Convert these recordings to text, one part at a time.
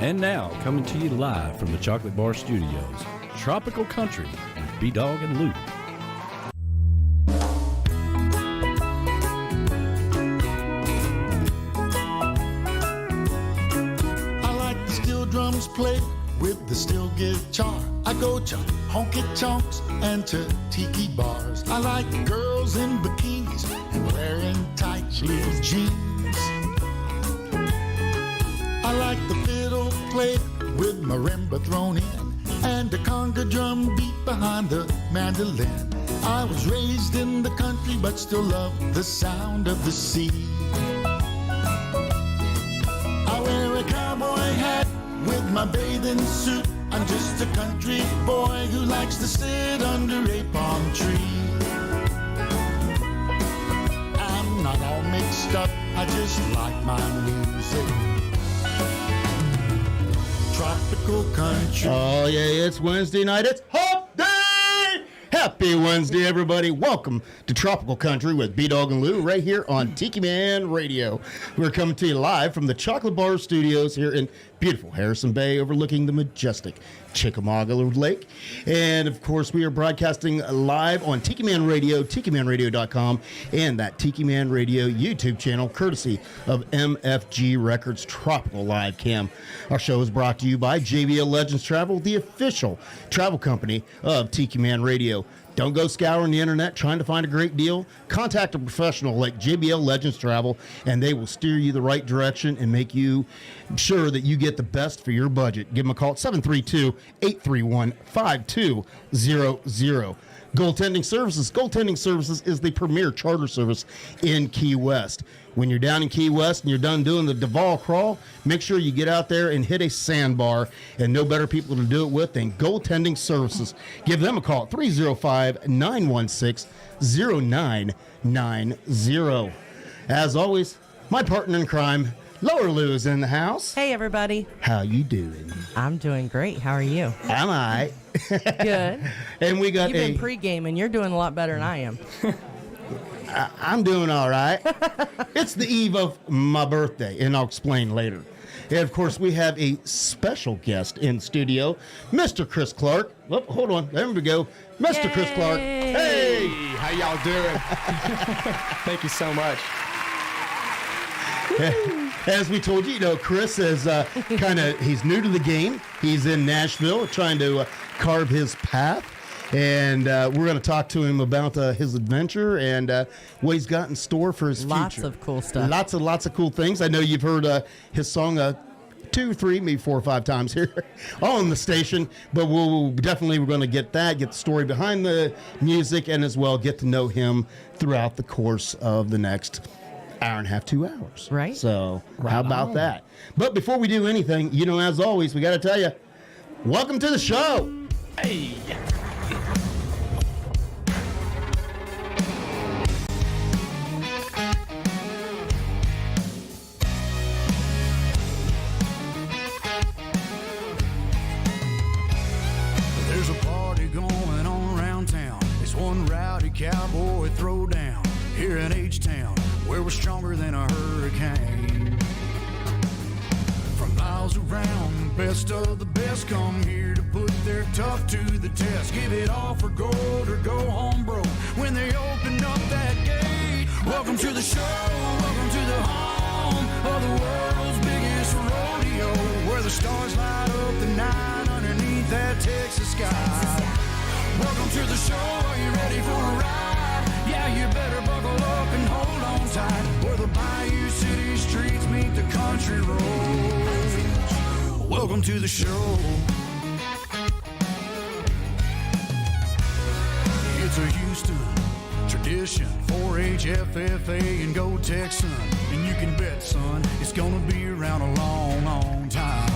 And now, coming to you live from the Chocolate Bar Studios, Tropical Country with B-Dawg and Lou. I like the steel drums played with the steel guitar. I go to honky-tonks and to tiki bars. I like girls in bikinis and wearing tight blue jeans. I like the fiddle played with marimba thrown in and the conga drum beat behind the mandolin. I was raised in the country but still love the sound of the sea. I wear a cowboy hat with my bathing suit. I'm just a country boy who likes to sit under a palm tree. I'm not all mixed up, I just like my music. Tropical country. Oh, yeah, it's Wednesday night. It's Hump Day! Happy Wednesday, everybody. Welcome to Tropical Country with B-Dawg and Lou right here on Tiki Man Radio. We're coming to you live from the Chocolate Bar Studios here in beautiful Harrison Bay overlooking the majestic Chickamauga Lake. And, of course, we are broadcasting live on Tiki Man Radio, TikiManRadio.com, and that Tiki Man Radio YouTube channel, courtesy of MFG Records Tropical Live Cam. Our show is brought to you by JBL Legends Travel, the official travel company of Tiki Man Radio. Don't go scouring the internet trying to find a great deal. Contact a professional like JBL Legends Travel, and they will steer you the right direction and make you sure that you get the best for your budget. Give them a call at 732-831-5200. Goaltending Services. Goaltending Services is the premier charter service in Key West. When you're down in Key West and you're done doing the Duval crawl, make sure you get out there and hit a sandbar, and no better people to do it with than Goaltending Services. Give them a call at 305-916-0990. As always, my partner in crime, Lower Lou, is in the house. Hey, everybody. How you doing? I'm doing great. How are you? Am I? Good. And we got You've been pre-gaming. You're doing a lot better than I am. I'm doing all right. It's the eve of my birthday, and I'll explain later. And, of course, we have a special guest in studio, Mr. Chris Clark. Oh, hold on. There we go. Mr. Yay. Chris Clark. Hey! How y'all doing? Thank you so much. As we told you, Chris is he's new to the game. He's in Nashville trying to carve his path. And we're going to talk to him about his adventure and what he's got in store for his future. Lots of cool stuff. Lots of cool things. I know you've heard his song 2, 3, maybe 4 or 5 times here on the station, but we're going to get the story behind the music, and as well get to know him throughout the course of the next hour and a half, 2 hours. Right. So how about that? But before we do anything, as always, we got to tell you, welcome to the show. Hey. There's a party going on around town. It's one rowdy cowboy throwdown here in H-Town, where we're stronger than a hurricane. From miles around, best of the best come here to put their tough to the test. Give it all for gold or go home broke when they open up that gate. Welcome to the show, welcome to the home of the world's biggest rodeo, where the stars light up the night underneath that Texas sky. Welcome to the show, are you ready for a ride? Yeah, you better buckle up and hold on tight, where the Bayou City streets meet the country roads. Welcome to the show. It's a Houston tradition, 4-H, FFA, and Go Texan. And you can bet, son, it's gonna be around a long, long time.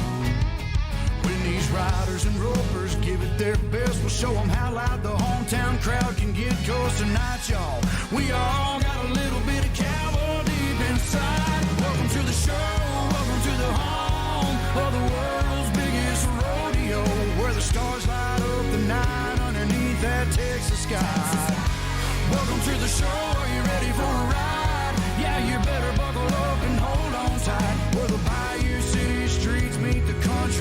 When these riders and ropers give it their best, we'll show them how loud the hometown crowd can get. 'Cause tonight, y'all, we all got a little bit of cowboy deep inside. Welcome to the show, welcome to the home of the world's biggest rodeo, where the stars light up the night underneath that Texas sky. Welcome to the show, are you ready for a ride? Yeah, you better buckle up and hold on tight, where the Bayou City streets meet the country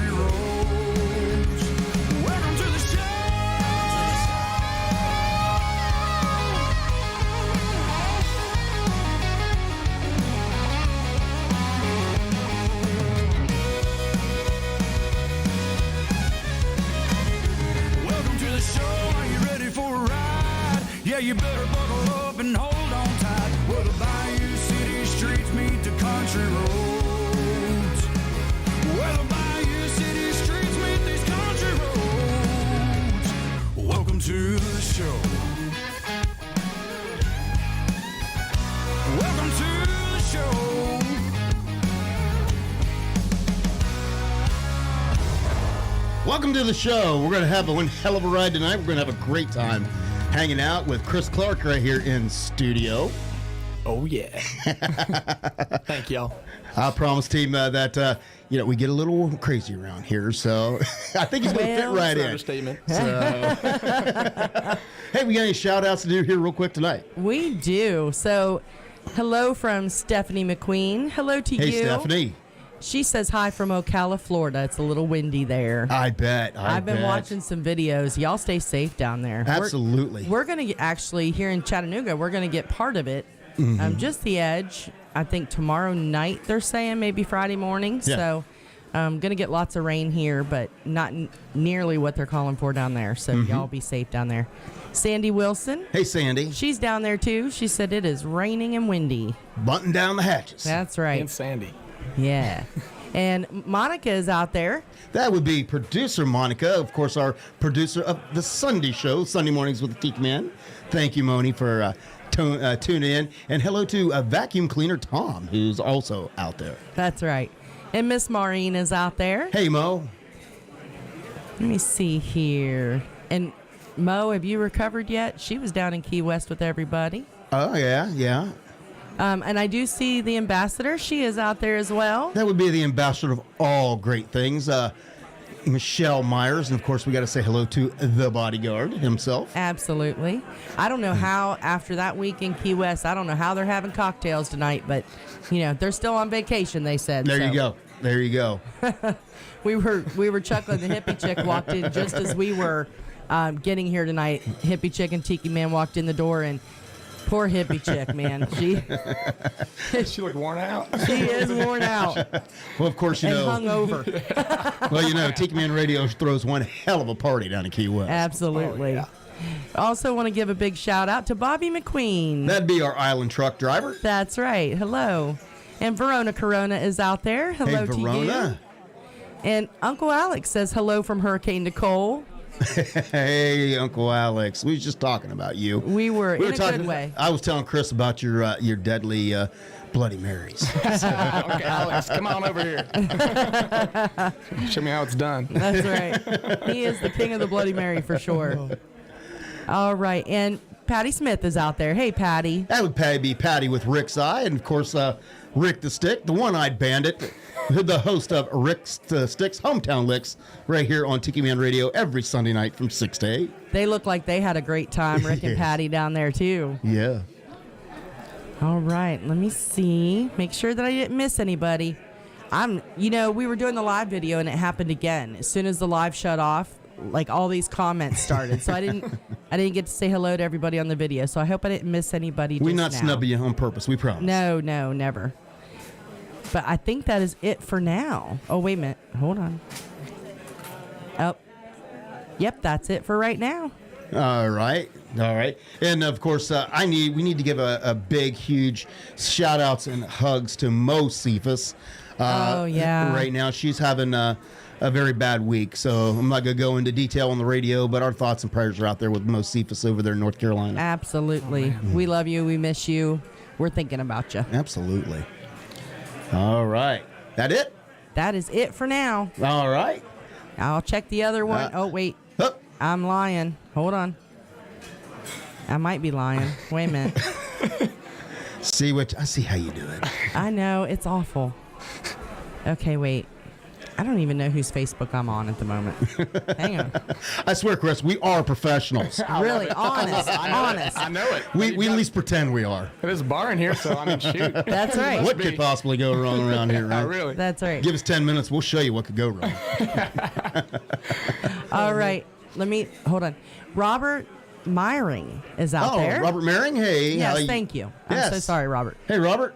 you better buckle up and hold on tight. Well, the Bayou City streets meet the country roads. Well, the Bayou City streets meet these country roads. Welcome to the show. Welcome to the show. Welcome to the show. We're going to have one hell of a ride tonight. We're going to have a great time hanging out with Chris Clark right here in studio. Oh, yeah. Thank y'all. I promised him that, we get a little crazy around here, so I think he's going to fit right in. Understatement. So. Hey, we got any shout-outs to do here real quick tonight? We do. So, hello from Stephanie McQueen. Hello to you. Hey, Stephanie. She says hi from Ocala, Florida. It's a little windy there. I bet. I've been watching some videos. Y'all stay safe down there. Absolutely. We're going to actually, here in Chattanooga, we're going to get part of it. Just the edge. I think tomorrow night, they're saying, maybe Friday morning. Yeah. So, going to get lots of rain here, but not nearly what they're calling for down there. So, y'all be safe down there. Sandy Wilson. Hey, Sandy. She's down there, too. She said it is raining and windy. Button down the hatches. That's right. And Sandy. Yeah. And Monica is out there. That would be producer Monica, of course, our producer of the Sunday show, Sunday Mornings with the Tiki Man. Thank you, Moni, for tuning in. And hello to vacuum cleaner Tom, who's also out there. That's right. And Miss Maureen is out there. Hey, Mo. Let me see here. And Mo, have you recovered yet? She was down in Key West with everybody. Oh, yeah. And I do see the ambassador. She is out there as well. That would be the ambassador of all great things, Michelle Myers. And, of course, we got to say hello to the bodyguard himself. Absolutely. I don't know how, after that week in Key West, I don't know how they're having cocktails tonight, but, they're still on vacation, they said. There you go. There you go. We were chuckling. The hippie chick walked in just as we were getting here tonight. Hippie chick and Tiki Man walked in the door, and poor hippie chick, man. She looked worn out. She is worn out. Well, of course, and hungover. Well, Tiki Man Radio throws one hell of a party down in Key West. Absolutely. Oh, yeah. Also want to give a big shout out to Bobby McQueen. That'd be our island truck driver. That's right. Hello. And Verona Corona is out there. Hello Hey, to Verona. you. And Uncle Alex says hello from Hurricane Nicole. Hey, Uncle Alex. We was just talking about you. We were in a good way. I was telling Chris about your deadly Bloody Marys. Okay, Alex, come on over here. Show me how it's done. That's right. He is the king of the Bloody Mary for sure. All right. And Patty Smith is out there. Hey, Patty. That would be Patty with Rick's Eye. And, of course, Rick the Stick, the one-eyed bandit, the host of Rick's Stick's Hometown Licks right here on Tiki Man Radio every Sunday night from 6 to 8. They look like they had a great time, Rick and Patty down there, too. Yeah. All right. Let me see. Make sure that I didn't miss anybody. We were doing the live video, and it happened again. As soon as the live shut off, all these comments started. So I didn't get to say hello to everybody on the video. So I hope I didn't miss anybody. We're just not now. snubbing you on purpose. We promise. No, never. But I think that is it for now. Oh, wait a minute. Hold on. Oh. Yep, that's it for right now. All right. And, of course, we need to give a big, huge shout-outs and hugs to Mo Cephas. Oh, yeah. Right now, she's having a very bad week, so I'm not going to go into detail on the radio, but our thoughts and prayers are out there with Mo Cephas over there in North Carolina. Absolutely. We love you. We miss you. We're thinking about you. Absolutely. All right. That it? That is it for now. All right. I'll check the other one. Oh, wait. Hup. I'm lying. Hold on. I might be lying. Wait a minute. I see how you do it. I know. It's awful. Okay, wait. I don't even know whose Facebook I'm on at the moment. Hang on. I swear, Chris, we are professionals. Really, honest. I know it. We at least pretend we are. There's a bar in here, so shoot. That's right. What could possibly go wrong around here, right? Really? That's right. Give us 10 minutes. We'll show you what could go wrong. All right. Hold on. Robert Myring is out there. Robert Myring. Hey. Yes, thank you. I'm so sorry, Robert. Hey, Robert.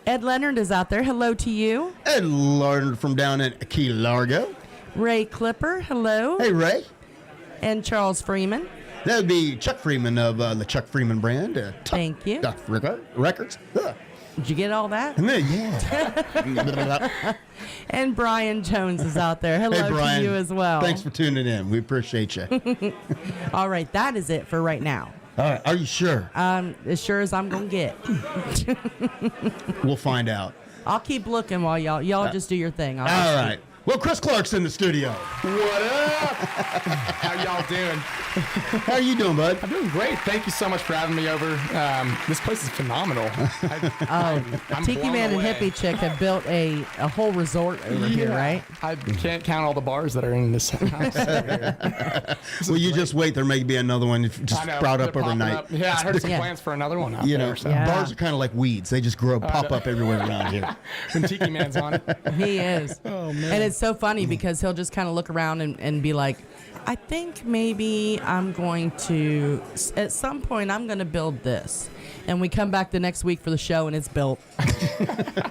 Ed Leonard is out there. Hello to you. Ed Leonard from down in Key Largo. Ray Clipper. Hello. Hey, Ray. And Charles Freeman. That would be Chuck Freeman of the Chuck Freeman brand. Thank you. Records. Did you get all that? Yeah. And Brian Jones is out there. Hello Hey, Brian. to you as well. Thanks for tuning in. We appreciate you. All right, that is it for right now. All right. Are you sure? As sure as I'm going to get. We'll find out. I'll keep looking while y'all just do your thing. All right. Well, Chris Clark's in the studio. What up? How y'all doing? How are you doing, bud? I'm doing great. Thank you so much for having me over. This place is phenomenal. I'm Tiki blown Man and away. Hippie Chick have built a whole resort over here, right? I can't count all the bars that are in this house. Well, you just wait. There may be another one just I know, sprout up they're popping overnight. up. Yeah, I heard some Yeah. plans for another one out You know, there. So. Yeah. bars are kind of like weeds. They just pop up everywhere around here. When Tiki Man's on it. He is. Oh, man. And it's so funny because he'll just kind of look around and be like, I think maybe I'm going to, at some point, I'm going to build this. And we come back the next week for the show and it's built.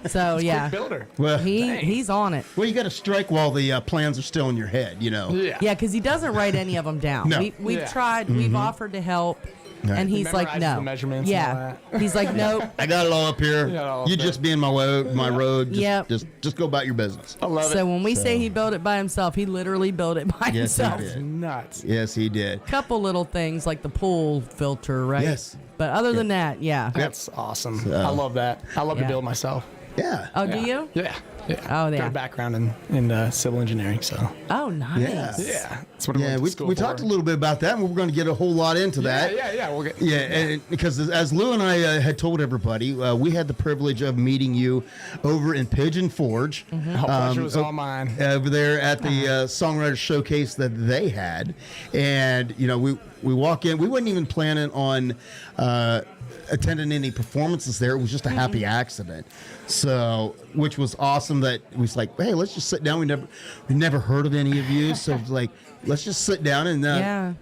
So, yeah. Builder. Well, He's on it. well, you got to strike while the plans are still in your head, you know. Yeah. Yeah, because he doesn't write any of them down. No. We've Yeah. tried, we've offered to help. Right. And he's like, Memorizes no. the measurements and yeah. all He's like, nope. I got it all up here. You got it all up You there. just be in my road. Just, Yep. just go about your business. I love So it. when we say he built it by himself, he literally built it by Yes, he himself. did. Nuts. Yes, he did. Couple little things like the pool filter, right? Yes. But other than that, yeah. That's awesome. So- I love that. I love Yeah. to build myself. Yeah. Oh, Yeah. do you? Yeah. Yeah. Oh, yeah. Got a background in civil engineering, so. Oh, nice. Yeah. Yeah. That's what I Yeah, went to we school talked for. a little bit about that, and we're going to get a whole lot into that. Yeah. We'll get. Yeah, and because as Lou and I had told everybody, we had the privilege of meeting you over in Pigeon Forge. Oh, pleasure was all mine. Over there at the songwriter showcase that they had. And, you know, we walk in. We wasn't even planning on attending any performances there. It was just a happy accident. So, which was awesome that we was like, hey, let's just sit down. We never heard of any of you. So, it's like, let's just sit down and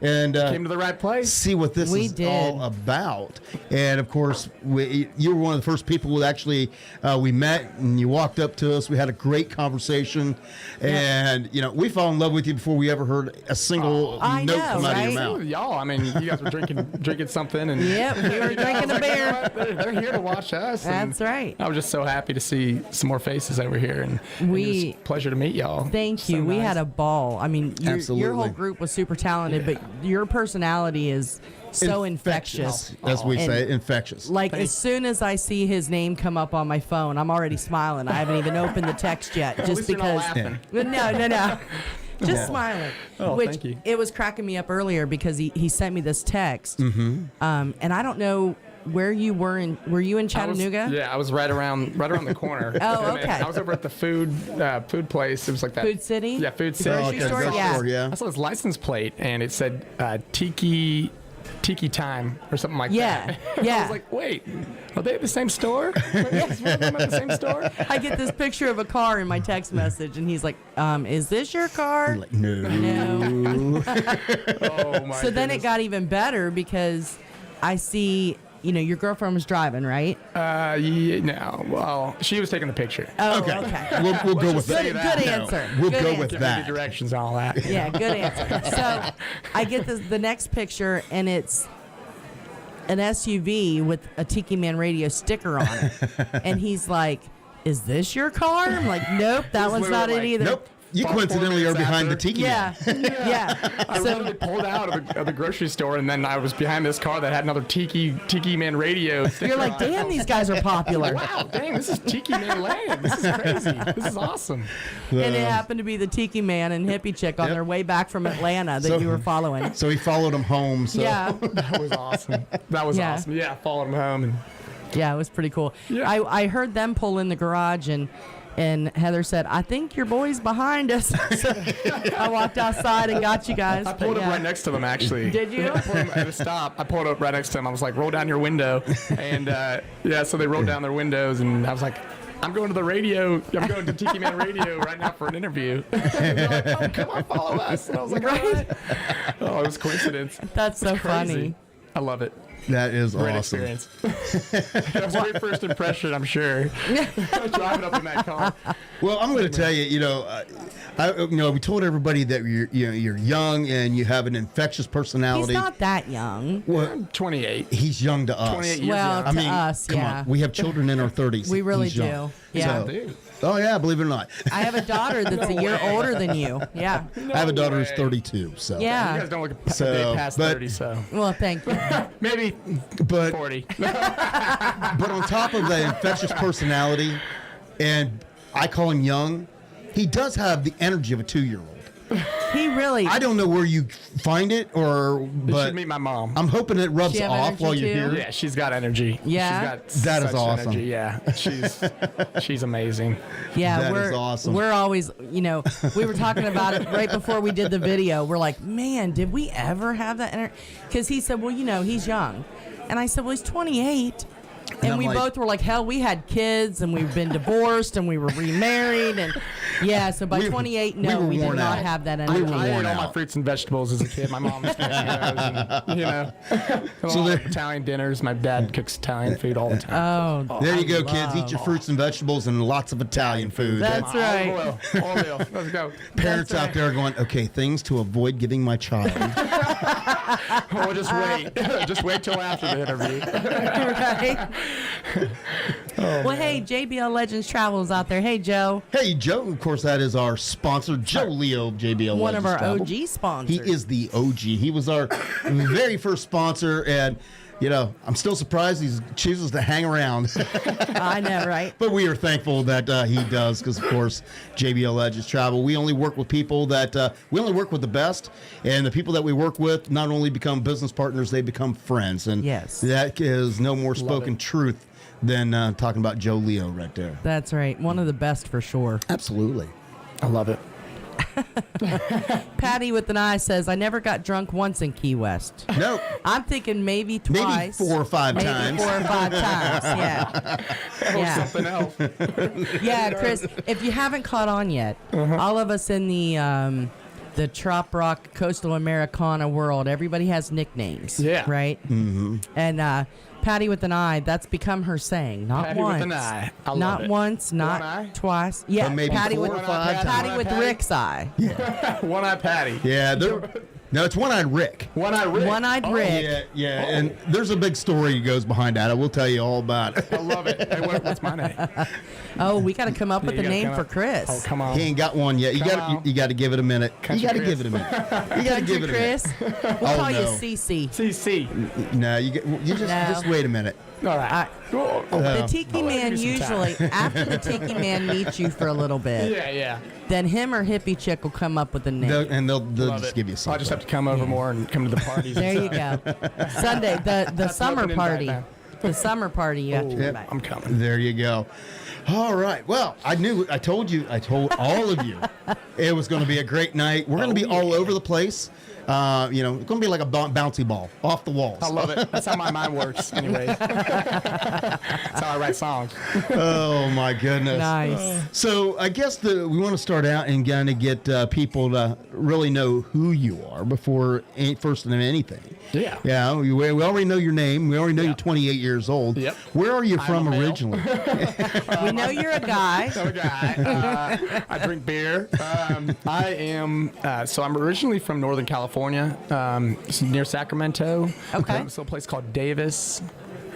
Came to the right place. see what this We is did. all about. And of course, you were one of the first people who actually we met, and you walked up to us. We had a great conversation, and you know, we fell in love with you before we ever heard a single I note know, come out of your right? mouth. Y'all, I mean, you guys were drinking something, and Yep, we were drinking a beer. They're here to watch us. and That's right. I was just so happy to see some more faces over here, and it was a pleasure to meet y'all. Thank you. So We nice. had a ball. I mean, your Absolutely. whole group was super talented, but your personality is so infectious. as we And- say, infectious. Like, as soon as I see his name come up on my phone, I'm already smiling. I haven't even opened the text yet, just least you're not because. laughing. No. Just smiling. Oh, Which thank you. it was cracking me up earlier because he sent me this text. Mm-hmm. And I don't know where you were in. Were you in Chattanooga? I was right around the corner. Oh, And okay. I was over at the food place. It was like that. Food City? Yeah, Food City. Grocery store? grocery Yeah. store, yeah. I saw his license plate, and it said Tiki Time or something like Yeah, that. yeah. I was like, wait, are they at the same store? Is one of them at the same store? I get this picture of a car in my text message, and he's like, "Is this your car?" Like, no. No. Oh my! So then it goodness. got even better because I see, your girlfriend was driving, right? Yeah, no. Well, she was taking the picture. Oh, Okay. okay. We'll go with Good, that. good that. answer. We'll Good go answer. with Give me that. the directions and all that. Yeah, good answer. So I get the next picture, and it's an SUV with a Tiki Man Radio sticker on it. And he's like, "Is this your car?" I'm like, "Nope, that one's not it literally either." Nope. You About 4 coincidentally are minutes behind the after. Tiki Yeah, Man. yeah. I literally pulled out of the grocery store, and then I was behind this car that had another Tiki Man Radio sticker You're like, on it. "Damn, these guys are popular." Wow, dang, this is Tiki Man land. This is crazy. This is awesome. And it happened to be the Tiki Man and Hippie Chick on Yep. their way back from Atlanta that So- you were following. So he followed him home. So. Yeah, That was awesome. That was Yeah. awesome. Yeah, I followed him home, and yeah, it was pretty cool. Yeah. I heard them pull in the garage, and Heather said, "I think your boy's behind us." So I walked outside and got you guys. I but pulled up yeah. right next to them, actually. Did you? I pulled him at a stop. I pulled up right next to them. I was like, roll down your window. And, so they rolled down their windows, and I was like, I'm going to the radio. I'm going to Tiki Man Radio right now for an interview. They're like, oh, come on, follow us. And I was like, all right. Oh, it was coincidence. That's so Crazy. funny. I love it. That is Great awesome. experience. That was a great first impression, I'm sure. Driving up in that car. Well, I'm going to tell you, we told everybody that you're young and you have an infectious personality. He's not that young. Well, 28. he's young to us. 28 years Well, young. I to mean, us, come yeah. on. We have children in our 30s. We really He's young. do. Yeah. So- Dude. Oh, yeah, believe it or not. I have a daughter that's a year older than you. Yeah. I have a daughter who's way. 32. So. Yeah. You guys don't look a So, day past but- 30, so. Well, thank you. Maybe But 40. But on top of the infectious personality, and I call him young, he does have the energy of a 2-year-old. He really. I don't know where you find it, You but should meet my mom. I'm hoping it rubs She have off energy while you're too? here. Yeah, she's got energy. Yeah? She's got That is such awesome. Energy. Yeah, she's amazing. Yeah, That is we're awesome. We're always, we were talking about it right before we did the video. We're like, man, did we ever have that energy? Because he said, well, he's young, and I said, well, he's 28. And I'm we like- both were like, hell, we had kids and we've been divorced and we were remarried and yeah. So by We- 28, we no, were we did worn not out. have that We energy. were I ate worn all my out. fruits and vegetables as a kid. My mom was making those, and, So there- Italian dinners. My dad cooks Italian food all the time. Oh, There you go, I kids. Eat your love- fruits and vegetables and lots of Italian food. That's right. Olive oil. Let's go. Parents That's out right. there are going, okay, things to avoid giving my child. Oh, just wait. Just wait till after the interview. right? Well, hey, JBL Legends Travels out there. Hey, Joe, Hey, Joe, of course, that is our sponsor, Joe Leo of JBL one of Legends our Travel. OG sponsors. He is the OG. He was our very first sponsor, and, I'm still surprised he chooses to hang around. I know, right? But we are thankful that he does because, of course, JBL Legends Travel, we only work with people that, we only work with the best, and the people that we work with not only become business partners, they become friends. And Yes. that is no more spoken it. truth than talking about Joe Leo right there. That's right. One of the best for sure. Absolutely. I love it. Patty with an eye says, I never got drunk once in Key West. No, I'm thinking maybe maybe twice. 4 or 5 Maybe times. 4 or 5 times. Yeah. Or Yeah. something else. Yeah, Chris, if you haven't caught on yet, all of us in the trop rock coastal Americana world, everybody has nicknames. Yeah. Right? Mm-hmm. And Patty with an eye, that's become her saying. Not Patty once. with an eye. I love Not it. once, not One eye? twice. Yeah, Or maybe Patty 4 with or 5 times. Patty with Patty? Rick's eye. One-eye Patty. Yeah, no, it's One-Eyed Rick. One-eye Rick. One-eyed Oh, Rick. Yeah, and there's a big story that goes behind that. I will tell you all about it. I love it. Hey, what's my name? Oh, we got to come up with You a gotta name come for up- Chris. Oh, come on. He ain't got one yet. You Come got on. you got to give it a minute. Country You got to Chris. give it a minute. You got to give it a minute. Chris. We'll Oh, call you no. CC. CC. No, you just wait a minute. All right. The Tiki I'll Man give you some usually, after the Tiki Man meets you for a little bit, Yeah. then him or Hippie Chick will come up with a name. They'll Love just it. give you I'll something. just have to come over more and come to the parties. There you go. Sunday, the summer open party. invite, The summer party you have to Yeah. come back. I'm coming. There you go. All right. Well, I told all of you it was going to be a great night. We're going to be all over the place. It's going to be like a bouncy ball off the walls. I love it. That's how my mind works, anyway. That's how I write songs. Oh my goodness. Nice. So I guess we want to start out and kind of get people to really know who you are before first than anything. Yeah. Yeah. We already know your name. We already know Yeah. you're 28 years old. Yep. Where are you from a male. originally? We know you're a guy. So guy. I drink beer. I am. So I'm originally from Northern California, near Sacramento. Okay. It's a place called Davis.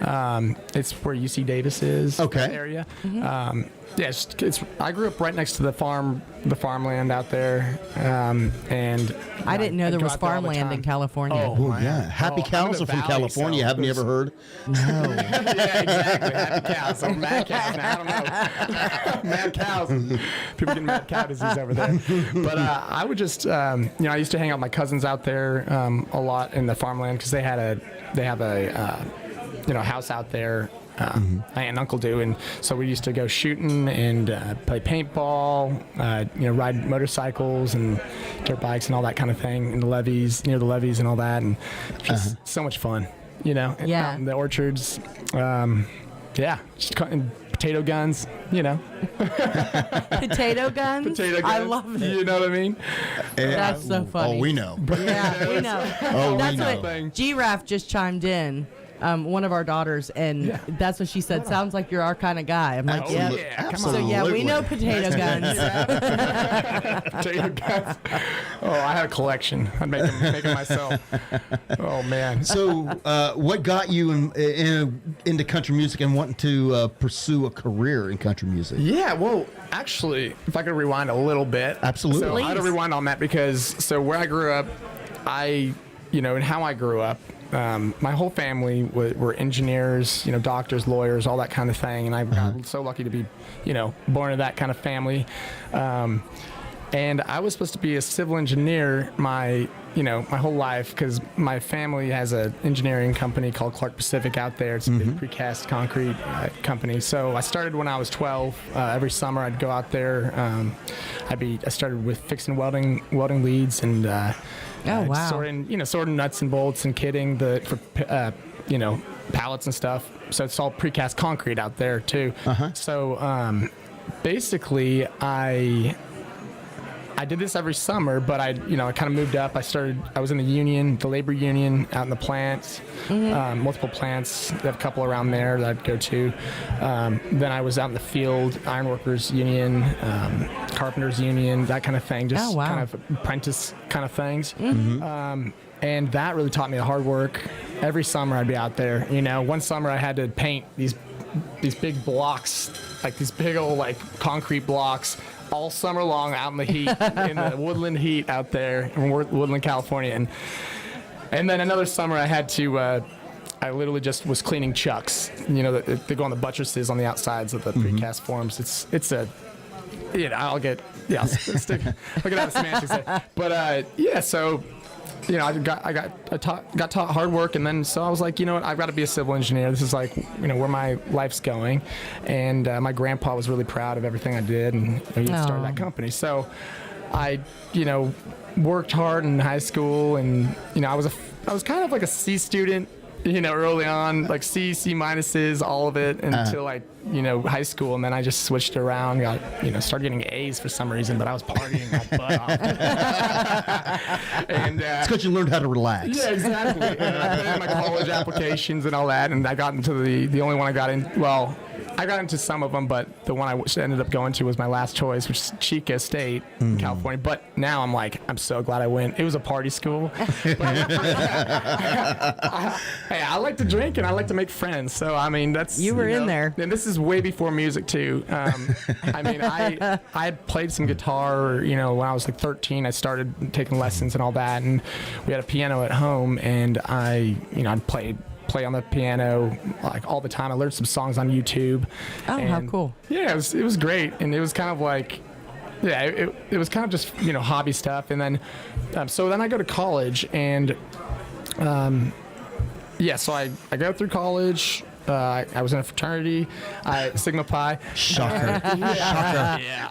It's where UC Davis is. Okay. That area. I grew up right next to the farmland out there, and I didn't know there go was out there all the farmland in time. California. Oh, Oh, man. yeah. Happy I'm in cows the are from valley, California. so Haven't you it's- ever heard? Yeah, exactly. Happy cows. So mad cows. Now, I don't know. Mad cows. People get mad cow disease over there. But I would just, I used to hang out with my cousins out there a lot in the farmland because they have a house out there. My aunt and uncle do, and so we used to go shooting and play paintball, ride motorcycles and dirt bikes and all that kind of thing in the levees, near the levees and all that, and just so much fun, and Yeah. out in the orchards, just potato guns, you know. Potato guns? Potato guns. I love it. You know what I mean? That's so funny. Oh, we know. Yeah, we know. Oh, That's we know. what Giraffe just chimed in. One of our daughters, and that's what she said. Sounds like you're our kind of guy. I'm like, Absolutely. yeah. Come on. So yeah, we know potato guns. Potato guns. Oh, I had a collection. I'd make them myself. Oh man. So, what got you into country music and wanting to pursue a career in country music? Yeah, well, actually, if I could rewind a little bit. Absolutely. So I had to rewind on that because where I grew up, and how I grew up, my whole family were engineers, doctors, lawyers, all that kind of thing. And I got so lucky to be, born in that kind of family. And I was supposed to be a civil engineer my whole life because my family has an engineering company called Clark Pacific out there. It's a big precast concrete company. So I started when I was 12. Every summer I'd go out there. I started with fixing welding leads and wow. sorting nuts and bolts and kitting for pallets and stuff. So it's all precast concrete out there too. So basically I did this every summer, but I kind of moved up. I was in the labor union out in the plants, multiple plants. They have a couple around there that I'd go to. Then I was out in the field, ironworkers union, carpenters union, that kind of thing. Just kind of apprentice kind of things. And that really taught me the hard work. Every summer I'd be out there. One summer I had to paint these big blocks, like these big old concrete blocks, all summer long out in the heat, in the woodland heat out there in Woodland, California. And then another summer I had to, I literally just was cleaning chucks. They go on the buttresses on the outsides of the precast forms. I'll get out of semantics there. But so, I got taught hard work, and then so I was like, I've got to be a civil engineer. This is where my life's going, and my grandpa was really proud of everything I did, and he started that company. So I, worked hard in high school, and I was kind of like a C student, early on, like C minuses, all of it until high school, and then I just switched around, started getting A's for some reason, but I was partying my butt off. And it's because you learned how to relax. Yeah, exactly. And I put in my college applications and all that, and I got into the only one I got in. Well, I got into some of them, but the one I ended up going to was my last choice, which is Chico State in California. But now I'm so glad I went. It was a party school. Hey, I like to drink and I like to make friends. So, that's... You were in there. And this is way before music, too. I played some guitar, when I was 13. I started taking lessons and all that. And we had a piano at home, and I'd play on the piano all the time. I learned some songs on YouTube. Oh, how cool. Yeah, it was great. And it was kind of it was kind of just, hobby stuff. And then, so then I go to college, and, so I go through college. I was in a fraternity, Sigma Pi. Shocker. Shocker. Yeah.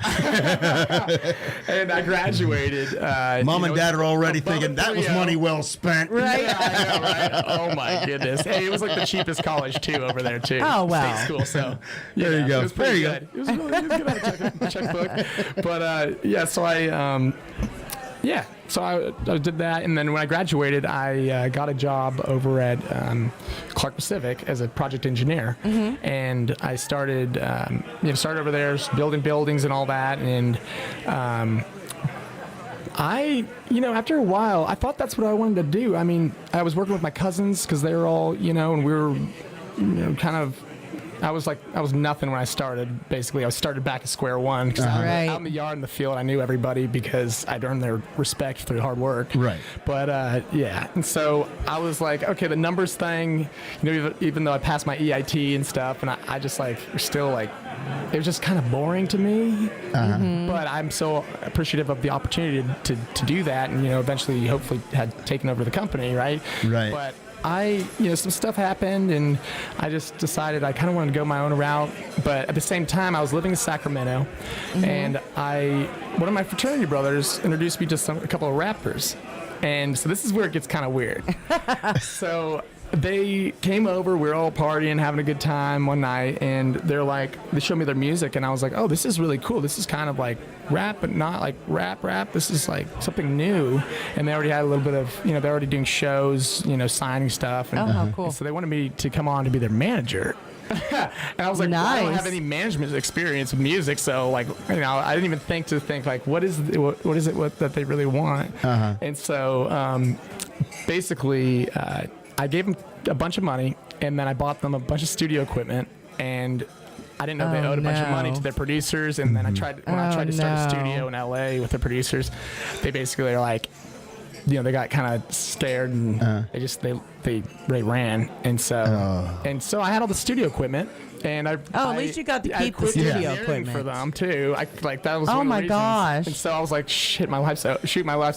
And I graduated. Mom and Dad are already thinking that was money well spent. Right? Yeah, I know, right? Oh my goodness. Hey, it was the cheapest college too over there too. Oh wow. State school. So there you go. It was pretty good. It was good on a checkbook. But so I did that, and then when I graduated, I got a job over at Clark Pacific as a project engineer, and I started over there building buildings and all that, and after a while, I thought that's what I wanted to do. I was working with my cousins because they were all, and we were, kind of. I was nothing when I started. Basically, I started back at square one because out in the yard in the field, I knew everybody because I'd earned their respect through hard work. Right. But and so I was like, okay, the numbers thing. Even though I passed my EIT and stuff, and I just still it was just kind of boring to me. But I'm so appreciative of the opportunity to do that, and eventually, hopefully, had taken over the company. Right. Right. But some stuff happened, and I just decided I kind of wanted to go my own route. But at the same time, I was living in Sacramento, and one of my fraternity brothers introduced me to a couple of rappers. And so this is where it gets kind of weird. So they came over. We were all partying, having a good time one night, and they showed me their music, and I was like, oh, this is really cool. This is kind of like rap, but not like rap. This is like something new. And they already had a little bit of, they're already doing shows, signing stuff. And, how cool. and so they wanted me to come on to be their manager. And I was like, nice. well, I don't have any management experience with music, so like, I didn't even think like, what is it that they really want? And so basically, I gave them a bunch of money, and then I bought them a bunch of studio equipment, and I didn't know they owed a bunch of money to their producers. And then I tried to start a studio in LA with the producers. They basically are like, they got kind of scared, and they ran. And so I had all the studio equipment, and at least you got to keep the quit studio engineering equipment for them too. That was Oh one of the my reasons. gosh. And so I was like, my life's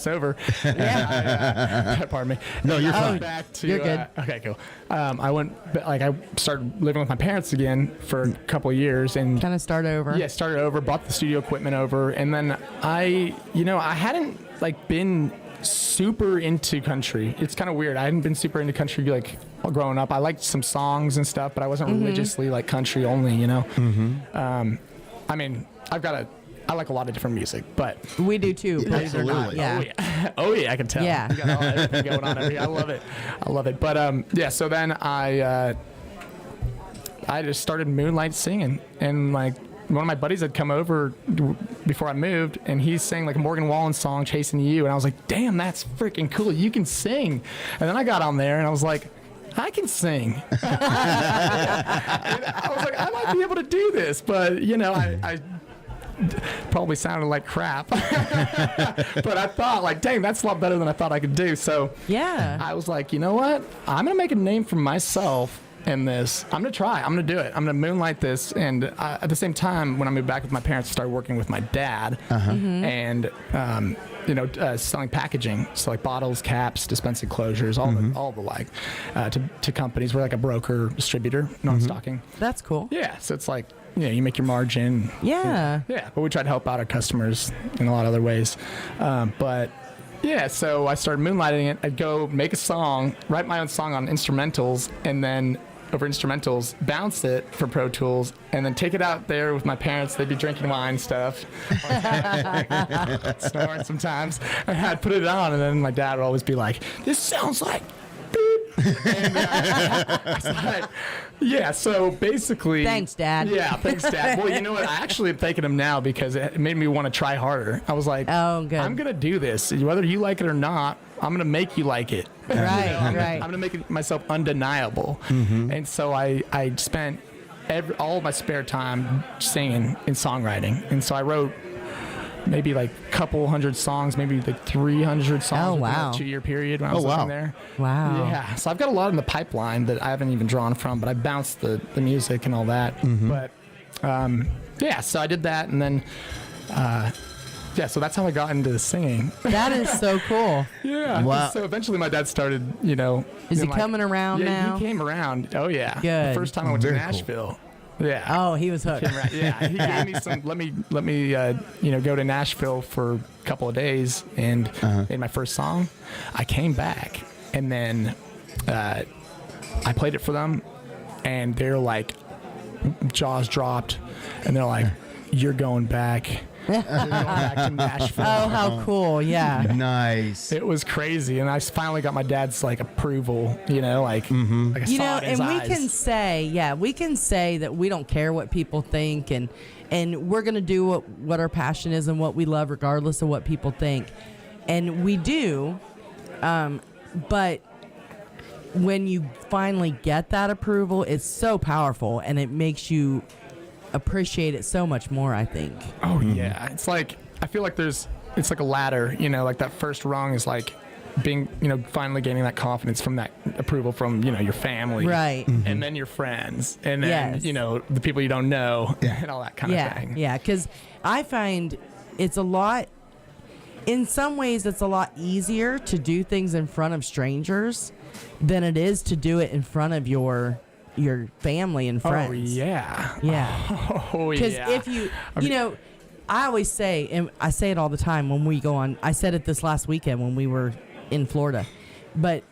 over. Yeah. Pardon me. No, you're fine. Back to, You're good. Okay, cool. I started living with my parents again for a couple of years, and Kind of start over. yeah, started over, bought the studio equipment over, and then I hadn't been super into country. It's kind of weird. I hadn't been super into country growing up. I liked some songs and stuff, but I wasn't religiously country only. I mean, I like a lot of different music, but We do too. believe it or not. Absolutely. Yeah. oh yeah, I can tell. Yeah. You got everything going on over here. I love it. But yeah. So then I just started moonlight singing, and one of my buddies had come over before I moved, and he sang a Morgan Wallen song, Chasing You, and I was like, damn, that's freaking cool. You can sing. And then I got on there, and I was like, I can sing. I was like, I might be able to do this, but I probably sounded like crap. But I thought, dang, that's a lot better than I thought I could do. So Yeah. I was like, you know what? I'm going to make a name for myself in this. I'm going to try. I'm going to do it. I'm going to moonlight this. And at the same time, when I moved back with my parents, I started working with my dad. And, selling packaging. So bottles, caps, dispensing closures, all the to companies. We're like a broker, distributor, non-stocking. That's cool. Yeah. So it's you make your margin. Yeah. Yeah, but we try to help out our customers in a lot of other ways. But yeah, so I started moonlighting it. I'd go make a song, write my own song on instrumentals, and then over instrumentals, bounce it for Pro Tools, and then take it out there with my parents. They'd be drinking wine and stuff, snoring sometimes. And I'd put it on, and then my dad would always be like, "This sounds like beep." And I was like, yeah, so basically... Thanks, Dad. Yeah, thanks, Dad. Well, you know what? I actually am thanking him now because it made me want to try harder. I was like, Oh, good. I'm going to do this. Whether you like it or not, I'm going to make you like it. Right, I'm right. going to make it myself undeniable. And so I spent all of my spare time singing and songwriting. And so I wrote maybe a couple hundred songs, maybe 300 songs within wow. a 2-year period when I was living there. Wow. Yeah, so I've got a lot in the pipeline that I haven't even drawn from, but I bounced the music and all that. But yeah, so I did that, and then yeah, so that's how I got into the singing. That is so cool. Yeah. Wow. So eventually my dad started, Is he coming around yeah, now? he came around. Oh yeah. Good. The first time I went to Very cool. Nashville. Yeah. Oh, he was hooked. Yeah, he gave me some. Let me go to Nashville for a couple of days and made my first song. I came back, and then I played it for them, and they're like, jaws dropped, and they're like, "You're going back." You're going back to Nashville. Oh, how cool. Yeah. Nice. It was crazy, and I finally got my dad's approval. Like I saw it in his And we eyes. can say that we don't care what people think, and we're gonna do what our passion is and what we love, regardless of what people think, and we do. But when you finally get that approval, it's so powerful, and it makes you appreciate it so much more, I think. Oh yeah, it's I feel like it's like a ladder, that first rung is being, finally gaining that confidence from that approval from, your family. Right. And then your friends, and then, Yes. the people you don't know, and all that kind of thing. Yeah, because I find it's in some ways, it's a lot easier to do things in front of strangers than it is to do it in front of your family and friends. Oh yeah. Yeah. Oh yeah. Because if I always say, and I say it all the time when we go on, I said it this last weekend when we were in Florida, but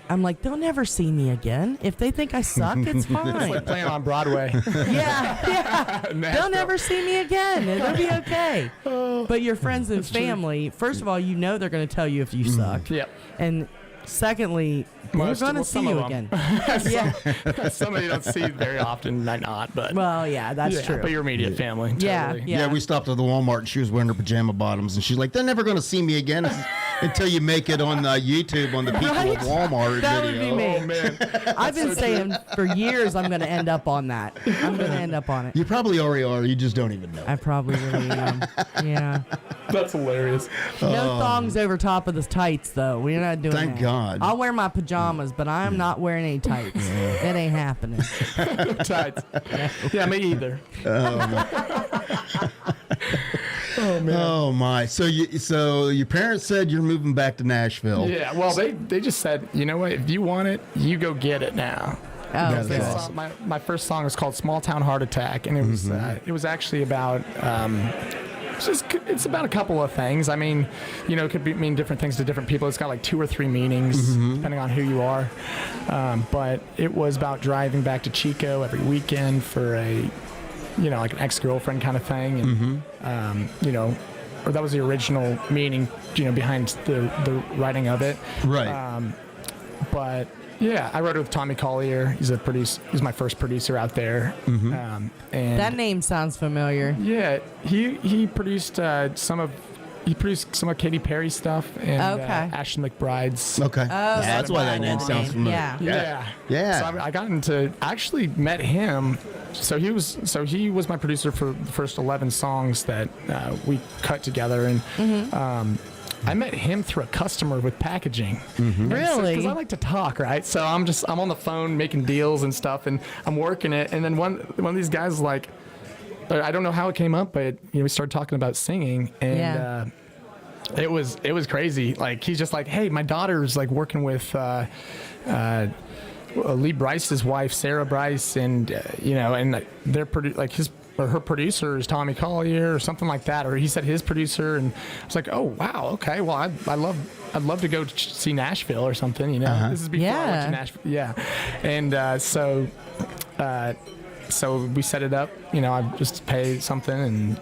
I'm like, they'll never see me again. If they think I suck, it's fine. Like playing on Broadway. Yeah. They'll never see me again. It'll be okay. But your friends and family, first of all, you know they're going to tell you if you suck. Yep. And secondly, they're going to see you again. Yeah. Some of you don't see very often, might not, but. Well, yeah, that's true. But your immediate family. Yeah, Totally. Yeah, we stopped at the Walmart and she was wearing her pajama bottoms and she's like, they're never going to see me again until you make it on YouTube on the people Right? at Walmart That video. would be me. Oh, man. I've been saying for years I'm going to end up on that. I'm going to end up on it. You probably already are. You just don't even know. I probably really am. Yeah. That's hilarious. No thongs over top of the tights, though. We're not doing Thank that. God. I'll wear my pajamas, but I'm not wearing any tights. It ain't happening. Tights. Yeah, me either. Oh man. Oh my. So your parents said you're moving back to Nashville. Yeah, well, they just said, you know what, if you want it, you go get it now. Oh, That's good. awesome. My first song was called Small Town Heart Attack, and it was actually about it's about a couple of things. I mean, it could mean different things to different people. It's got like 2 or 3 meanings depending on who you are. But it was about driving back to Chico every weekend for a, like an ex-girlfriend kind of thing, and or that was the original meaning, behind the writing of it. Right. But yeah, I wrote it with Tommy Collier. He's my first producer out there. And That name sounds familiar. yeah, he produced some of Katy Perry's stuff and Ashton McBride's. Okay. Oh, That's why that name the sounds name. familiar. Yeah. Yeah. So I got I actually met him. So he was my producer for the first 11 songs that we cut together, and I met him through a customer with packaging. Really? Because I like to talk, right? So I'm on the phone making deals and stuff, and I'm working it, and then one of these guys was like, I don't know how it came up, but we started talking about singing, and it was crazy. Like, he's just like, hey, my daughter's like working with Lee Bryce's wife, Sarah Bryce, and and they're her producer is Tommy Collier or something like that, or he said his producer, and I was like, oh wow, okay, well I'd love to go see Nashville or something, This is before I went to Nashville, and so we set it up, I just pay something and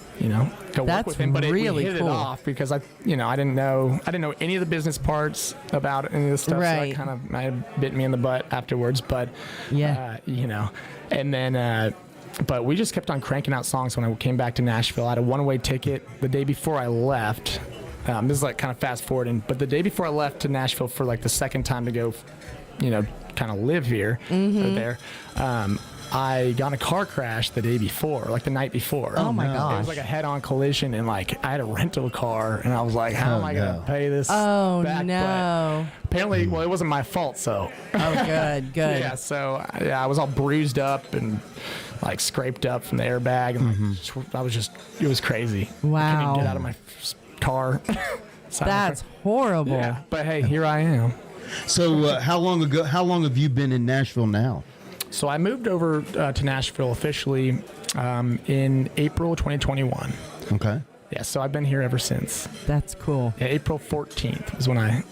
go work with him. But really we hit cool. it off because I didn't know any of the business parts about any of this stuff. Right. So that kind of might have bit me in the butt afterwards. But and then. But we just kept on cranking out songs when I came back to Nashville. I had a one-way ticket the day before I left. This is like kind of fast forwarding, but the day before I left to Nashville for like the second time to go, kind of live here or there. I got in a car crash the day before, like the night before. Oh my It gosh. was like a head-on collision, and like I had a rental car, and I was like, how am I going to pay this back? No. But apparently, it wasn't my fault, so. Oh, good. Yeah, so I was all bruised up and like scraped up from the airbag, and it was crazy. I couldn't Wow. even get out of my car. That's horrible. Yeah, but hey, here I am. So how long have you been in Nashville now? So I moved over to Nashville officially in April 2021. Okay. Yeah, so I've been here ever since. That's cool. Yeah, April 14th is when I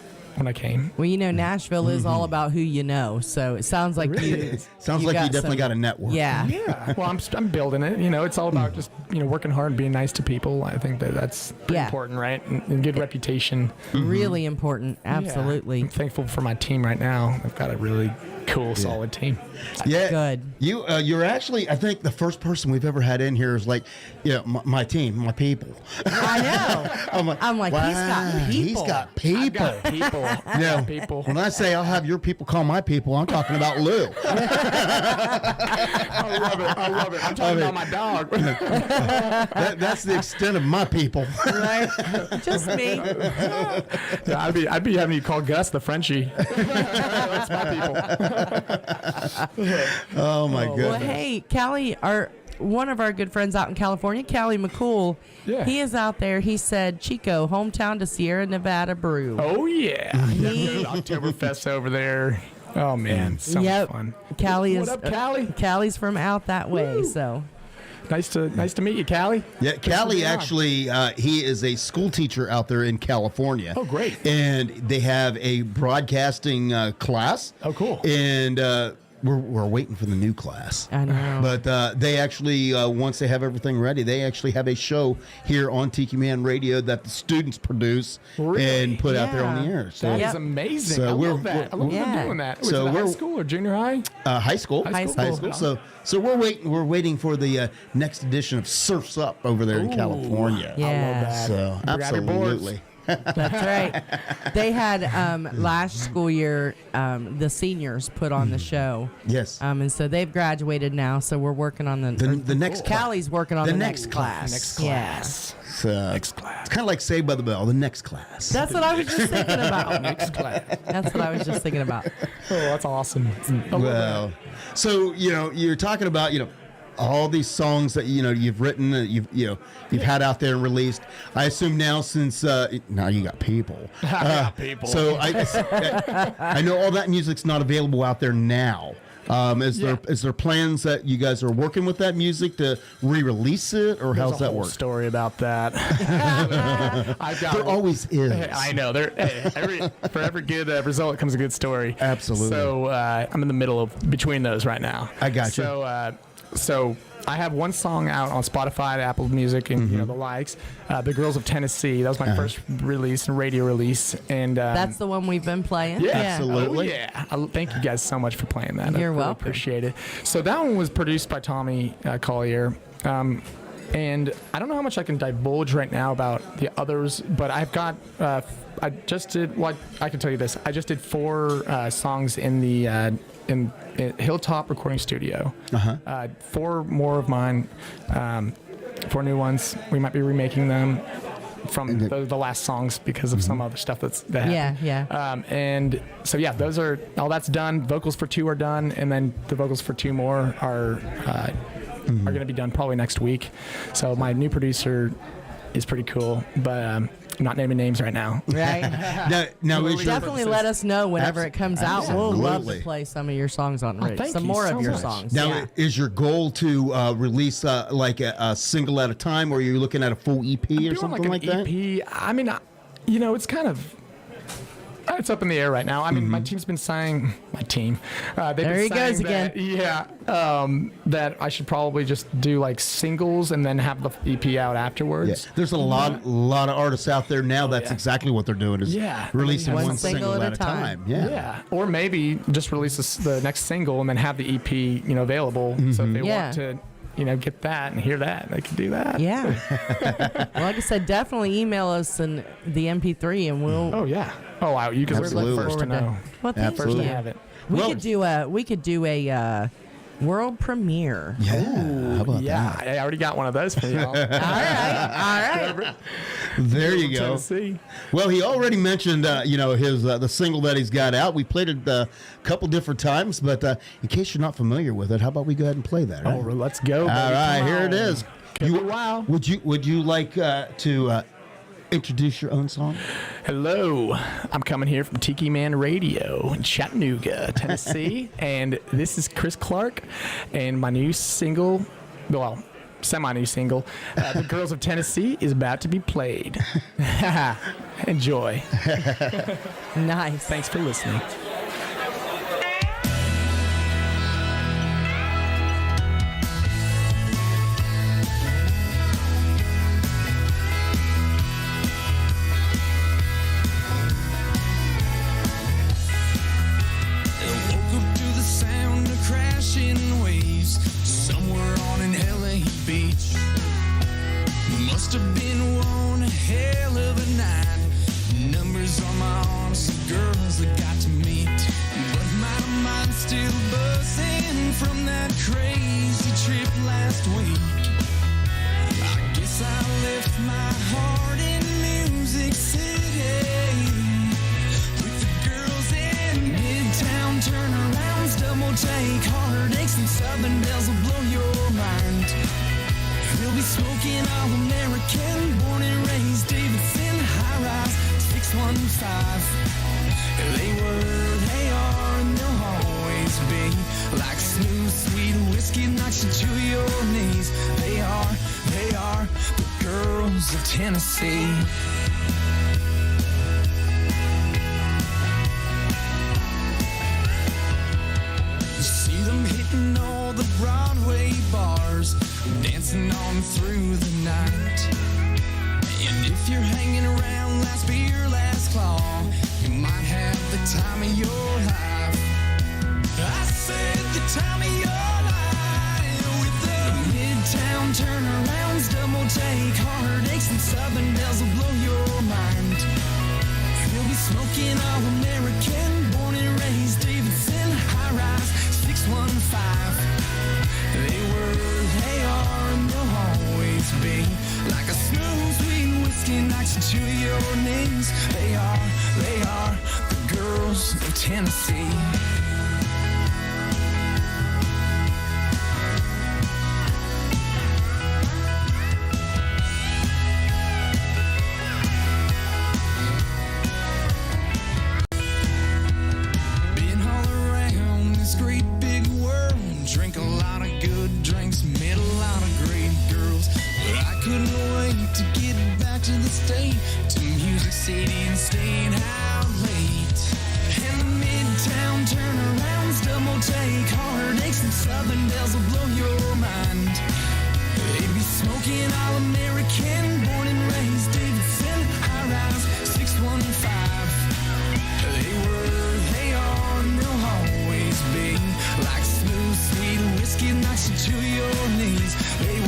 came. Well, Nashville is all about who you know, so it sounds like you. Sounds like you definitely got a network. Yeah. Yeah, well, I'm building it. It's all about just working hard and being nice to people. I think that's pretty important, right? And good reputation. Really important. Absolutely. Yeah. I'm thankful for my team right now. I've got a really cool, solid team. Yeah. Good. You're actually, I think, the first person we've ever had in here is like, my team, my people. I know. I'm like, wow, he's got people. He's got people. I've got people. Yeah. People. When I say I'll have your people call my people, I'm talking about Lou. I love it. I'm talking about my dog. That's the extent of my people. Right? Just me. Yeah, I'd be having you call Gus the Frenchie. That's my people. Oh my goodness. Well, hey, Callie, one of our good friends out in California, Callie McCool, he is out there. He said, Chico, hometown to Sierra Nevada Brew. Oh yeah. Oktoberfest over there. Oh man, so much fun. Callie What is up, Callie? Callie's from out that way, so Nice to meet you, Callie. Yeah, Callie being on. actually, he is a school teacher out there in California. Oh, great. And they have a broadcasting class. Oh, cool. And we're waiting for the new class. I know. But they actually, once they have everything ready, they actually have a show here on Tiki Man Radio that the students produce and put out there on the air. So That Yep. is amazing. So I we're- love that. I love Yeah. them doing that. Was So it high we're- school or junior high? high school. High school. So we're waiting for the next edition of Surfs Up over there in California. Yeah. I love that. So Grab your boards. absolutely. That's right. They had last school year the seniors put on the show. Yes. And so they've graduated now. So we're working on The next class. Callie's working on The the next class. Next Yeah. class. It's kind of like Saved by the Bell, the next class. That's what I was just thinking about. Next class. That's what I was just thinking about. Oh, that's awesome. I love that. Well, so you're talking about all these songs that you've written, you've had out there and released. I assume now since now you got people. People. So I know all that music's not available out there now. Is there plans that you guys are working with that music to re-release it, or how's There's a that whole work? story about that. I've got There always is. I know. For every good result comes a good story. Absolutely. So I'm in the middle of between those right now. I got you. So I have one song out on Spotify, Apple Music, and Mm-hmm. the likes. The Girls of Tennessee. That was my Uh-huh. first release and radio release. And That's the one we've been playing. yeah, Absolutely. Oh, yeah. Thank you guys so much for playing that. You're I really welcome. appreciate it. So that one was produced by Tommy Collier. And I don't know how much I can divulge right now about the others, but I've got, I just did, I can tell you this. I just did 4 songs in the in Hilltop Recording Studio. 4 more of mine, 4 new ones. We might be remaking them from the last songs because of some other stuff that happened. Yeah. And so yeah, those are all that's done. Vocals for 2 are done, and then the vocals for 2 more are going to be done probably next week. So my new producer is pretty cool, but I'm not naming names right now. Right. Now is your, Definitely let us know whenever it comes out. We'll love Absolutely. to play some of your songs on radio. thank Some you more so of your much. songs. now Yeah. is your goal to release like a single at a time, or are you looking at a full EP or Doing something like like an that? EP. I mean, it's kind of. It's up in the air right now. I mean, my team's been saying, There he goes again. That I should probably just do like singles and then have the EP out afterwards. Yeah. There's a lot of artists out there now. That's yeah. exactly what they're doing is Yeah. releasing One one single single at at a a time. time. Yeah. Yeah, or maybe just release the next single and then have the EP, available. So if they Yeah. want to, get that and hear that, they can do that. Yeah. Well, like I said, definitely email us in the MP3 and we'll. Oh yeah. Oh wow. You guys are Absolutely. the first to know. Well, thank First to you. have it. We Well- could do a world premiere. Yeah. How about Yeah, that? I already got one of those for y'all. All right. There you go. Tennessee. Well, he already mentioned, his the single that he's got out. We played it a couple different times, but in case you're not familiar with it, how about we go ahead and play that? Oh, Right? let's go. All baby. right, Come here it on. is. Could be wild. Would you like to introduce your own song? Hello, I'm coming here from Tiki Man Radio in Chattanooga, Tennessee, and this is Chris Clark, and my new single, well, semi-new single, "The Girls of Tennessee" is about to be played. Enjoy. Nice. Thanks for listening. Woke up to the sound of crashing waves somewhere on an LA beach. Must have been one hell of a night. Numbers on my arms of girls that got to meet. But my mind's still buzzing from that crazy trip last week. I guess I left my heart in Music City. With the girls in Midtown turnarounds, double take heartaches and Southern bells will blow your mind. They'll be smoking all American, born and raised Davidson, high rise 615. They were, they are, and they'll always be like smooth, sweet whiskey, not knocks you to your knees. They are the girls of Tennessee. You see them hitting all the Broadway bars, dancing on through the night. And if you're hanging around last beer, last claw, you might have the time of your life. I said the time of your life. With the midtown turnarounds, double take, heartaches and southern bells will blow your mind. You'll be smoking all American, born and raised Davidson, high rise 615. They are, and they'll always be like a smooth, sweet whiskey knocks you to your knees. They are the girls of Tennessee. Been all around this great big world, drink a lot of good drinks, met a lot of great girls, but I couldn't wait to get back to the state, to Music City and staying out late. And the midtown turnarounds, double take, heartaches and southern bells will blow your mind. They'd be smoking all American, born and raised Davidson, high rise 615. They are, and they'll always be like smooth, sweet whiskey knocks you to your knees. They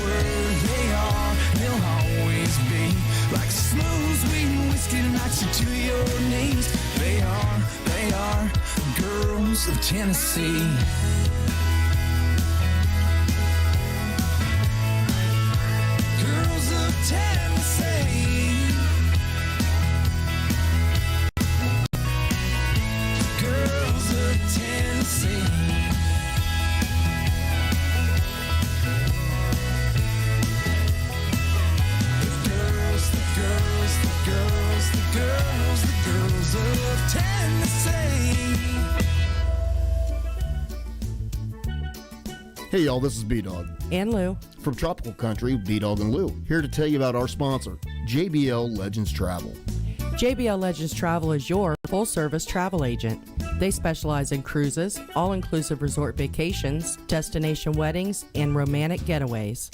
are, they'll always be like smooth, sweet whiskey knocks you to your knees. They are girls of Tennessee. Girls of Tennessee. Girls of Tennessee. The girls of Tennessee. Hey y'all, this is B-Dawg. And Lou. From Tropical Country, B-Dawg and Lou, here to tell you about our sponsor, JBL Legends Travel. JBL Legends Travel is your full-service travel agent. They specialize in cruises, all-inclusive resort vacations, destination weddings, and romantic getaways.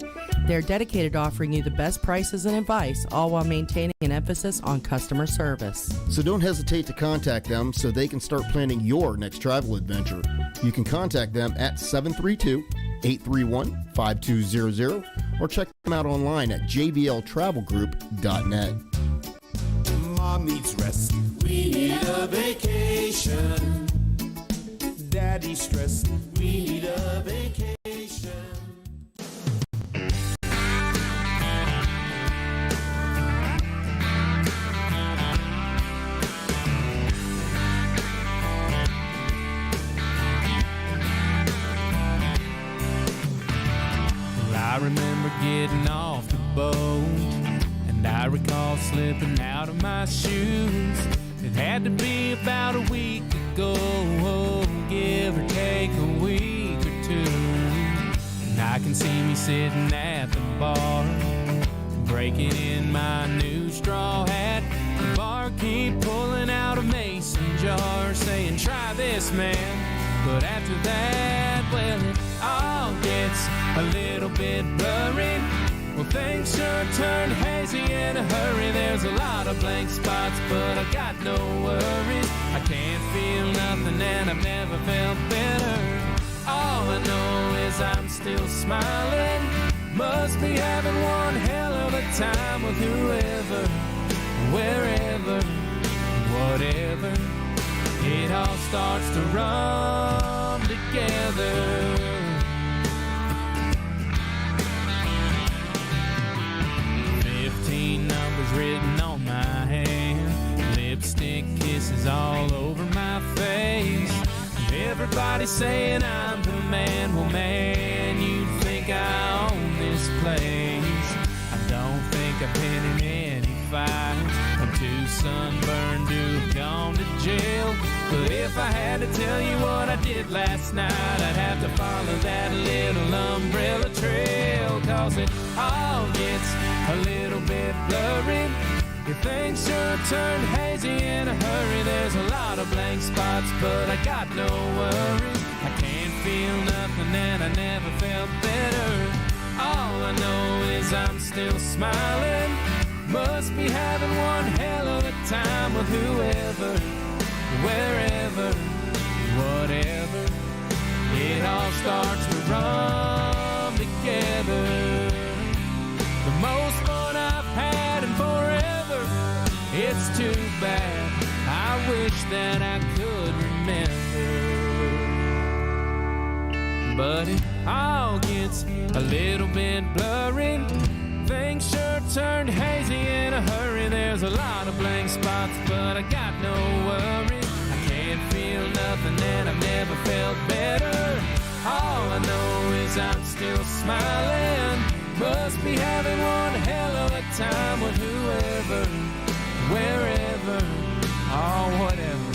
They're dedicated to offering you the best prices and advice, all while maintaining an emphasis on customer service. So don't hesitate to contact them so they can start planning your next travel adventure. You can contact them at 732-831-5200 or check them out online at jbltravelgroup.net. Mom needs rest. We need a vacation. Daddy's stressed. We need a vacation. I remember getting off the boat, and I recall slipping out of my shoes. It had to be about a week ago, give or take a week or two. And I can see me sitting at the bar, breaking in my new straw hat. The barkeep pulling out a mason jar, saying, "Try this, man." But after that, well, it all gets a little bit blurry. Well, things sure turned hazy in a hurry. There's a lot of blank spots, but I got no worries. I can't feel nothing and I've never felt better. All I know is I'm still smiling. Must be having one hell of a time with whoever, wherever, whatever. It all starts to run together. 15 numbers written on my hand, lipstick kisses all over my face. Everybody saying I'm the man. Well, man, you'd think I own this place. I don't think I've been in any fights. I'm too sunburned to have gone to jail. But if I had to tell you what I did last night, I'd have to follow that little umbrella 'cause it all gets a little bit blurry. If things sure turn hazy in a hurry, there's a lot of blank spots, but I got no worry. I can't feel nothing and I never felt better. All I know is I'm still smiling. Must be having one hell of a time with whoever, wherever, whatever. It all starts to run together. The most fun I've had in forever. It's too bad, I wish that I could remember. But it all gets a little bit blurry. Things sure turned hazy in a hurry. There's a lot of blank spots, but I got no worry. I can't feel nothing and I've never felt better. All I know is I'm still smiling. Must be having one hell of a time with whoever, wherever, or whatever.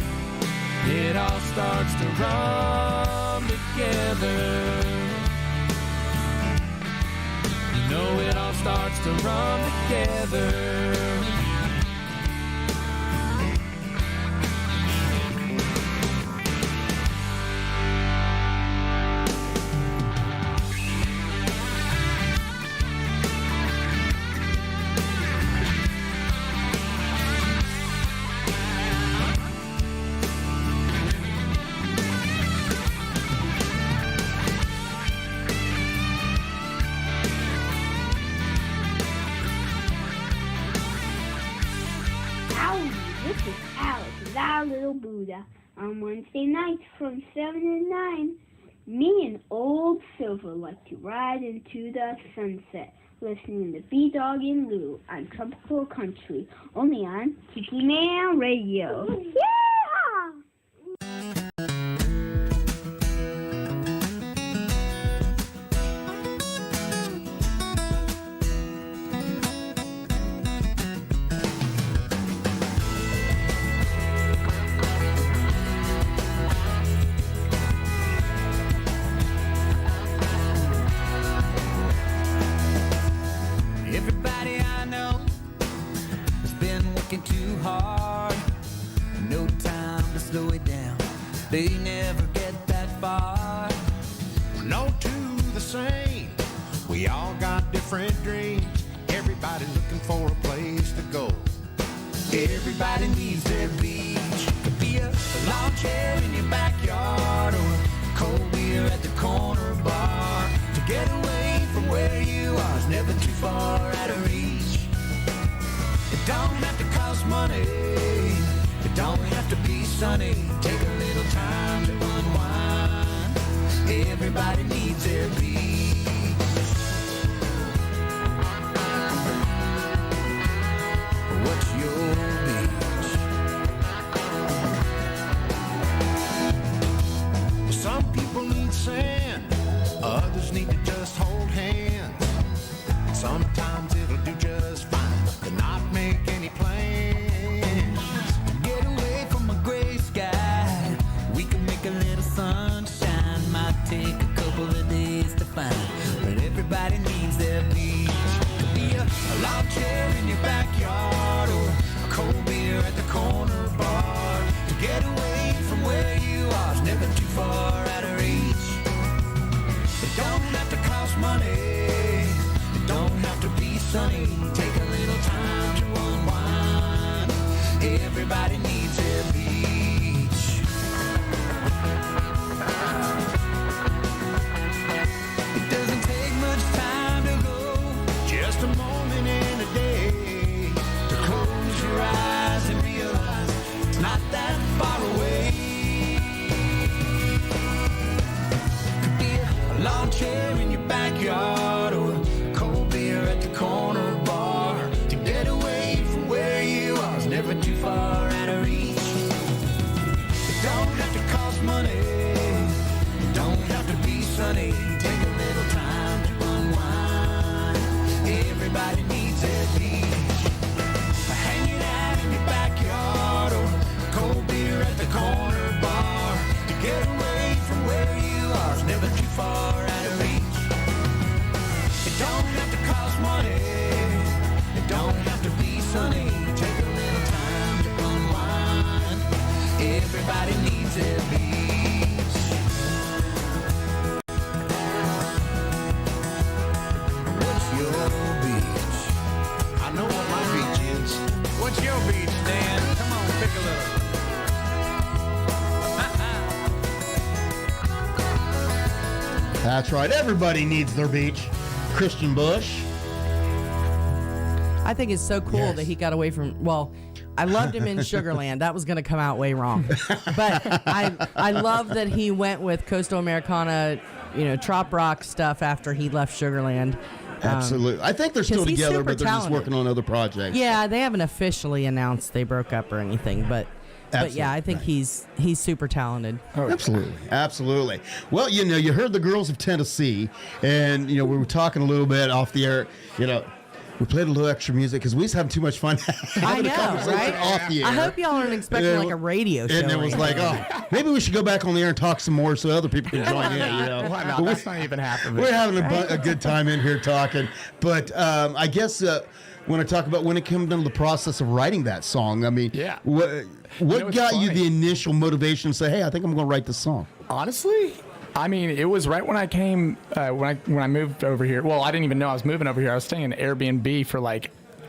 It all starts to run together. You know it all starts to run together. Little Buddha on Wednesday nights from 7 to 9. Me and old Silver like to ride into the sunset, listening to B-Dawg and Lou on Tropical Country, only on Tiki Man Radio. Yeah! Too hard, no time to slow it down. They never get that far. We're no two the same. We all got different dreams. Everybody looking for a place to go. Everybody needs their beach. Could be a lawn chair in your backyard or a cold beer at the corner bar. To get away from where you are is never too far out of reach. It don't have to cost money. It don't have to be sunny. Take a little time to unwind. Everybody needs their beach. What's your beach? Some people need sand. Others need to just hold hands. Sometimes it'll do just fine to not make any plans. Get away from a gray sky. We can make a little sunshine. Might take a couple of days to find, but everybody needs their beach. Could be a lawn chair in your backyard or a cold beer at the corner bar. To get away from where you are is never too far out of reach. It don't have to cost money. It don't have to be sunny. Take a little time to unwind. Everybody needs their beach. It doesn't take much time to go. Just a moment in a day To close your eyes and realize it's not that far away. Could be a lawn chair in your backyard or a cold beer at the corner bar. To get away from where you are is never too far out of reach. It don't have to cost money. It don't have to be sunny. Take a little time to unwind. Everybody needs their beach. Hanging out in your backyard or a cold beer at the corner bar. To get away from where you are is never too far out of reach. That's right. Everybody needs their beach. Christian Bush. I think it's so cool that he got away from. Well, I loved him in Sugarland. That was going to come out way wrong. But I love that he went with Coastal Americana, trop rock stuff after he left Sugarland. Absolutely. I think they're still together, but they're just working on other projects. Yeah, they haven't officially announced they broke up or anything, but yeah, I think he's super talented. Oh, absolutely. Well, you heard the girls of Tennessee, and we were talking a little bit off the air. We played a little extra music because we was having too much fun. I know, right? Off the air. I hope y'all aren't expecting like a radio show. And it was like, maybe we should go back on the air and talk some more so other people can join in. Why not? That's not even half of it. We're having a good time in here talking. But I guess when I talk about when it came down to the process of writing that song, I mean, what got you the initial motivation to say, hey, I think I'm going to write this song? Honestly, I mean, it was right when I came, when I moved over here. Well, I didn't even know I was moving over here. I was staying in Airbnb for I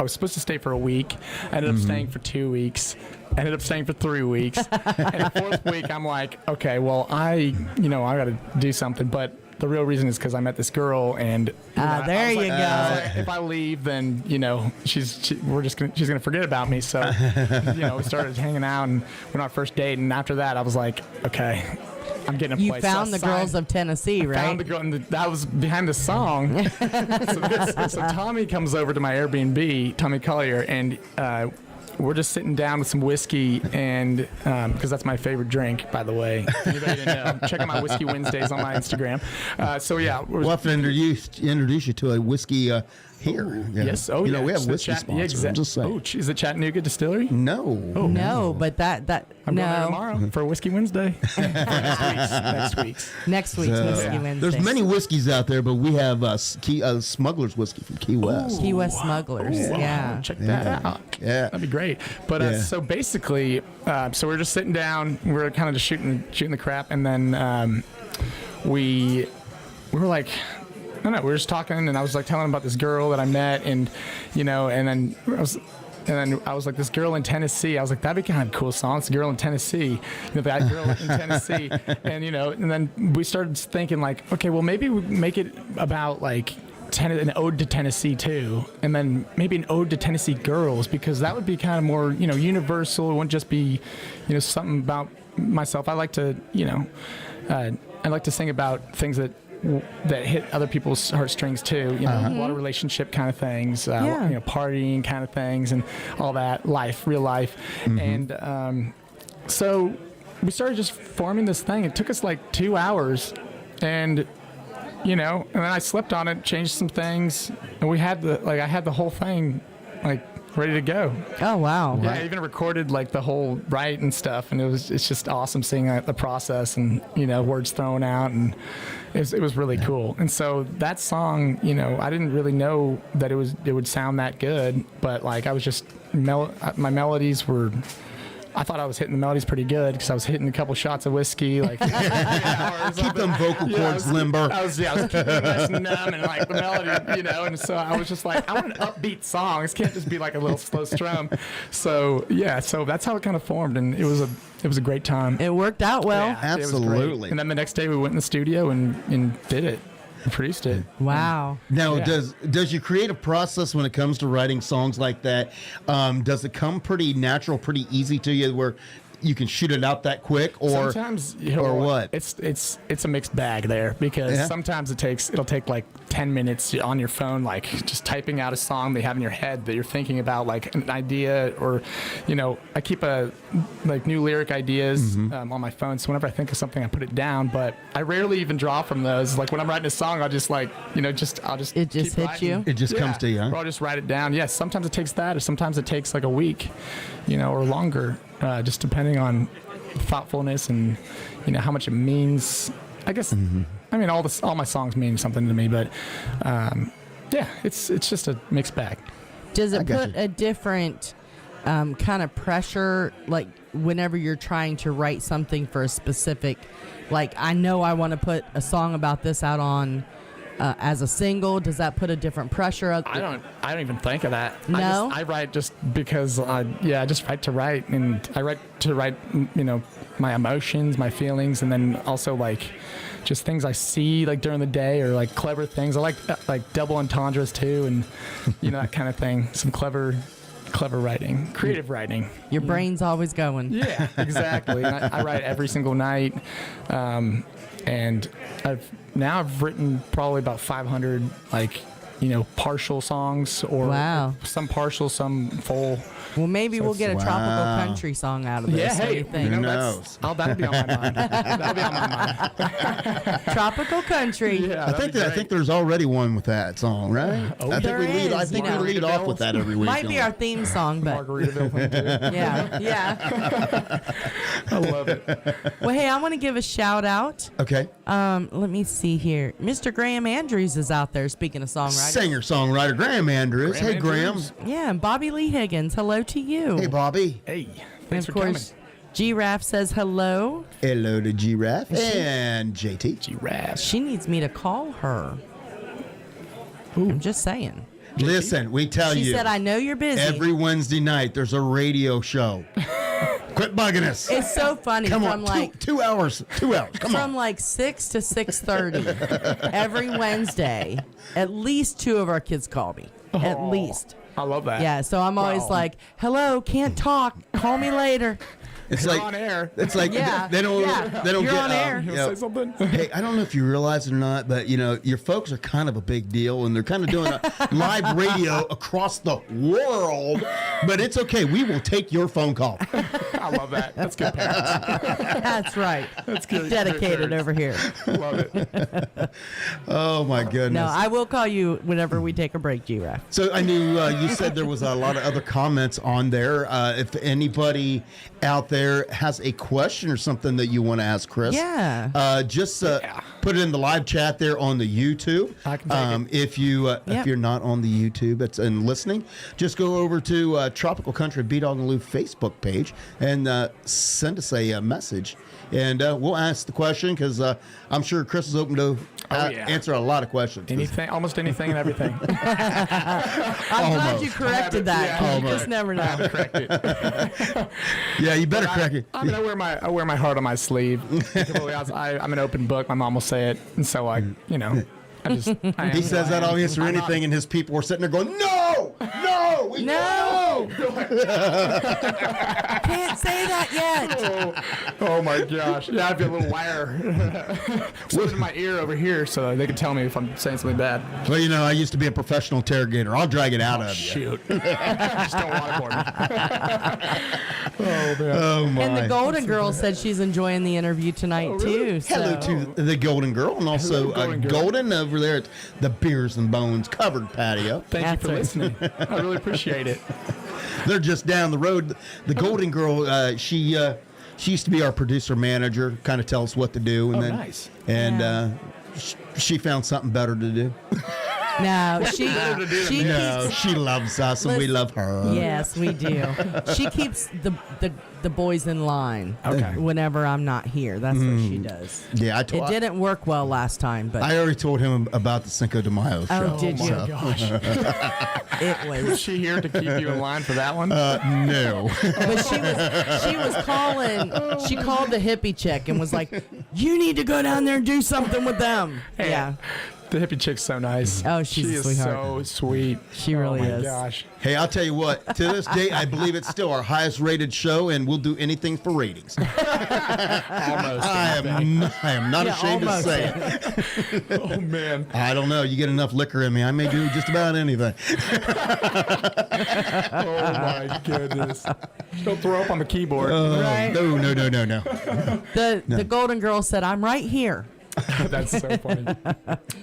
was supposed to stay for a week. I ended up staying for 2 weeks. I ended up staying for 3 weeks. And the fourth week, I'm like, okay, well, I got to do something. But the real reason is because I met this girl, and there you go. If I leave, then she's gonna forget about me. So we started hanging out and went on our first date. And after that, I was like, okay, I'm getting a place. You found the girls of Tennessee, right? Found the girl, and that was behind the song. so Tommy comes over to my Airbnb, Tommy Collier, and we're just sitting down with some whiskey, and because that's my favorite drink, by the way. Anybody didn't know, check out my Whiskey Wednesdays on my Instagram. We'll have to introduce you to a whiskey here. Yeah. Yes. Oh, yeah. We have whiskey sponsors. I'm just saying. Oh, is it Chattanooga Distillery? No. Oh, no, but that I'm going there tomorrow for Whiskey Wednesday. Next week's Whiskey Wednesday. There's many whiskeys out there, but we have Smuggler's whiskey from Key West. Key West Smugglers. Ooh, yeah. Check that out. Yeah. That'd be great. But so basically, so we're just sitting down. We're kind of just shooting the crap, and then we were like, I don't know, we were just talking, and I was like telling him about this girl that I met, and and then I was like, this girl in Tennessee. I was like, that'd be kind of a cool song. It's a girl in Tennessee. That girl in Tennessee. And and then we started thinking like, okay, well maybe we make it about like an ode to Tennessee too, and then maybe an ode to Tennessee girls, because that would be kind of more universal. It wouldn't just be something about myself. I like to I like to sing about things that hit other people's heartstrings too, a lot of relationship kind of things, partying kind of things, and all that real life. And so we started just forming this thing. It took us like 2 hours, and and then I slept on it, changed some things, and we had I had the whole thing ready to go. Oh wow! Yeah, I even recorded the whole write and stuff, and it's just awesome seeing the process and words thrown out, and it was really cool. And so that song, I didn't really know that it would sound that good, but I was just my melodies were. I thought I was hitting the melodies pretty good because I was hitting a couple shots of whiskey, keep them vocal cords limber. I was keeping them nice and numb, and the melody, and so I was just like, I want an upbeat song. This can't just be a little slow strum. So that's how it kind of formed, and it was a great time. It worked out well. Yeah, absolutely. And then the next day we went in the studio and did it. Produced it. Wow. Now, does your creative process when it comes to writing songs like that, does it come pretty natural, pretty easy to you, where you can shoot it out that quick, or sometimes or what? It's a mixed bag there, because sometimes it'll take 10 minutes on your phone, just typing out a song that you have in your head that you're thinking about, an idea, or I keep a new lyric ideas on my phone, so whenever I think of something I put it down, but I rarely even draw from those. When I'm writing a song, I'll just I'll just it just hits you. It just comes to you, huh? Or I'll just write it down. Yes, sometimes it takes that, or sometimes it takes a week, or longer, just depending on thoughtfulness and how much it means. I guess I mean all my songs mean something to me, but it's just a mixed bag. Does it put a different kind of pressure, whenever you're trying to write something for a specific, I know I want to put a song about this out on as a single? Does that put a different pressure? I don't even think of that. No? I write just because I just write to write, and I write to write my emotions, my feelings, and then also like just things I see like during the day or like clever things. I like double entendres too, and that kind of thing. Some clever writing, creative writing. Your brain's always going. Yeah, exactly. And I write every single night, and I've written probably about 500 partial songs, or Wow. some partial, some full. Well, maybe we'll get a tropical Wow. country song out of this. Yeah, What do hey, you think? Who knows? That'll be on my mind. That'll be on my mind. Tropical country. Yeah, I think there's already one with that song, right? I think there we lead. is, I think you know. we lead off with that every week. Might be our theme song, but Margaritaville thing too. yeah. I love it. Well, hey, I want to give a shout out. Okay. Let me see here. Mr. Graham Andrews is out there, speaking of songwriters. Singer songwriter Graham Andrews. Graham Hey Graham. Andrews. Yeah, and Bobby Lee Higgins. Hello to you. Hey Bobby. Hey, And thanks of for course, Giraffe says hello. Hello to Giraffe and JT. coming. Giraffe. She needs me to call her. I'm just saying. Listen, we tell She you. said, I know you're busy. Every Wednesday night, there's a radio show. Quit bugging us. It's so funny. Come from on, like two hours. 2 hours. Come from on. like 6 to 6:30 every Wednesday. At least 2 of our kids call me. At Oh. least. I love that. Yeah, so I'm always Wow. like, hello, can't talk. Call me later. It's You're like on air. It's like Yeah, they don't. yeah. They don't You're get on air. You you want know, to say something? Hey, I don't know if you realize it or not, but your folks are kind of a big deal, and they're kind of doing a live radio across the world. But it's okay. We will take your phone call. I love that. That's good parents. That's right. That's good. Dedicated Good over here. Love it. Oh my goodness. No, I will call you whenever we take a break, Giraffe. So I knew you said there was a lot of other comments on there. If anybody out there has a question or something that you want to ask Chris, just put it in the live chat there on the YouTube. I can take If you're not on the YouTube and listening, just go over to Tropical Country B-Dawg and Lou Facebook page and send us a message, and we'll ask the question because I'm sure Chris is open to answer a lot of questions. Anything, almost anything and everything. I'm glad you corrected that. 'Cause you just never know. Correct it. Yeah, you better correct it. I mean, I wear my heart on my sleeve. I'm an open book. My mom will say it, and so I am He says that I'll answer I'm not- anything, and his people are sitting there going, "No, no, we No! Can't say that yet. Oh my gosh! Yeah, I have a little wire slipping in my ear over here, so they can tell me if I'm saying something bad. Well, I used to be a professional interrogator. I'll drag it out of you. Shoot! Just don't waterboard me. Oh man! Oh my! And the Golden Girl said she's enjoying the interview tonight, too. So. Hello to the Golden Girl, and also Golden Girl. Golden over there at the Beers and Bones covered patio. Thank That's you for right. listening. I really appreciate it. They're just down the road. The Golden Girl, she used to be our producer manager, kind of tell us what to do, and then nice. and she found something better to do. No, she No, keeps. she loves us, and we love her. Yes, we do. She keeps the boys in line. Okay. Whenever I'm not here, that's what she does. Yeah, It didn't work well last time, but I already told him about the Cinco de Mayo show. oh, did you? Oh gosh! It Was was. she here to keep you in line for that one? No. But she was calling. She called the hippie chick and was like, "You need to go down there and do something with them." Hey, Yeah, The hippie chick's so nice. Oh, she's she a is sweetheart. so sweet. She really oh my is. Gosh. Hey, I'll tell you what. To this day, I believe it's still our highest rated show, and we'll do anything for ratings. Almost. I am not Yeah, ashamed to almost. say it. Oh man. I don't know. You get enough liquor in me, I may do just about anything. Oh my goodness. Don't throw up on the keyboard. Right. No. The Golden Girl said, "I'm right here." That's so funny.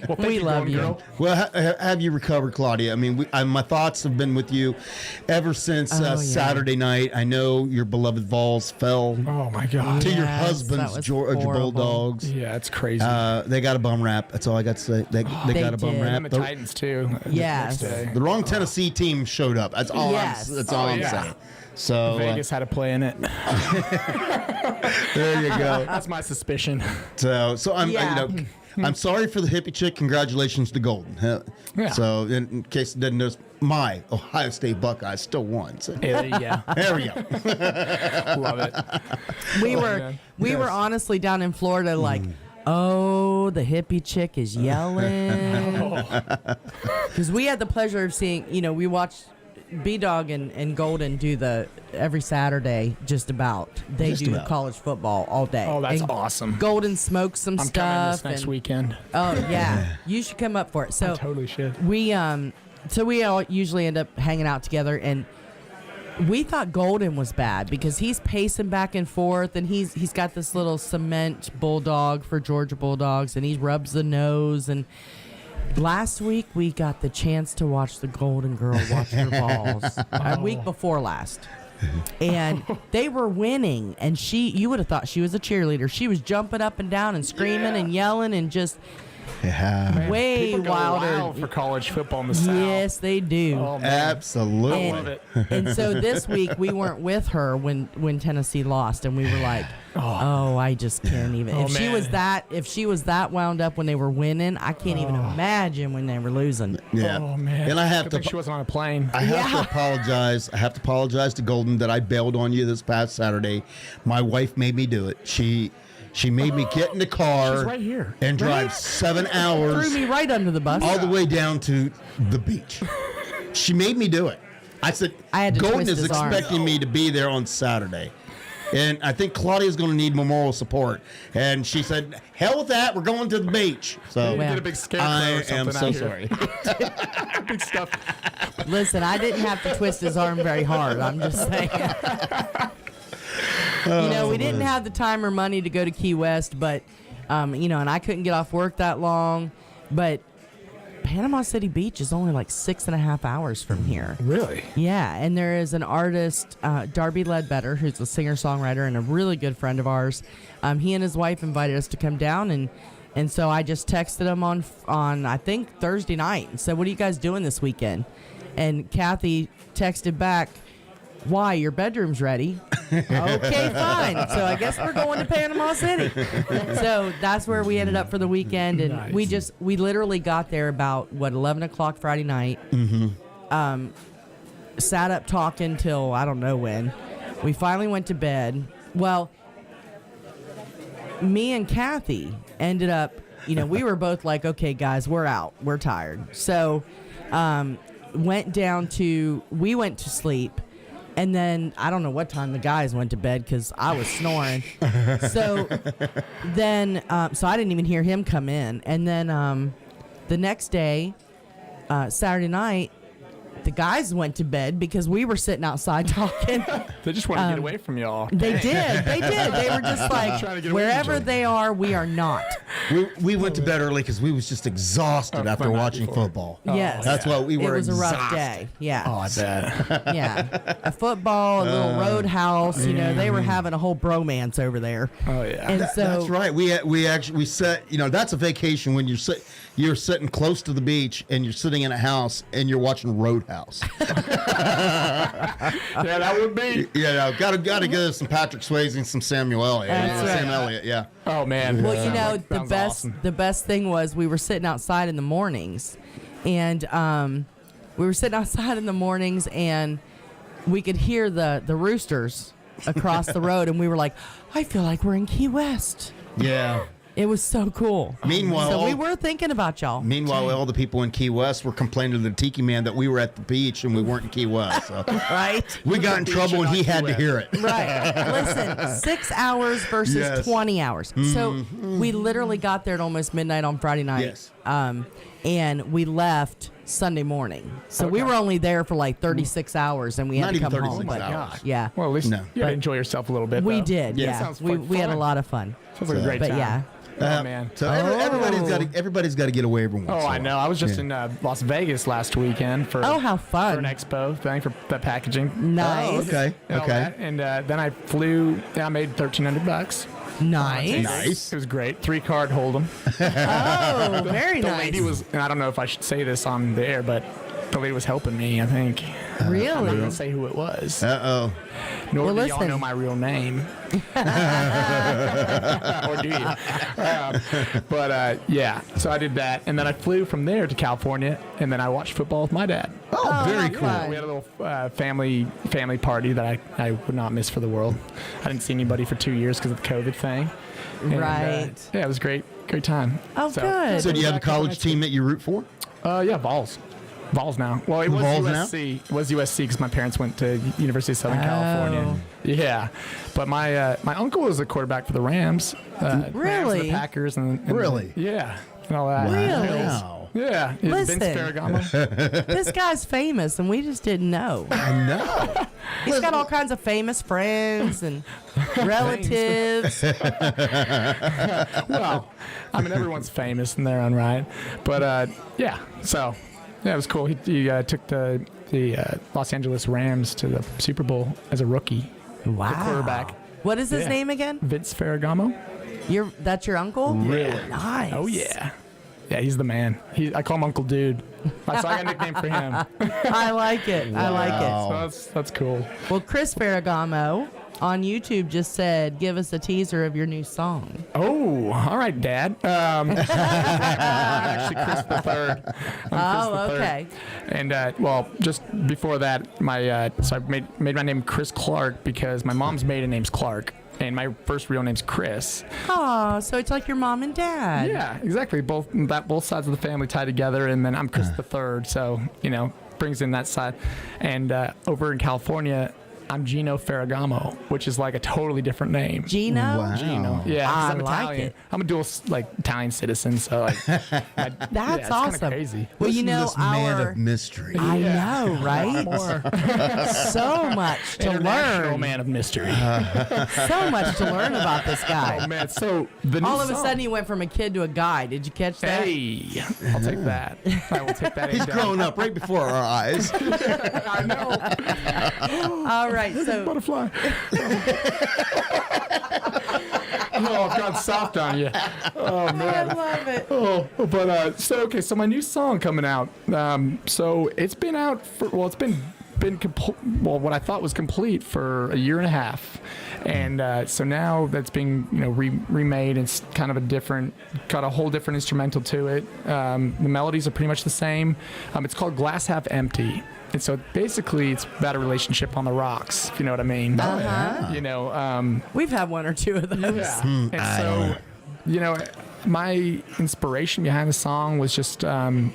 Well, thank We love Golden you. Girl. Well, have you recovered, Claudia? I mean, my thoughts have been with you ever since Oh, yeah. Saturday night. I know your beloved Vols fell Oh my god. to your Yes, that husband's was Georgia horrible. Bulldogs. Yeah, it's crazy. They got a bum rap. That's all I got to say. They got a bum did. rap. and the Titans too. Yes. Next day. The wrong Tennessee team showed up. That's all. Yes. That's all I'm yeah. saying. So Vegas had a play in it. there you go. That's my suspicion. So I'm Yeah. I'm sorry for the hippie chick. Congratulations to Golden. Yeah. So, in case it didn't know, my Ohio State Buckeyes still won. So. Yeah, there you go. There we go. Love it. We were honestly down in Florida like, oh, the hippie chick is yelling. Because we had the pleasure of seeing, we watched B-Dawg and Golden do every Saturday just about. They do college football all day. Oh, that's and awesome. Golden smokes some I'm stuff. coming this next weekend. Oh, yeah. You should come up for it. So I totally should. we all usually end up hanging out together, and we thought Golden was bad because he's pacing back and forth, and he's got this little cement bulldog for Georgia Bulldogs, and he rubs the nose. And last week we got the chance to watch the Golden Girl watch her balls. A week before last. And they were winning, and you would have thought she was a cheerleader. She was jumping up and down and screaming and yelling and just way People go wilder wild for college football in the South. Yes, they do. Oh, man. Absolutely. Love it. And so this week we weren't with her when Tennessee lost, and we were like, oh, I just can't even. Oh, If she was that wound up when they were winning, I can't even imagine when they were losing. Yeah. Oh, man. And I have Good thing she wasn't on a plane. I have to apologize. I have to apologize to Golden that I bailed on you this past Saturday. My wife made me do it. She made me get in the car She's right here. and drive 7 hours Threw me right under the bus. all the way down to the beach. She made me do it. I said, I had to Golden twist is his arm. expecting me to be there on Saturday. And I think Claudia's going to need moral support. And she said, hell with that. We're going to the beach. So Get a big scarecrow I or something am out so here. sorry. Big stuff. Listen, I didn't have to twist his arm very hard. I'm just saying. We didn't have the time or money to go to Key West, but, and I couldn't get off work that long. But Panama City Beach is only like 6.5 hours from here. Really? Yeah, and there is an artist, Darby Ledbetter, who's a singer-songwriter and a really good friend of ours. He and his wife invited us to come down, and so I just texted him on I think Thursday night and said, "What are you guys doing this weekend?" And Kathy texted back, "Why? Your bedroom's ready." Okay, fine. So I guess we're going to Panama City. So that's where we ended up for the weekend, and Nice. we literally got there about 11 o'clock Friday night. Sat up talking till I don't know when. We finally went to bed. Well, me and Kathy ended up, we were both like, okay, guys, we're out. We're tired. So we went to sleep. And then I don't know what time the guys went to bed because I was snoring. So then, so I didn't even hear him come in. And then the next day, Saturday night, the guys went to bed because we were sitting outside talking. They just want to get away from y'all. They did. They were just like, Trying to get away from wherever each other. they are, we are not. We went to bed early because we was just exhausted after from the night watching before. football. Yes. That's what we were It was a rough exhausted. day. Yeah. Oh, I bet. Yeah. A football, a little roadhouse. They were having a whole bromance over there. Oh, yeah. And so That's right. We actually set. That's a vacation when you're sitting close to the beach and you're sitting in a house and you're watching Roadhouse. Yeah, that would be. Gotta get us some Patrick Swayze and some Samuel Elliott. That's right. Sam Elliott. Yeah. Oh, man. Well, Sounds the best thing was we were sitting outside in the mornings, and we could hear the roosters across the road, and we were like, I feel like we're in Key West. Yeah. It was so cool. Meanwhile, so we were thinking about y'all. Meanwhile, all the people in Key West were complaining to the Tiki Man that we were at the beach and we weren't in Key West. So Right? we got in trouble and he had to hear it. Right. Listen, 6 hours versus Yes. 20 hours. So we literally got there at almost midnight on Friday night. Yes. And we left Sunday morning. So we were only there for like 36 hours, and we had Not to even come 36 home. But hours. yeah, Well, at least No. you had to enjoy yourself a little bit. we though. did. Yeah, Yeah, sounds we like had a fun. lot of fun. Sounds like a great But time. yeah. Oh, man. So Oh. everybody's got to get away every once. Oh, in a I while. know. I was just Yeah. in Las Vegas last weekend for Oh, how for an fun! expo thing for the packaging. Nice. Oh, okay. and all that. And then I flew. I made $1,300. Nice. Nice. It was great. 3-card hold'em. Oh, very The nice. lady was, and I don't know if I should say this on the air, but the lady was helping me, I think. I'm not Really? going to say who it was. Uh-oh. Nor Well, do y'all listen. know my real name. Or do you? Yeah, so I did that. And then I flew from there to California, and then I watched football with my dad. Oh, very cool. fun. We had a little family party that I would not miss for the world. I didn't see anybody for 2 years because of the COVID thing. And, Right. yeah, it was great time. Oh, good. So do you have a college team that you root for? Yeah, Vols now. Well, it was Vols now? USC. It was USC because my parents went to University of Southern California. Yeah, but my uncle was a quarterback for the Rams. Rams and Really? the Packers and Really? Yeah, and all that. Really? Wow. Yeah, Listen. Vince Ferragamo. This guy's famous, and we just didn't know. I know. He's got all kinds of famous friends and relatives. Well, I mean, everyone's famous in their own right, but yeah. So yeah, it was cool. He took the Los Angeles Rams to the Super Bowl as a rookie. Wow. The quarterback. What is his Yeah. name again? Vince Ferragamo. That's your uncle? Really? Nice. Oh yeah. Yeah, he's the man. I call him Uncle Dude. So I got a nickname for him. I like it. I like Wow. So that's cool. it. Well, Chris Ferragamo on YouTube just said, give us a teaser of your new song. Oh, all right, Dad. I'm actually Chris the Third. Okay. And well, just before that, so I made my name Chris Clark because my mom's maiden name's Clark, and my first real name's Chris. Oh, so it's like your mom and dad. Yeah, exactly. Both sides of the family tied together, and then I'm Chris the Third, so brings in that side. And over in California, I'm Gino Ferragamo, which is like a totally different name. Gino? Wow. Gino. Yeah, 'cause I I'm like Italian. it. I'm a dual Italian citizen, so like That's it's awesome. Kinda crazy. Well, Listen to this man of mystery. I know, right? More So much to international learn. man of mystery. So much to learn about this guy. Oh man, so the new All of a song- sudden, he went from a kid to a guy. Did you catch that? Hey, I'll take that. I will take that. He's grown up right before our eyes. I know. All right, so Butterfly. Oh, I've gone soft on you. Oh I man. love it. Oh, but so my new song coming out. So it's been out for what I thought was complete for a year and a half, and so now that's being remade. It's kind of got a whole different instrumental to it. The melodies are pretty much the same. It's called Glass Half Empty. And so basically, it's about a relationship on the rocks, if you know what I mean. We've had one or two of those. Yeah. And so, my inspiration behind the song was just, because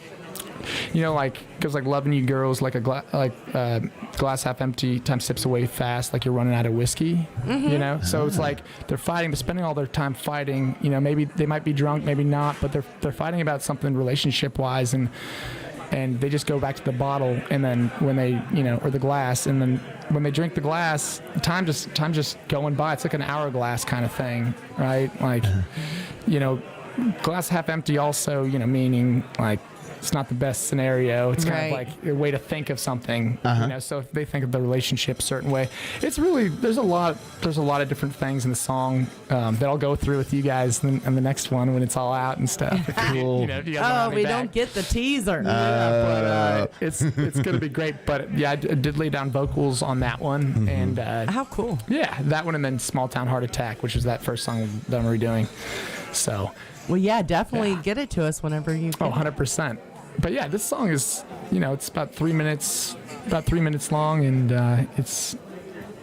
loving you girls like glass half empty, time sips away fast, like you're running out of whiskey. So it's like they're fighting, but spending all their time fighting. Maybe they might be drunk, maybe not, but they're fighting about something relationship wise, and they just go back to the bottle, and then when they, or the glass, and then when they drink the glass, time just going by. It's like an hourglass kind of thing, right? Like, glass half empty also, meaning like it's not the best scenario. It's kind of like a way to think of something, so if they think of the relationship a certain way, it's really, there's a lot of different things in the song that I'll go through with you guys in the next one when it's all out and stuff. Cool. If you guys Oh, want me we back. don't get the teaser. But it's gonna be great. But yeah, I did lay down vocals on that one, and How cool. yeah, that one, and then Small Town Heart Attack, which is that first song that I'm redoing. So Well, yeah, definitely get it to us whenever you can. 100%. But yeah, this song is, it's about 3 minutes long, and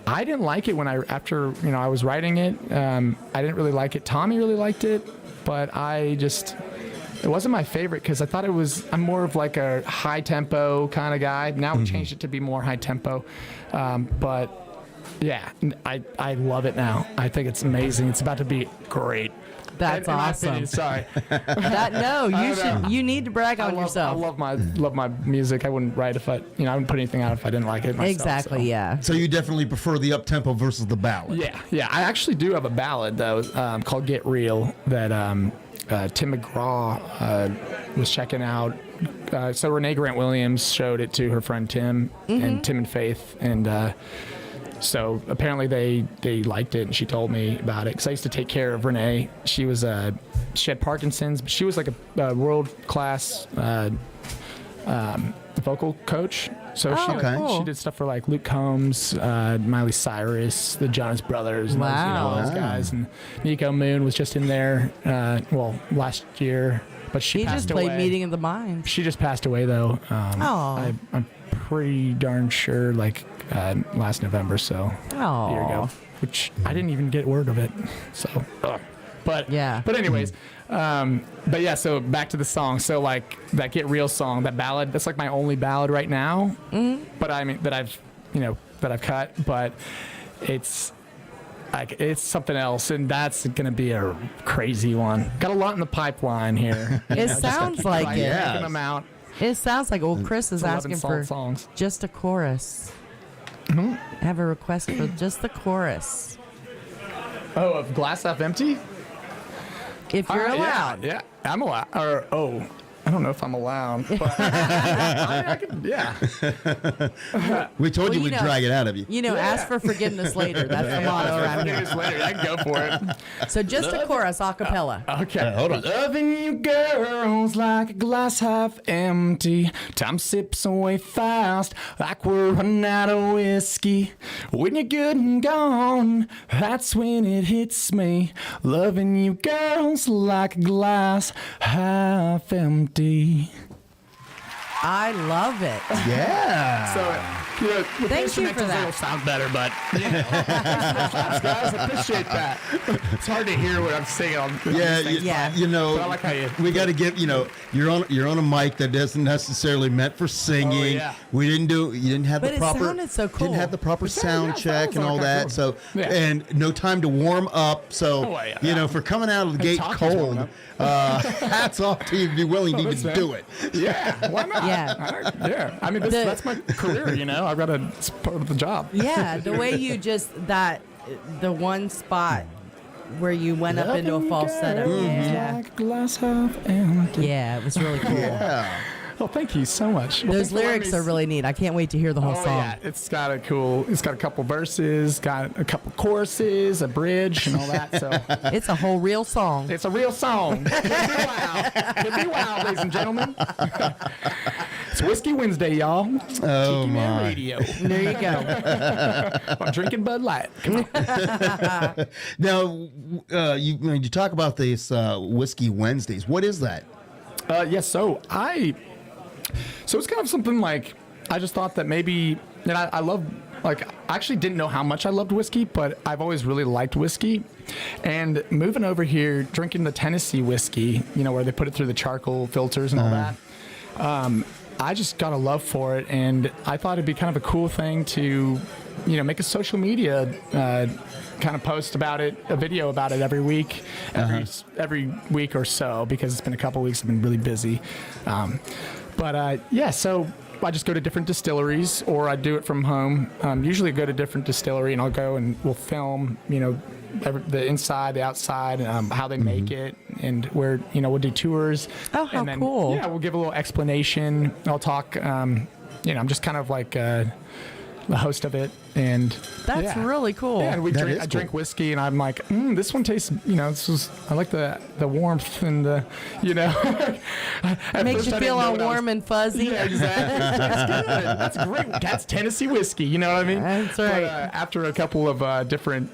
I didn't like it after I was writing it. I didn't really like it. Tommy really liked it, but it wasn't my favorite because I thought I'm more of like a high tempo kind of guy. Now we changed it to be more high tempo, but yeah, I love it now. I think it's amazing. It's about to be great. That's in my awesome. opinion, sorry. You need to brag on yourself. I love my music. I wouldn't write I wouldn't put anything out if I didn't like it myself. Exactly, so. yeah. So you definitely prefer the up-tempo versus the ballad. Yeah. I actually do have a ballad though, called "Get Real" that Tim McGraw was checking out. So Renee Grant Williams showed it to her friend Tim and Tim and Faith, and so apparently they liked it, and she told me about it because I used to take care of Renee. She had Parkinson's, but she was like a world-class vocal coach. So cool. she did stuff for like Luke Combs, Miley Cyrus, the Jonas Brothers, and those guys. And Nico Moon was just in there, last year. But she passed just played away. Meeting of the Minds. She just passed away though. I'm pretty darn sure last November. So a year ago, which I didn't even get word of it. So, but anyways. But yeah, so back to the song. So like that Get Real song, that ballad, that's like my only ballad right now. Mm-hmm. But I mean that I've cut, but it's something else, and that's gonna be a crazy one. Got a lot in the pipeline here. It sounds like it. Yeah. It sounds like old Chris is asking for songs. Just a chorus. Mm-hmm. I have a request for just the chorus. Oh, of Glass Half Empty? If you're allowed. Yeah, I'm allowed. I don't know if I'm allowed. But I could, yeah. We told you we'd drag it out of you. Ask for forgiveness later. That's the motto around here. Later. I can go for it. So just a chorus, a cappella. Okay. Hold on. Loving you girls like a glass half empty. Time sips away fast like we're running out of whiskey. When you're good and gone, that's when it hits me. Loving you girls like a glass half empty. I love it. Yeah. So, with Thank you for that. It'll sound better, but thanks, guys. I appreciate that. It's hard to hear what I'm saying. But I like how we got to get, you're on a mic that isn't necessarily meant for singing. Oh, yeah. You didn't have But the proper. it sounded so cool. Didn't have the proper sound check and all that. Cool. So Yeah. and no time to warm up. So for coming out of the gate cold, hats off to you to be willing to even do it. Yeah, why not? Yeah. I mean, that's my career, I've got to, it's part of the job. Yeah, the way you the one spot where you went up into a falsetto. Like glass half empty. Yeah, it was really cool. Yeah. Oh, thank you so much. Those lyrics are really neat. I can't wait to hear the whole song. Yeah, it's got a couple verses, got a couple choruses, a bridge, and all that. So It's a whole real song. it's a real song. Could be wild. Could be wild, ladies and gentlemen. It's Whiskey Wednesday, y'all. Oh, Tiki Man my. Radio. There you go. I'm drinking Bud Light. Come on. Now, you talk about these Whiskey Wednesdays. What is that? So it's kind of something like, I just thought that maybe, and I love, I actually didn't know how much I loved whiskey, but I've always really liked whiskey. And moving over here, drinking the Tennessee whiskey, where they put it through the charcoal filters and all that, I just got a love for it. And I thought it'd be kind of a cool thing to, make a social media kind of post about it, a video about it every week, every week or so, because it's been a couple weeks. I've been really busy. So I just go to different distilleries, or I do it from home. Usually I go to a different distillery, and I'll go and we'll film, the inside, the outside, how they make it, and where, we'll do tours. Oh, how and then, cool. Yeah, we'll give a little explanation. I'll talk, I'm just kind of like the host of it. And That's really cool. Yeah, and I drink whiskey, and I'm like, this one tastes, I like the warmth and the, Makes you feel all warm and fuzzy. Yeah, exactly. That's good. That's great. That's Tennessee whiskey. You know what I mean? That's right. But, after a couple of different,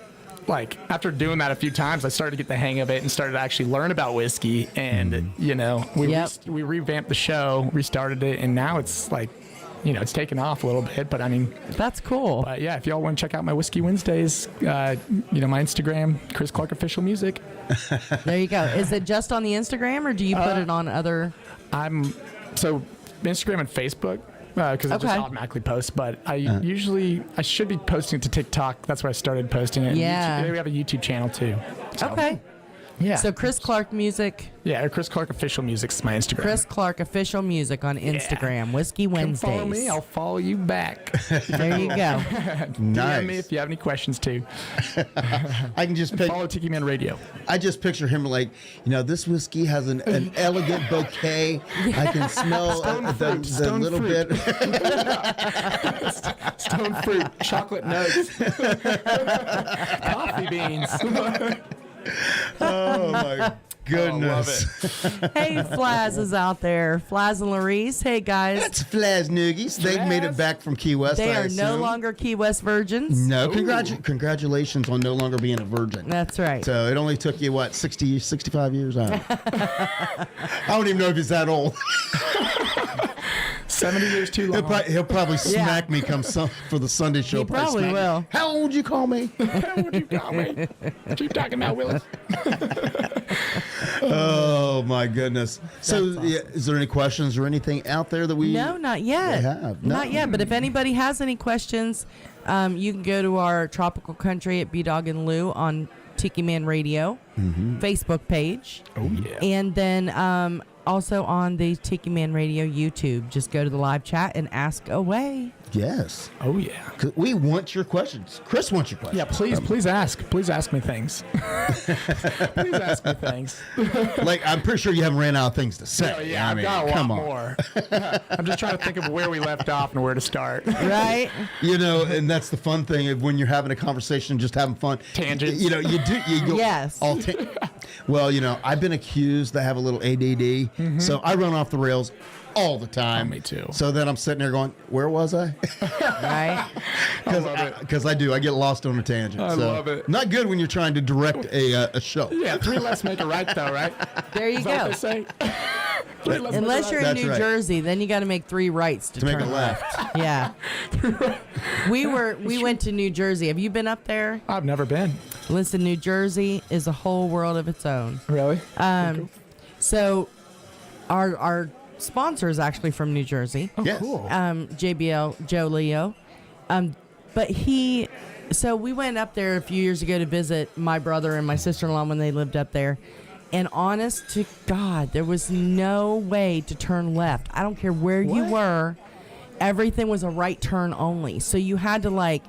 after doing that a few times, I started to get the hang of it and started to actually learn about whiskey. And, we revamped the show, restarted it, and now it's it's taken off a little bit, but I mean, that's cool. But yeah, if y'all want to check out my Whiskey Wednesdays, my Instagram, Chris Clark Official Music. There you go. Is it just on the Instagram, or do you put it on other? So Instagram and Facebook, because I just automatically post, but I should be posting it to TikTok. That's where I started posting it. Yeah. We have a YouTube channel too. So. Okay. Yeah. So Chris Clark Music. Yeah, Chris Clark Official Music is my Instagram. Chris Clark Official Music on Instagram. Yeah. Whiskey Wednesdays. Come follow me. I'll follow you back. There you go. DM me if you have any questions too. I can just follow Tiki Man Radio. I just picture him this whiskey has an elegant bouquet. I can smell the little fruit. bit. Stone fruit, chocolate notes, coffee beans. Oh my! goodness. Hey, Flaz is out there. Flaz and Larice. Hey, guys. That's Flaz Noogies. They've made it back from Key West. They I are no assume. longer Key West virgins. No, congratulations on no longer being a virgin. That's right. So it only took you, what, 60, 65 years? I don't know. I don't even know if he's that old. 70 years too long. He'll probably smack me for the Sunday show. He probably smack me. will. How old you call me? How would you call me? Keep talking about Willis. Oh, my goodness. So is there any questions or anything out there that we... No, not yet. have? No. Not yet. But if anybody has any questions, you can go to our Tropical Country at B-Dawg and Lou on Tiki Man Radio Facebook page. Oh, yeah. And then also on the Tiki Man Radio YouTube. Just go to the live chat and ask away. Yes. Oh, yeah. 'Cause we want your questions. Chris wants your questions. Yeah, please ask. Please ask me things. Please ask me things. Like, I'm pretty sure you haven't ran out of things to say. Oh, yeah, I I've mean, got a lot come on. more. I'm just trying to think of where we left off and where to start. Right? You know, and that's the fun thing of when you're having a conversation, just having fun. Tangents. You know, you go Yes. Well, you know, I've been accused to have a little ADD, so I run off the rails all the time. Oh, me too. So then I'm sitting there going, where was I? Right? Because I do. I get lost on a tangent. I So, love it. Not good when you're trying to direct a show. Yeah, 3 less make a right, though, right? There you Is that go. what they say? 3 less Unless make you're a in That's New right. Jersey, then you got to make 3 rights to make turn a left. Yeah. We went to New Jersey. Have you been up there? right. I've never been. Listen, New Jersey is a whole world of its own. Really? So our sponsor is actually from New Jersey. Yes. Cool. JBL Joe Leo. But so we went up there a few years ago to visit my brother and my sister-in-law when they lived up there. And honest to God, there was no way to turn left. I don't care where you were. Everything was a right turn only. So you had to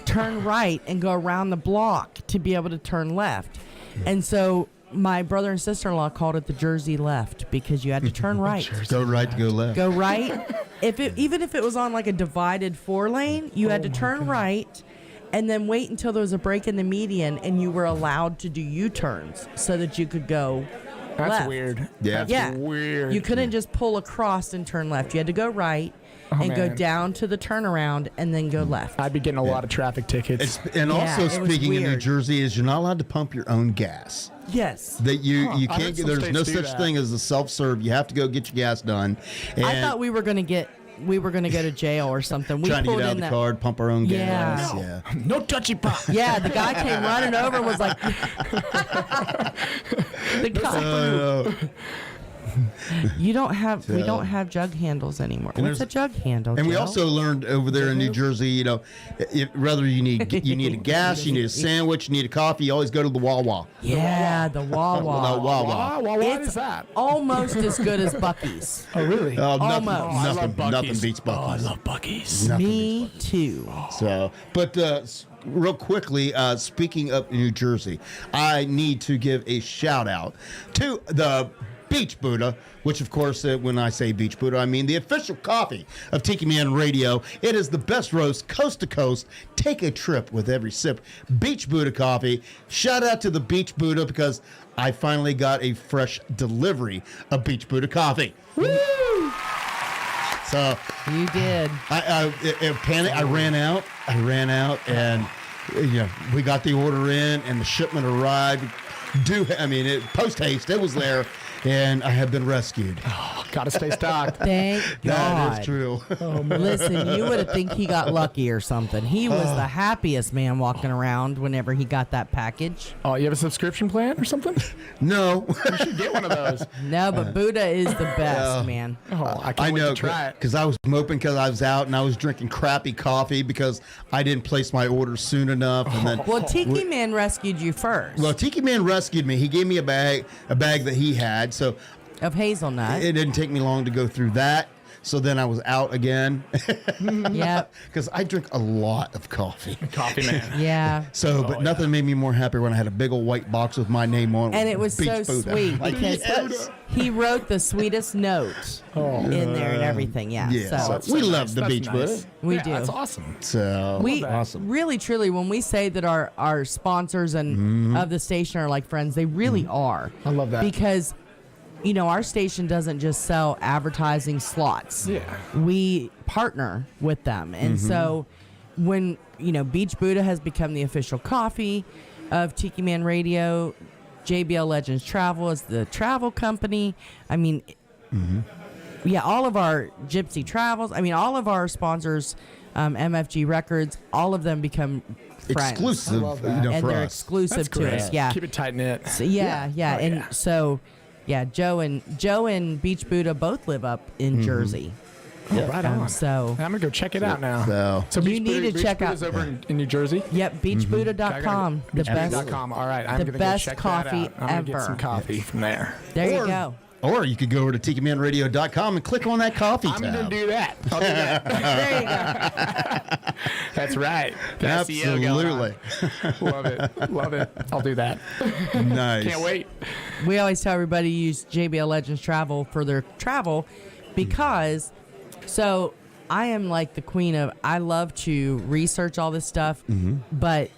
turn right and go around the block to be able to turn left. And so my brother and sister-in-law called it the Jersey left because you had to turn right. Go right to go left. Go right. Even if it was on a divided 4-lane, you had to turn right and then wait until there was a break in the median and you were allowed to do U-turns so that you could go That's left. weird. Yeah. Yeah. Weird. You couldn't just pull across and turn left. You had to go right and go man. down to the turnaround and then go left. I'd be getting a lot of traffic tickets. And Yeah, also it was speaking in New weird. Jersey is you're not allowed to pump your own gas. Yes. That you I can't heard get. some There's no states do such that. thing as a self-serve. You have to go get your gas done. And I thought we were going to go to jail or something. We trying to pulled get out in the that. card, pump our own Yeah. gas. No. Yeah. No touchy pop. Yeah, the guy came running over and was like, the guy, we don't have jug handles anymore. What's there's- a jug handle? And we Joe? also learned over there in New Jersey, you know, whether you need a gas, you need a sandwich, you need a coffee, you always go to the Wawa. Yeah, the Wawa. The Wawa. What It's is that? almost as good as Buc-ee's. Oh, really? Almost. Nothing beats Buc-ee's. I love Buc-ee's. Me too. So, but real quickly, speaking of New Jersey, I need to give a shout out to the Beach Buddha, which of course, when I say Beach Buddha, I mean the official coffee of Tiki Man Radio. It is the best roast coast to coast. Take a trip with every sip. Beach Buddha coffee. Shout out to the Beach Buddha because I finally got a fresh delivery of Beach Buddha coffee. Woo! So You did. I ran out, and we got the order in, and the shipment arrived. Post haste, it was there, and I have been rescued. Gotta stay stocked. Thank God. That is true. Listen, you would have think he got lucky or something. He was the happiest man walking around whenever he got that package. Oh, you have a subscription plan or something? No, You should get one of those. No, but Buddha is the best, man. Oh, I can't I wait know to try it. because I was moping because I was out and I was drinking crappy coffee because I didn't place my order soon enough, and then. Well, Tiki Man rescued you first Well, Tiki Man rescued me. He gave me a bag that he had, so of hazelnut. it didn't take me long to go through that. So then I was out again. Yep. Because I drink a lot of coffee. Coffee man. Yeah. So, but nothing made me more happy when I had a big old white box with my name on it. And it was Beach so Buddha. sweet Like, because yes. he wrote the sweetest note in there and everything. Yeah. Yeah, So we love the Beach Buddha. we Yeah, do. That's awesome. So We awesome. really, truly, when we say that our sponsors and of the station are like friends, they really are. I love that. Because, you know, our station doesn't just sell advertising slots. Yeah. We partner with them. And so when, you know, Beach Buddha has become the official coffee of Tiki Man Radio, JBL Legends Travel is the travel company. I mean, yeah, all of our Gypsy Travels, I mean, all of our sponsors, MFG Records, all of them become friends. Exclusive, love that. you know, And for they're us. exclusive That's to great. us. Yeah. Keep it tight knit. So, yeah. Oh, And yeah. so, yeah, Joe and Beach Buddha both live up in Jersey. Oh, right on. So, I'm gonna go check it out now. So You Beach need Buddha- to check Beach out- Buddha's over in New Jersey. yep, beachbuddha.com. The best. Beachbuddha.com. All right, I'm the gonna best go check coffee that out. I'm gonna get ever. some coffee from there. There Or- you go. Or you could go over to TikiManRadio.com and click on that coffee I'm tab. gonna do that. I'll do that. There you go. That's right. That's the SEO going on. Absolutely. Love it. Love it. I'll do that. Nice. Can't wait. We always tell everybody to use JBL Legends Travel for their travel because, so I am like the queen of, I love to research all this stuff, but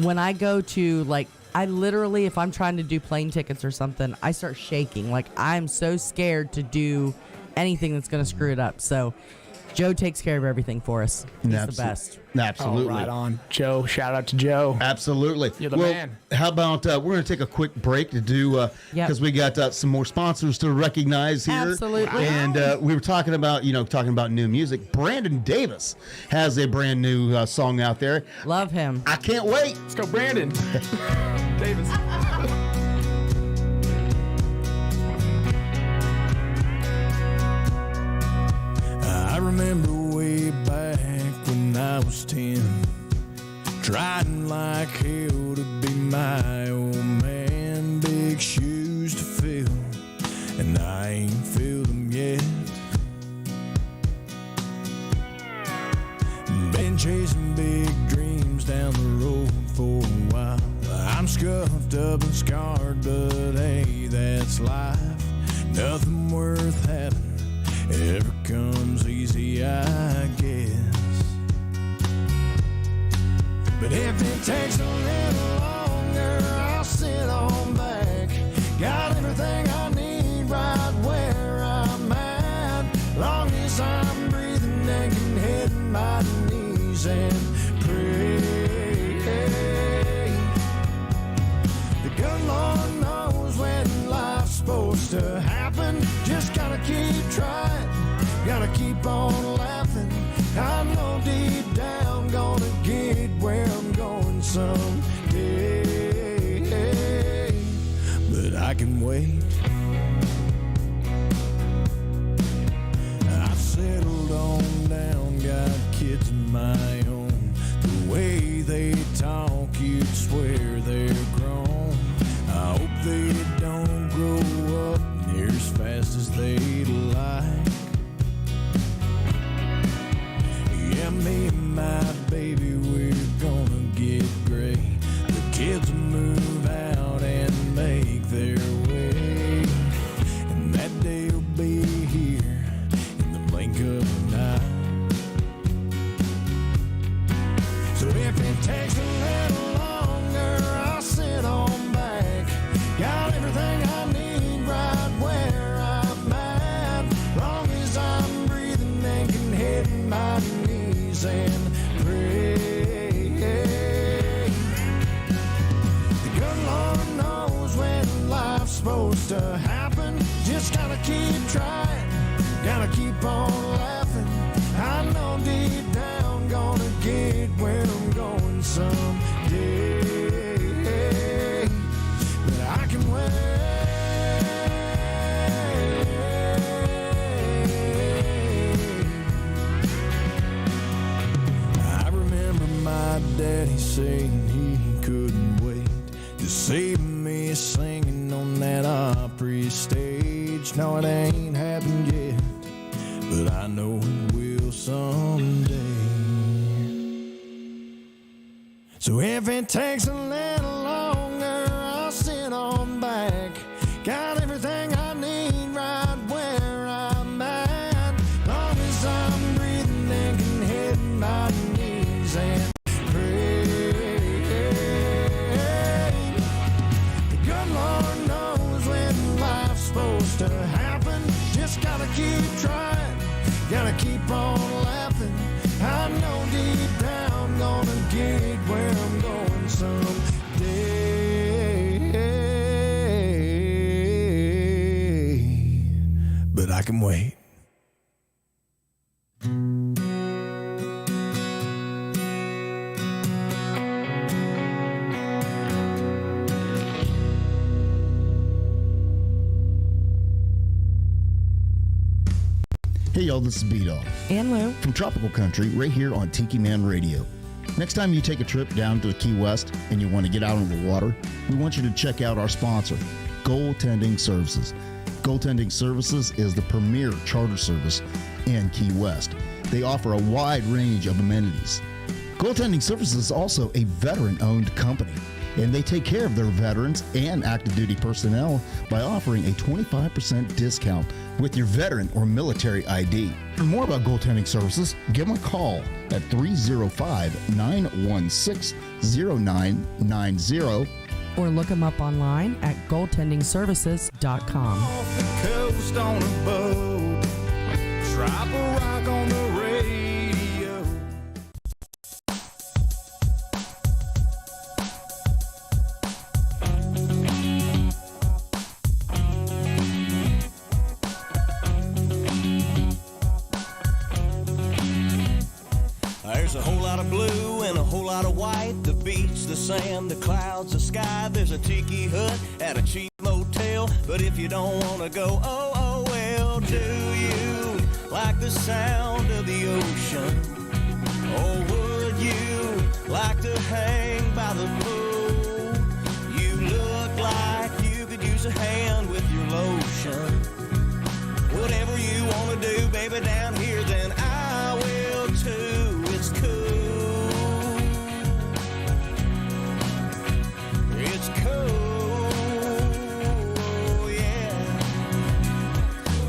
when I go to like, I literally, if I'm trying to do plane tickets or something, I start shaking. Like I'm so scared to do anything that's going to screw it up. So Joe takes care of everything for us. He's the best. Absolutely. Oh, right on. Joe. Shout out to Joe. Absolutely. You're the well, man. How about we're going to take a quick break to do because we got some more sponsors to recognize here. Absolutely. And we were talking about new music. Brandon Davis has a brand new song out there. Love him. I can't wait. Let's go, Brandon. Davis. I remember way back when I was 10, trying like hell to be my old man. Big shoes to fill, and I ain't filled them yet. Been chasing big dreams down the road for a while. I'm scuffed up and scarred, but hey, that's life. Nothing worth having ever comes easy, I guess. But if it takes a little longer, I'll sit on back. Got everything I need right where I'm at. Long as I'm breathing and can hit my knees and pray. The good Lord knows when life's supposed to happen. Just gotta keep trying, gotta keep on laughing. I know deep down gonna get where I'm going someday, but I can wait. I've settled on down, got kids of my own. The way they talk, you'd swear they're grown. I hope they don't grow up near as fast as they'd like. Yeah, me and my baby, we're gonna get gray. The kids will move out and make their way, and that day will be here in the blink of an eye. So if it takes a little longer, I'll sit on back. Got everything I need right where I'm at. Long as I'm breathing and can hit my knees and pray. The good Lord knows when life's supposed to happen. Just gotta keep trying, gotta keep on laughing. I know deep down gonna get where I'm going someday, but I can wait. I remember my daddy saying he couldn't wait to see me singing on that Opry stage. No, it ain't happened yet, but I know we will someday. So if it takes a little longer, I'll sit on back. Got everything I need right where I'm at. Long as I'm breathing and can hit my knees and pray. The good Lord knows when life's supposed to happen. Just gotta keep trying, gotta keep on laughing. I know deep down gonna get where I'm going someday, but I can wait. Hey y'all, this is B-Dawg And Lou. from Tropical Country right here on Tiki Man Radio. Next time you take a trip down to the Key West and you want to get out on the water, we want you to check out our sponsor, Goaltending Services. Goaltending Services is the premier charter service in Key West. They offer a wide range of amenities. Goaltending Services is also a veteran-owned company, and they take care of their veterans and active duty personnel by offering a 25% discount with your veteran or military ID. For more about Goaltending Services, give them a call at 305-916-0990. Or look them up online at goaltendingservices.com. Off the coast on a boat, drop a rock on the radio. There's a whole lot of blue and a whole lot of white. The beach, the sand, the clouds, the sky. There's a tiki hut at a cheap motel. But if you don't want to go, oh well, do you like the sound of the ocean? Or would you like to hang by the pool? You look like you could use a hand with your lotion. Whatever you want to do, baby, down here, then I will too. It's cool. It's cool, yeah.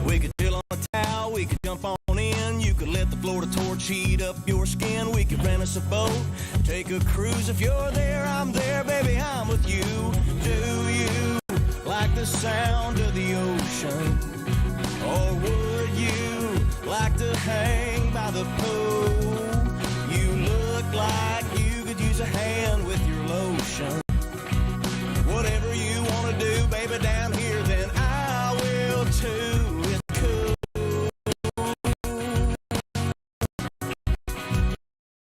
We could chill on a towel, we could jump on in. You could let the Florida torch heat up your skin. We could rent us a boat, take a cruise. If you're there, I'm there, baby, I'm with you. Do you like the sound of the ocean? Or would you like to hang by the pool? You look like you could use a hand with your lotion. Whatever you want to do, baby, down here, then I will too. It's cool.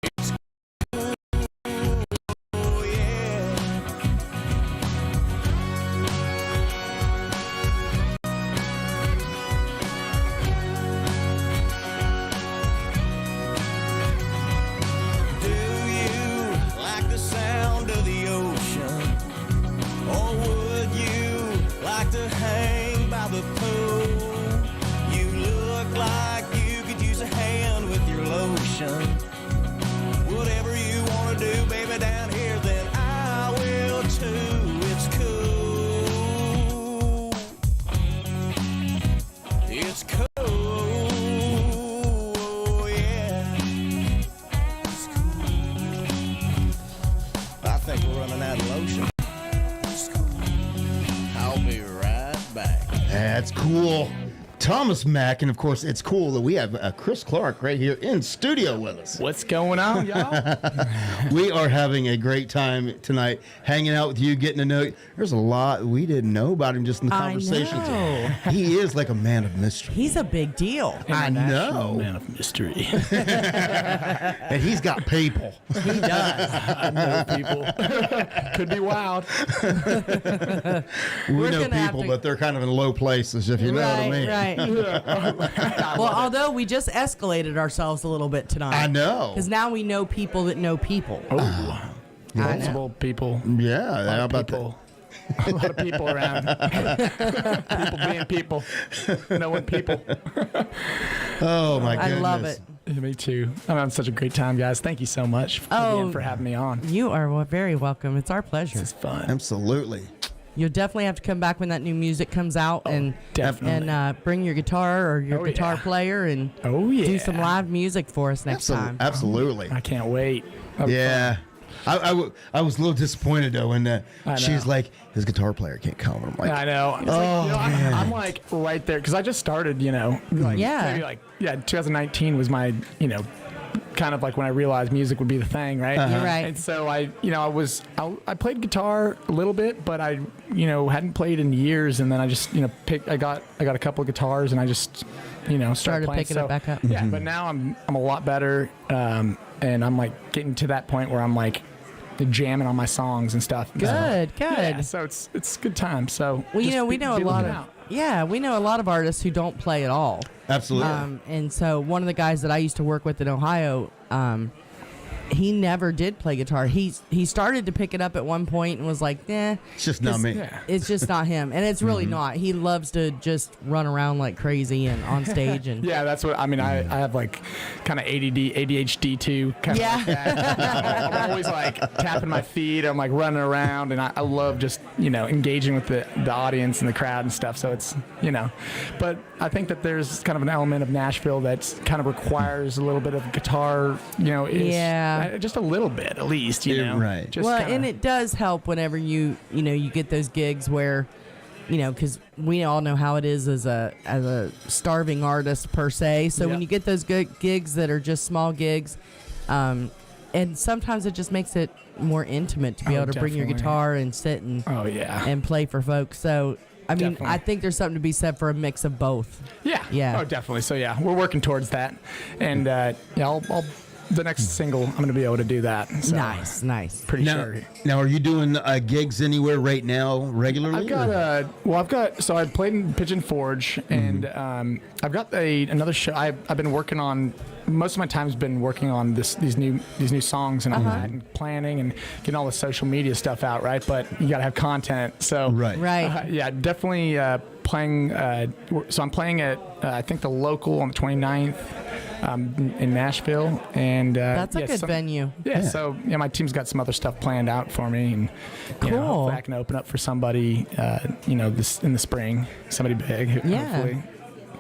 It's cool, yeah. Do you like the sound of the ocean? Or would you like to hang by the pool? You look like you could use a hand with your lotion. Whatever you want to do, baby, down here, then I will too. It's cool. It's cool, yeah. It's cool. I think we're running out of lotion. I'll be right back. That's cool. Thomas Mack, and of course, it's cool that we have Chris Clark right here in studio with us. What's going on, y'all? We are having a great time tonight, hanging out with you, getting to know you. There's a lot we didn't know about him just in the I conversations. know. He is like a man of mystery. He's a big deal. I know. Man of mystery. And he's got people. He does. I know people. Could be wild. We We're know gonna have people, to- but they're kind of in low places, if you know what I mean. Right. Well, although we just escalated ourselves a little bit tonight. I know. Because now we know people that know people. Oh, multiple people. Yeah, how about that? People. A lot of people around. People being people. Knowing people. Oh my goodness. I love it. Yeah, me too. I'm having such a great time, guys. Thank you so much again for having me on. You are very welcome. It's our pleasure. This is fun. Absolutely. You'll definitely have to come back when that new music comes out and bring your guitar or your guitar player and do some live music for us next time. Absolutely. I can't wait. Yeah. I was a little disappointed though when she's like, his guitar player can't come. I'm like, I know. It's I'm like right there because I just started, maybe 2019 was my, kind of like when I realized music would be the thing, right? You're right. And so I played guitar a little bit, but I, hadn't played in years, and then I just, I got a couple of guitars, and I just, started playing. Picking it back up. Yeah, but now I'm a lot better, and I'm like getting to that point where I'm like jamming on my songs and stuff. Good. Yeah, so it's good time. So well, we know a lot of artists who don't play at all. Absolutely. And so one of the guys that I used to work with in Ohio, he never did play guitar. He started to pick it up at one point and was like, "Nah, it's just not me." Yeah. It's just not him, and it's really not. He loves to just run around like crazy and on stage and yeah, that's what I mean. I have like kind of ADHD too, kind of like that. I'm always like tapping my feet. I'm like running around, and I love just engaging with the audience and the crowd and stuff. So it's but I think that there's kind of an element of Nashville that's kind of requires a little bit of guitar, just a little bit at least, right. Just and it does help whenever you get those gigs where, because we all know how it is as a starving artist per se. So when you get those good gigs that are just small gigs, and sometimes it just makes it more intimate to be able to bring your guitar and sit and and play for folks. So. I mean, I think there's something to be said for a mix of both. Yeah. Oh, definitely. So we're working towards that, and I'll the next single I'm going to be able to do that. So nice. Pretty sure. Now, are you doing gigs anywhere right now regularly? So I played in Pigeon Forge, and I've got another show. I've been working on. Most of my time's been working on these new songs and all that, and planning and getting all the social media stuff out, right? But you got to have content. So definitely playing. So I'm playing at I think the Local on the 29th. In Nashville, and that's a good venue. Yeah, so my team's got some other stuff planned out for me, and hopefully I can open up for somebody, this in the spring, somebody big, hopefully.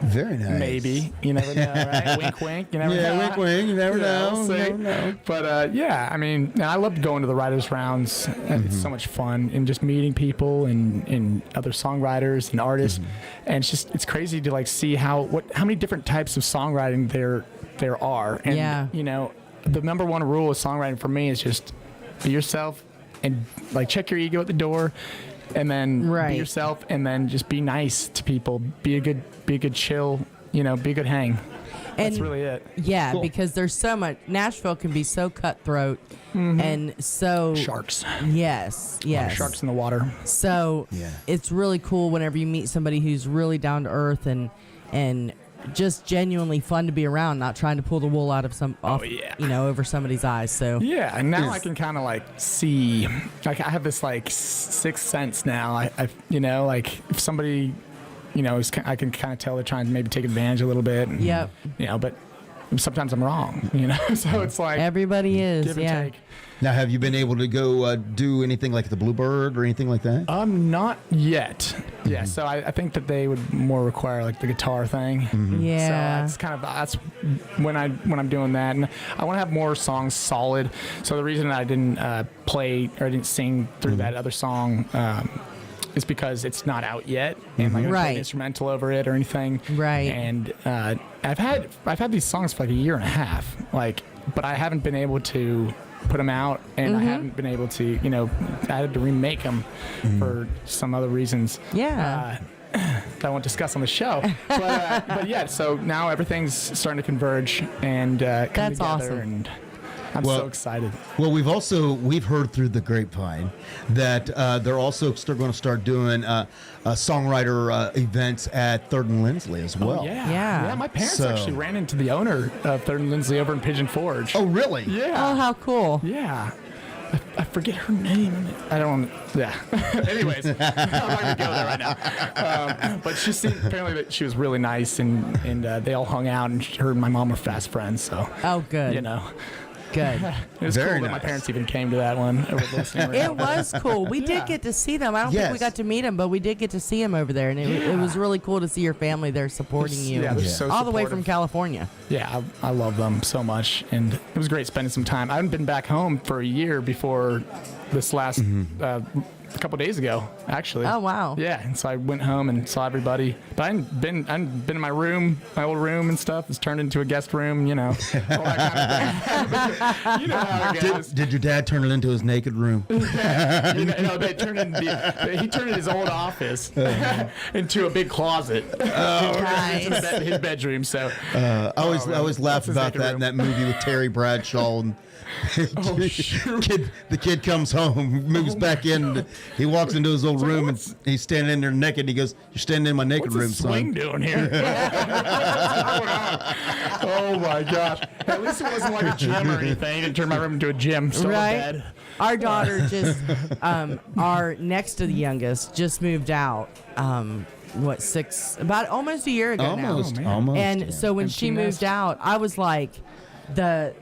Very nice. Maybe. You never know, right? Wink, wink. You never know. Wink, wink. You never know. We'll see. Never know. But, I mean, I loved going to the writers' rounds. It's so much fun. And just meeting people and other songwriters and artists. And it's crazy to, like, see how many different types of songwriting there are. And, the number one rule of songwriting for me is just be yourself and, like, check your ego at the door. And then be yourself, and then just be nice to people. Be a good chill, be a good hang. That's really it. Yeah, because there's so much. Nashville can be so cutthroat and so sharks. Yes. Sharks in the water. So it's really cool whenever you meet somebody who's really down to earth and just genuinely fun to be around, not trying to pull the wool out of over somebody's eyes. So and now I can kind of like see, like I have this like sixth sense now. I like if somebody, I can kind of tell they're trying to maybe take advantage a little bit. And, but sometimes I'm wrong. So it's like everybody is. Give and take. Now, have you been able to go do anything like the Bluebird or anything like that? Not yet. Yeah, so I think that they would more require like the guitar thing. Yeah. So that's when I'm doing that, and I want to have more songs solid. So the reason I didn't play or I didn't sing through that other song is because it's not out yet, and like I don't play an instrumental over it or anything. Right. And I've had these songs for like a year and a half, but I haven't been able to put them out, and I haven't been able to, I had to remake them for some other reasons. Yeah. That I won't discuss on the show. But yeah, so now everything's starting to converge and come That's together. awesome. And I'm so excited. Well, we've heard through the grapevine that they're also going to start doing songwriter events at Third and Lindsley as well. Oh, yeah. My parents actually ran into the owner of Third and Lindsley over in Pigeon Forge. Oh, really? Yeah. Oh, how cool. Yeah. I forget her name. I don't. Yeah. Anyways, I'm not gonna go there right now. But she seemed apparently that she was really nice, and they all hung out, and her and my mom were fast friends. So. Oh, good. You know. Good. It was Very cool that my nice. parents even came to that one over the listening room. It was cool. We did get to see them. I don't think we got to meet them, but we did get to see them over there, and it was really cool to see your family there supporting you. Yeah, they're so all the way from supportive. California. Yeah, I love them so much, and it was great spending some time. I hadn't been back home for a year before this last a couple days ago, actually. Oh, wow. Yeah, and so I went home and saw everybody. But I hadn't been in my room, my old room and stuff. It's turned into a guest room, you know. All that kind of thing. You know how it goes. Did your dad turn it into his naked room? They he turned his old office into a big closet. Nice. His bedroom. So I always laugh his about naked that room. in that movie with Terry Bradshaw. And the kid comes home, moves back in. He walks into his old room and he's standing in there naked. He goes, "You're standing in my naked What's room, the swing son." doing here? What's going on? Oh my gosh! At least it wasn't like a gym or anything. He didn't turn my room into a gym. Still Right. in bed. Our daughter just, our next to the youngest, just moved out. About almost a year ago now. Almost. And so when she Empty moved nest. out, I was like, the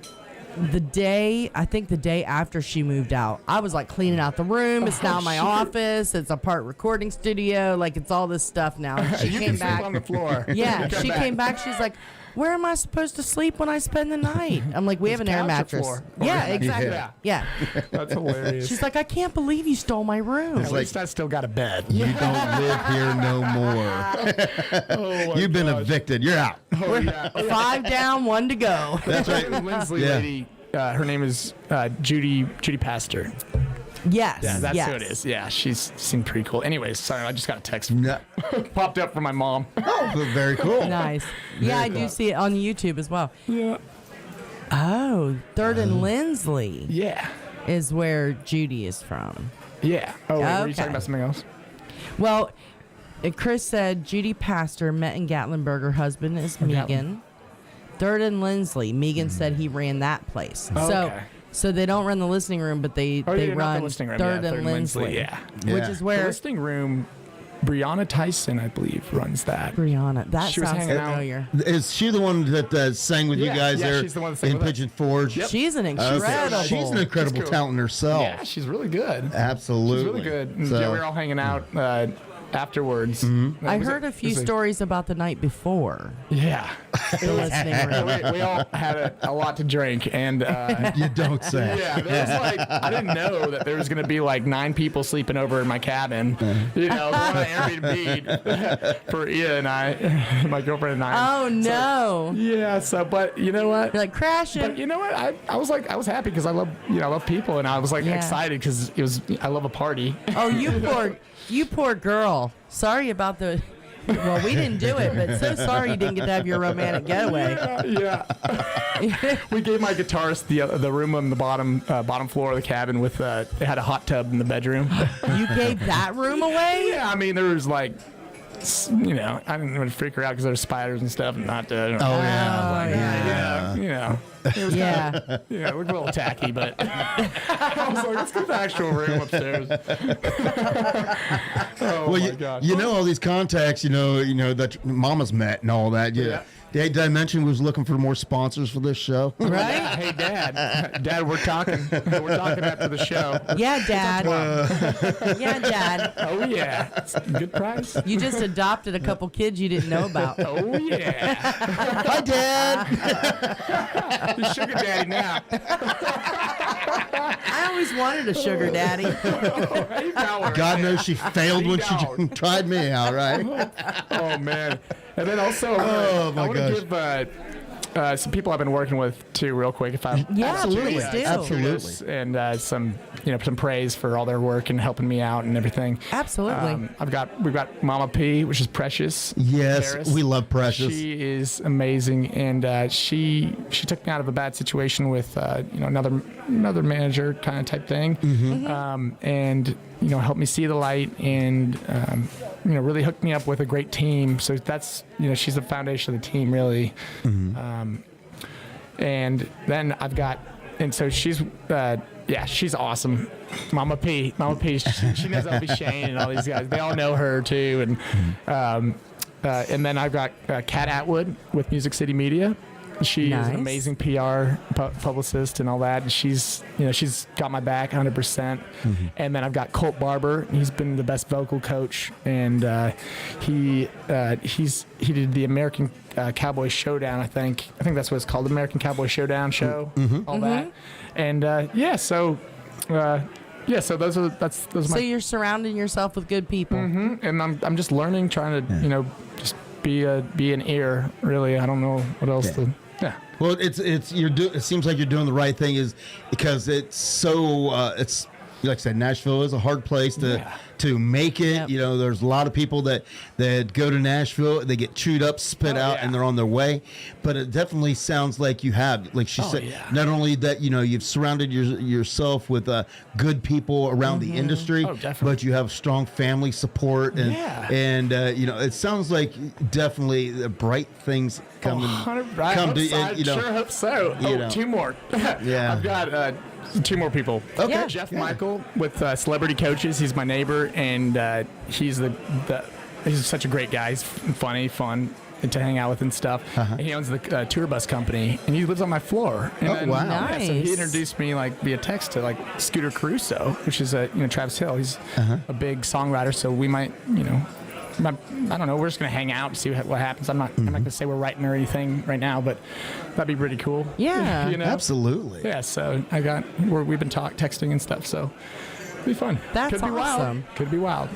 day after she moved out, I was like cleaning out the room. It's now my office. It's a part recording studio. Like it's all this stuff now. And she You came can sleep back. on the floor. Yeah, Come she back. came back. She's like, "Where am I supposed to sleep when I spend the night?" I'm like, "We have an air couch or mattress." floor? Yeah, exactly. Yeah. Yeah. That's hilarious. She's like, "I can't believe you stole my room." At least I still got a bed. You don't live here no more. Oh, You've been evicted. You're out. Oh, yeah. 5 down, 1 to go. That's right. Lindsley Yeah. lady. Her name is Judy Pastor. Yes. Yeah, that's yes. who it is. Yeah, she's seemed pretty cool. Anyways, sorry, I just got a text Yeah. popped up from my mom. Oh, very cool. Nice. Yeah, I do see it on YouTube as well. Yeah. Oh, Third and Lindsley Yeah. is where Judy is from. Yeah. Oh, wait, were you Okay. talking about something else? Well, Chris said Judy Pastor met in Gatlinburg. Her husband is Megan. Third and Lindsley. Megan said he ran that place. Oh, so, okay. so they don't run the listening room, but they Oh, yeah, not run the listening room. Third Yeah, and Lindsley. Yeah. Which Yeah. is The where listening room, Brianna Tyson, I believe, runs that. Brianna. That She was sounds hanging out. familiar. Is she the one that sang with you Yeah, guys yeah, there she's the one that sang in with us. Pigeon Forge? Yep. She's an Okay. incredible. She's an incredible cool. talent herself. Yeah, she's really good. Absolutely. She's really good. And So- yeah, we were all hanging out afterwards. I heard a few stories about the night before Yeah. the listening room. we all had a lot to drink, and You don't say. yeah, there was like I didn't know that there was gonna be like 9 people sleeping over in my cabin. You know, one Airbnb for Ia and I, my girlfriend and I. Oh, no. Yeah. So, but you know what? You're like crashing. But you know what? I was happy because I love people, and I was like Yeah. excited because I love a party. Oh, you poor girl. Sorry about the. Well, we didn't do it, but so sorry you didn't get to have your romantic getaway. Yeah. We gave my guitarist the room on the bottom floor of the cabin with it had a hot tub in the bedroom. You gave that room away? Yeah, I mean there was like, you know, I didn't really freak her out because there were spiders and stuff and not. Oh, yeah. Yeah, you know. It was Yeah. yeah, it looked a little tacky, but I was like, let's get the actual room upstairs. Oh Well, my God. you know all these contacts, you know that Mama's met and all that. Yeah. Did I mention we was looking for more sponsors for this show? Right? Hey, Dad, we're talking. We're talking after the show. Yeah, Dad. Yeah, Dad. Oh yeah, it's a good price. You just adopted a couple kids you didn't know about. Oh yeah, Hi, Dad. you're sugar daddy now. I always wanted a sugar daddy. Hey, power. God knows she failed when she Dog. tried me out, right? Oh man, and then also Oh, my I want gosh. to give some people I've been working with too, real quick. If I Yeah, Absolutely. please do. Absolutely. and some praise for all their work and helping me out and everything. Absolutely. We've got Mama P, which is Precious. Yes, Harris. we love Precious. She is amazing, and she took me out of a bad situation with another manager kind of type thing, and helped me see the light, and really hooked me up with a great team. So that's she's the foundation of the team really, and then so she's Yeah, she's awesome. Mama P. She knows LB Shane and all these guys. They all know her too. And then I've got Kat Atwood with Music City Media. She is an amazing PR publicist and all that. And she's got my back 100%. And then I've got Colt Barber. He's been the best vocal coach, and he did the American Cowboy Showdown. I think that's what it's called, the American Cowboy Showdown show. All that. And so those are my. So you're surrounding yourself with good people. And I'm just learning, trying to just be an ear. Really, I don't know what else to. Yeah. Well, it seems like you're doing the right thing, is because it's so it's like I said, Nashville is a hard place to make it. Yep. You know, there's a lot of people that go to Nashville, they get chewed up, spit out, and they're on their way. But it definitely sounds like you have, like she said, not only that, you've surrounded yourself with good people around the industry, but you have strong family support, and it sounds like definitely the bright things come I sure hope so. Two more. I've got 2 more people. Okay. Yeah. Jeff Michael with Celebrity Coaches. He's my neighbor, and he's he's such a great guy. He's funny, fun to hang out with and stuff. And he owns the tour bus company, and he lives on my floor. And wow. Nice. So he introduced me via text to Scooter Caruso, which is Travis Hill. He's a big songwriter, so we might I don't know. We're just gonna hang out and see what happens. I'm not gonna say we're writing or anything right now, but that'd be pretty cool. Yeah, absolutely. Yeah. So we've been texting and stuff. So it'll be fun. That's Could be awesome. Wild. Could be wild.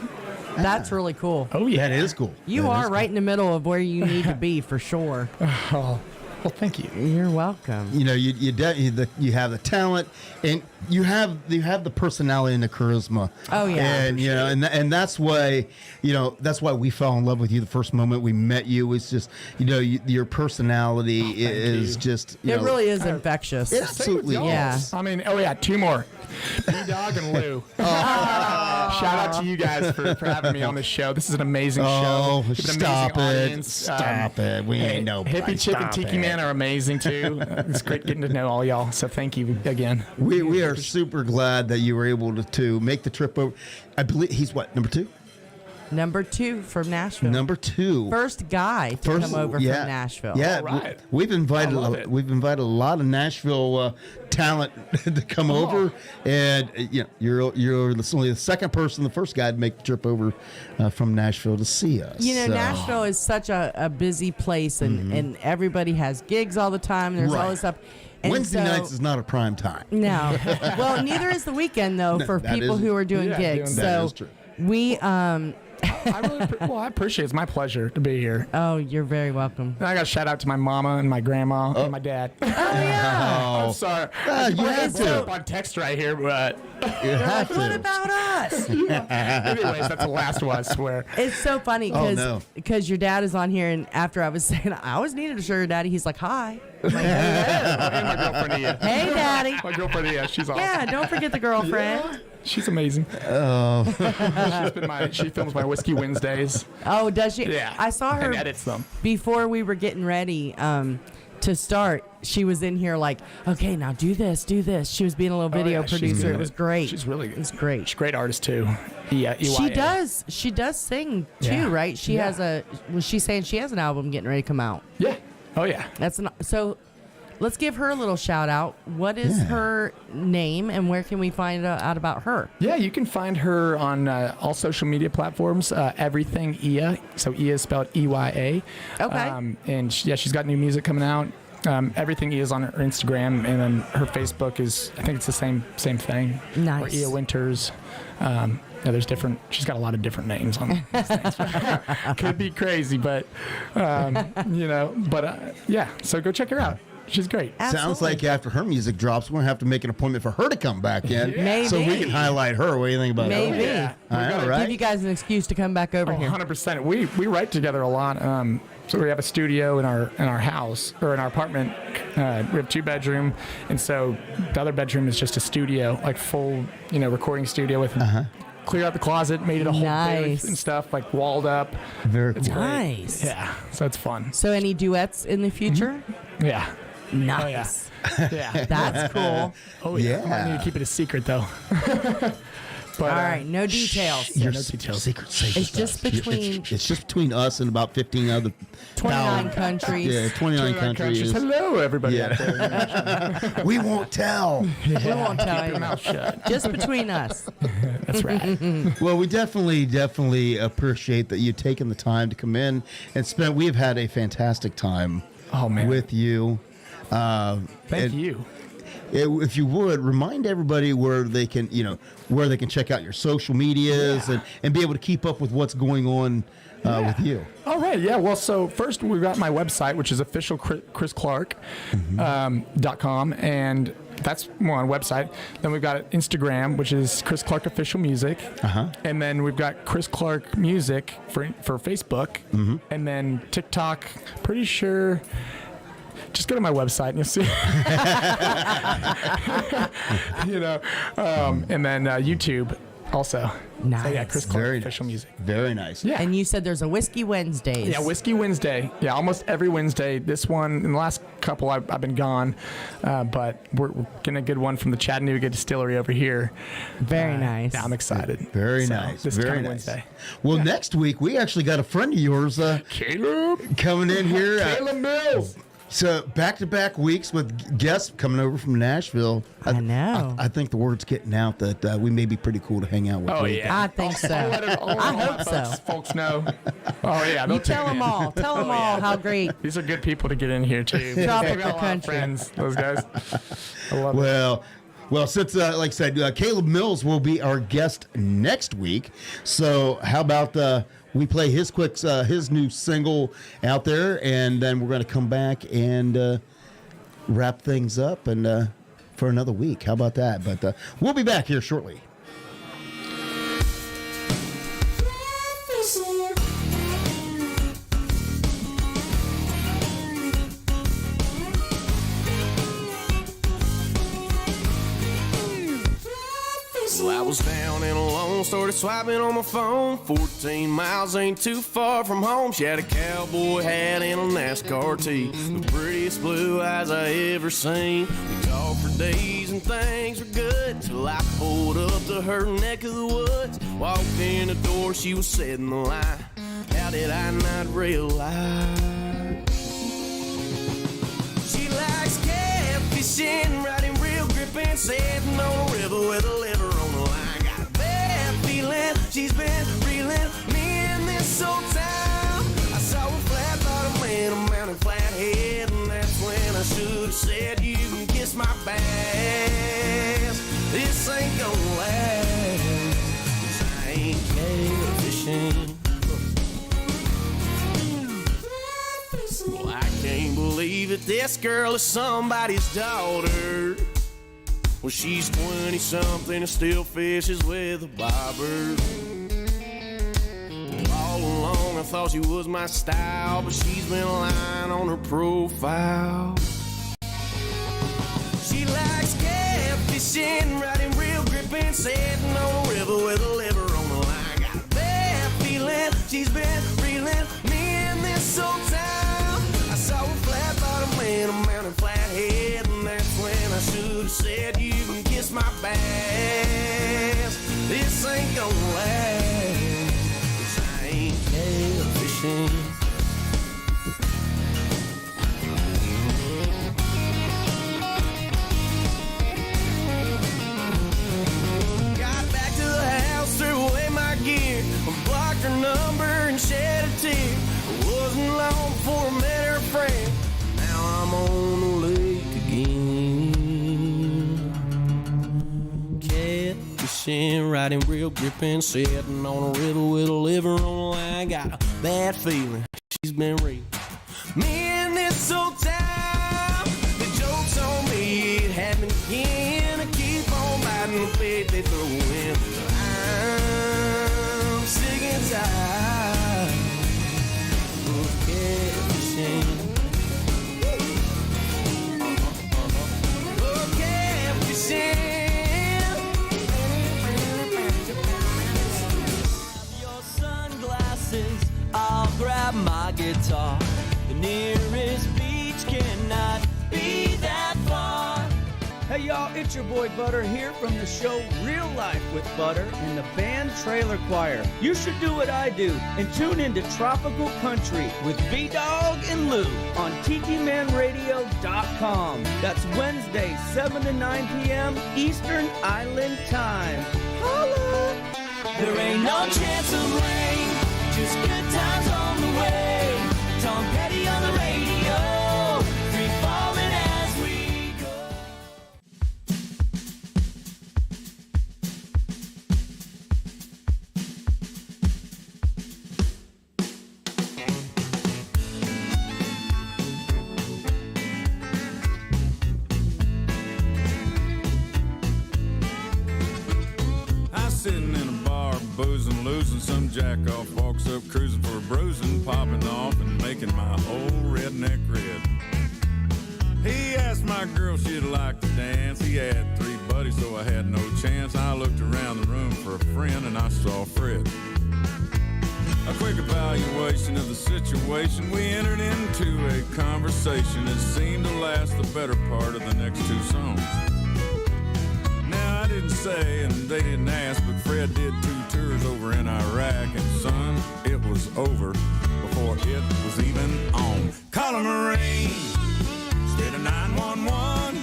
That's really cool. Oh yeah, that is cool. You are right in the middle of where you need to be for sure. Oh, well, thank you. You're welcome. You have the talent, and you have the personality and the charisma. Oh yeah. And and that's why we fell in love with you the first moment we met you. It's just your personality is just it really is infectious. It absolutely is. I mean, 2 more. B-Dawg and Lou. Shout out to you guys for having me on this show. This is an amazing show. Oh, stop it. Stop it. We ain't no Hippie Chip and Tiki Man are amazing too. It's great getting to know all y'all. So thank you again. We are super glad that you were able to make the trip over. I believe he's number 2? Number 2 from Nashville. Number 2. First guy to come over from Nashville. Yeah, right. we've invited a lot of Nashville talent to come over, and you're only the second person, the first guy to make the trip over from Nashville to see us. Nashville is such a busy place, and everybody has gigs all the time. There's all this stuff. And Wednesday nights is not a prime time. No. Well, neither is the weekend though for people who are doing gigs. That is true. We I appreciate it. It's my pleasure to be here. Oh, you're very welcome. And I got to shout out to my mama and my grandma and my dad. Oh, yeah. I'm sorry. You have to. On text right here, but you have to. What about us? Anyways, that's the last one, I swear. It's so funny because your dad is on here, and after I was saying I always needed a sugar daddy, he's like, hi. I'm like, and my girlfriend Ia. Hey, daddy. My girlfriend Ia, she's awesome. Yeah, don't forget the girlfriend. Yeah. She's amazing. Oh. She films my Whiskey Wednesdays. Oh, does she? Yeah. I saw her and edits them. Before we were getting ready to start. She was in here like, okay, now do this. She was being a little video producer. It was great. She's really good. It was great. She's a great artist too. Yeah, She does sing too, right? She has was she saying she has an album getting ready to come out? Yeah. Oh yeah. So let's give her a little shout out. What is her name, and where can we find out about her? Yeah, you can find her on all social media platforms. Everything Ia. So Ia is spelled EYA. Okay. And she's got new music coming out. Everything Ia is on her Instagram, and then her Facebook is, I think it's the same thing. Nice. Or Ia Winters. There's different. She's got a lot of different names on these things. Could be crazy, but So go check her out. She's great. Absolutely. Sounds like after her music drops, we're going to have to make an appointment for her to come back in. Maybe. So we can highlight her. What do you think about that? Maybe. Yeah. All right. Give you guys an excuse to come back over here. 100%. We write together a lot. So we have a studio in our house, or in our apartment. We have 2-bedroom, and so the other bedroom is just a studio, like full, recording studio with clear out the closet, made it a whole booth and stuff, like walled up. Very cool. It's nice. great. Yeah, so it's fun. So any duets in the future? Yeah. Nice. Yeah. That's cool. Oh yeah. Yeah. I need to keep it a secret though. But, All right, no details. Your no details. secret It's just between It's just between us and about 15 other 29 countries. Yeah, 29 countries. Hello, everybody Yeah. out there. We won't tell. We won't tell Keep your you. mouth shut. Just between us. That's right. Well, we definitely appreciate that you taking the time to come in and spend. We've had a fantastic time Oh man. with you. Thank you. If you would remind everybody where they can, where they can check out your social medias and be able to keep up with what's going on with you. All right, yeah. Well, so first we've got my website, which is officialchrisclark.com, and that's more on website. Then we've got Instagram, which is Chris Clark Official Music, and then we've got Chris Clark Music for Facebook, and then TikTok. Pretty sure. Just go to my website and you'll see. And then YouTube also. Nice. So yeah, Chris Clark Very Official Music. Very nice. Yeah. And you said there's a Whiskey Wednesdays. Yeah, Whiskey Wednesday. Yeah, almost every Wednesday. This one, in the last couple, I've been gone. But we're getting a good one from the Chattanooga Distillery over here. Very nice. Yeah, I'm excited. Very So, nice. This Very coming nice. Wednesday. Well, next week we actually got a friend of yours Caleb. coming in here. Caleb Mills. So back-to-back weeks with guests coming over from Nashville. I know. I think the word's getting out that we may be pretty cool to hang out with. Oh, you. yeah. I think so. I hope so. Folks know. Oh, yeah. You tell them all. Tell them all how great. These are good people to get in here, too. Tropical They've got a lot of country. friends, those guys. I love it. Well, since like I said, Caleb Mills will be our guest next week. So how about we play his new single out there, and then we're going to come back and wrap things up and for another week. How about that? But we'll be back here shortly. Well, I was down and alone, started swiping on my phone. 14 miles ain't too far from home. She had a cowboy hat and a NASCAR tee, the prettiest blue eyes I ever seen. We talked for days and things were good till I pulled up to her neck of the woods. Walked in the door, she was setting the line. How did I not realize? She likes catfishing, riding real gripping, sitting on a river with a liver on the line. Got a bad feeling she's been reeling me in this old town. I saw a flat bottom and a mountain flat head, and that's when I should have said, you can kiss my bass. This ain't gonna last, 'cause I ain't catfishing. Well, I can't believe it, this girl is somebody's daughter. Well, she's 20-something and still fishes with a bobber. All along I thought she was my style, but she's been lying on her profile. She likes catfishing, riding real gripping, sitting on a river with a liver on the line. Got a bad feeling she's been reeling me in this old town. I saw a flat bottom and a mountain flat head, and that's when I should have said, you can kiss my bass. This ain't gonna last, 'cause I ain't catfishing. Got back to the house, threw away my gear, blocked her number and shed a tear. It wasn't long before I met her friend. Now I'm on the lake again. Catfishing, riding real gripping, sitting on a river with a liver on the line. Got a bad feeling she's been real me in this old town. The joke's on me, it happened again. I keep on biting the bait they throw in. I'm sick and tired of catfishing. Oh, catfishing. Your sunglasses, I'll grab my guitar. Hey y'all, it's your boy Butter here from the show Real Life with Butter and the band Trailer Choir. You should do what I do and tune into Tropical Country with B-Dawg and Lou on TikiManRadio.com. That's Wednesday, 7 to 9 p.m. Eastern Island Time. Holla! There ain't no chance of rain, just good times on the way. Tom Petty on the radio, free falling as we go. I sitting in a bar, boozing, losing. Some jack-off walks up, cruising for a bruising, popping off and making my old redneck red. He asked my girl if she'd like to dance. He had 3 buddies, so I had no chance. I looked around the room for a friend, and I saw Fred. A quick evaluation of the situation, we entered into a conversation that seemed to last the better part of the next 2 songs. Now, I didn't say, and they didn't ask, but Fred did 2 tours over in Iraq, and son, it was over before it was even on. Call a Marine instead of 911.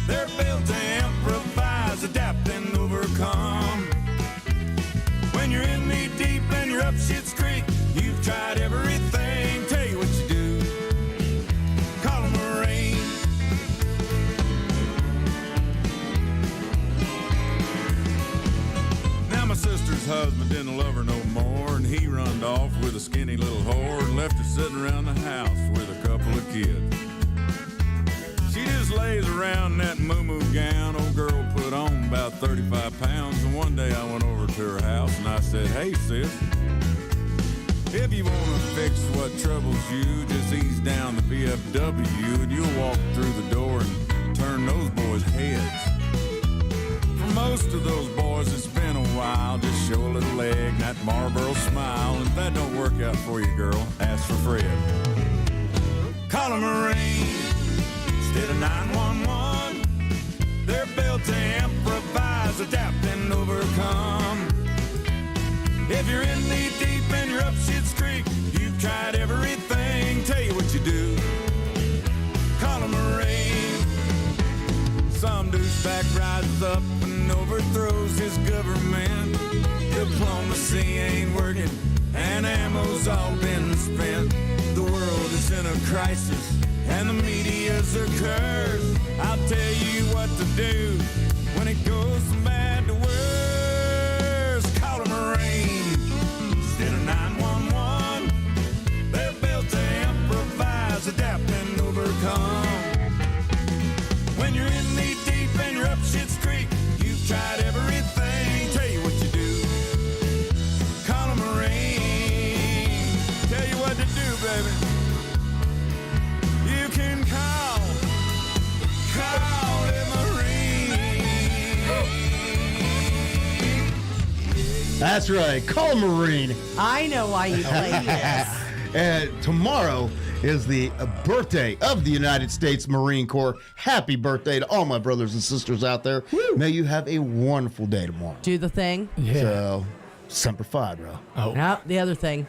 They're built to improvise, adapt, and overcome. When you're in knee deep and you're up Shit's Creek, you've tried everything. Tell you what you do. Call a Marine. Now my sister's husband didn't love her no more, and he runned off with a skinny little whore and left her sitting around the house with a couple of kids. She just lays around in that moo-moo gown old girl put on about 35 pounds, and one day I went over to her house and I said, hey sis, if you want to fix what troubles you, just ease down the VFW and you'll walk through the door and turn those boys' heads. For most of those boys it's been a while, just show a little leg and that Marlboro smile, and if that don't work out for you girl, ask for Fred. Call a Marine instead of 911. They're built to improvise, adapt, and overcome. If you're in knee deep and you're up Shit's Creek, you've tried everything. Tell you what you do. Call a Marine. Some douchebag rises up and overthrows his government. Diplomacy ain't working and ammo's all been spent. The world is in a crisis and the media's a curse. I'll tell you what to do when it goes from bad to worse. Call a Marine instead of 911. They're built to improvise, adapt, and overcome. When you're in knee deep and you're up Shit's Creek, you've tried everything. Tell you what you do. Call a Marine. Tell you what to do, baby. You can call a Marine. That's right. Call a Marine. I know why you play this. And tomorrow is the birthday of the United States Marine Corps. Happy birthday to all my brothers and sisters out there. Woo. May you have a wonderful day tomorrow. Do the thing. Yeah. So, Semper Fi, bro. Oh. No, the other thing.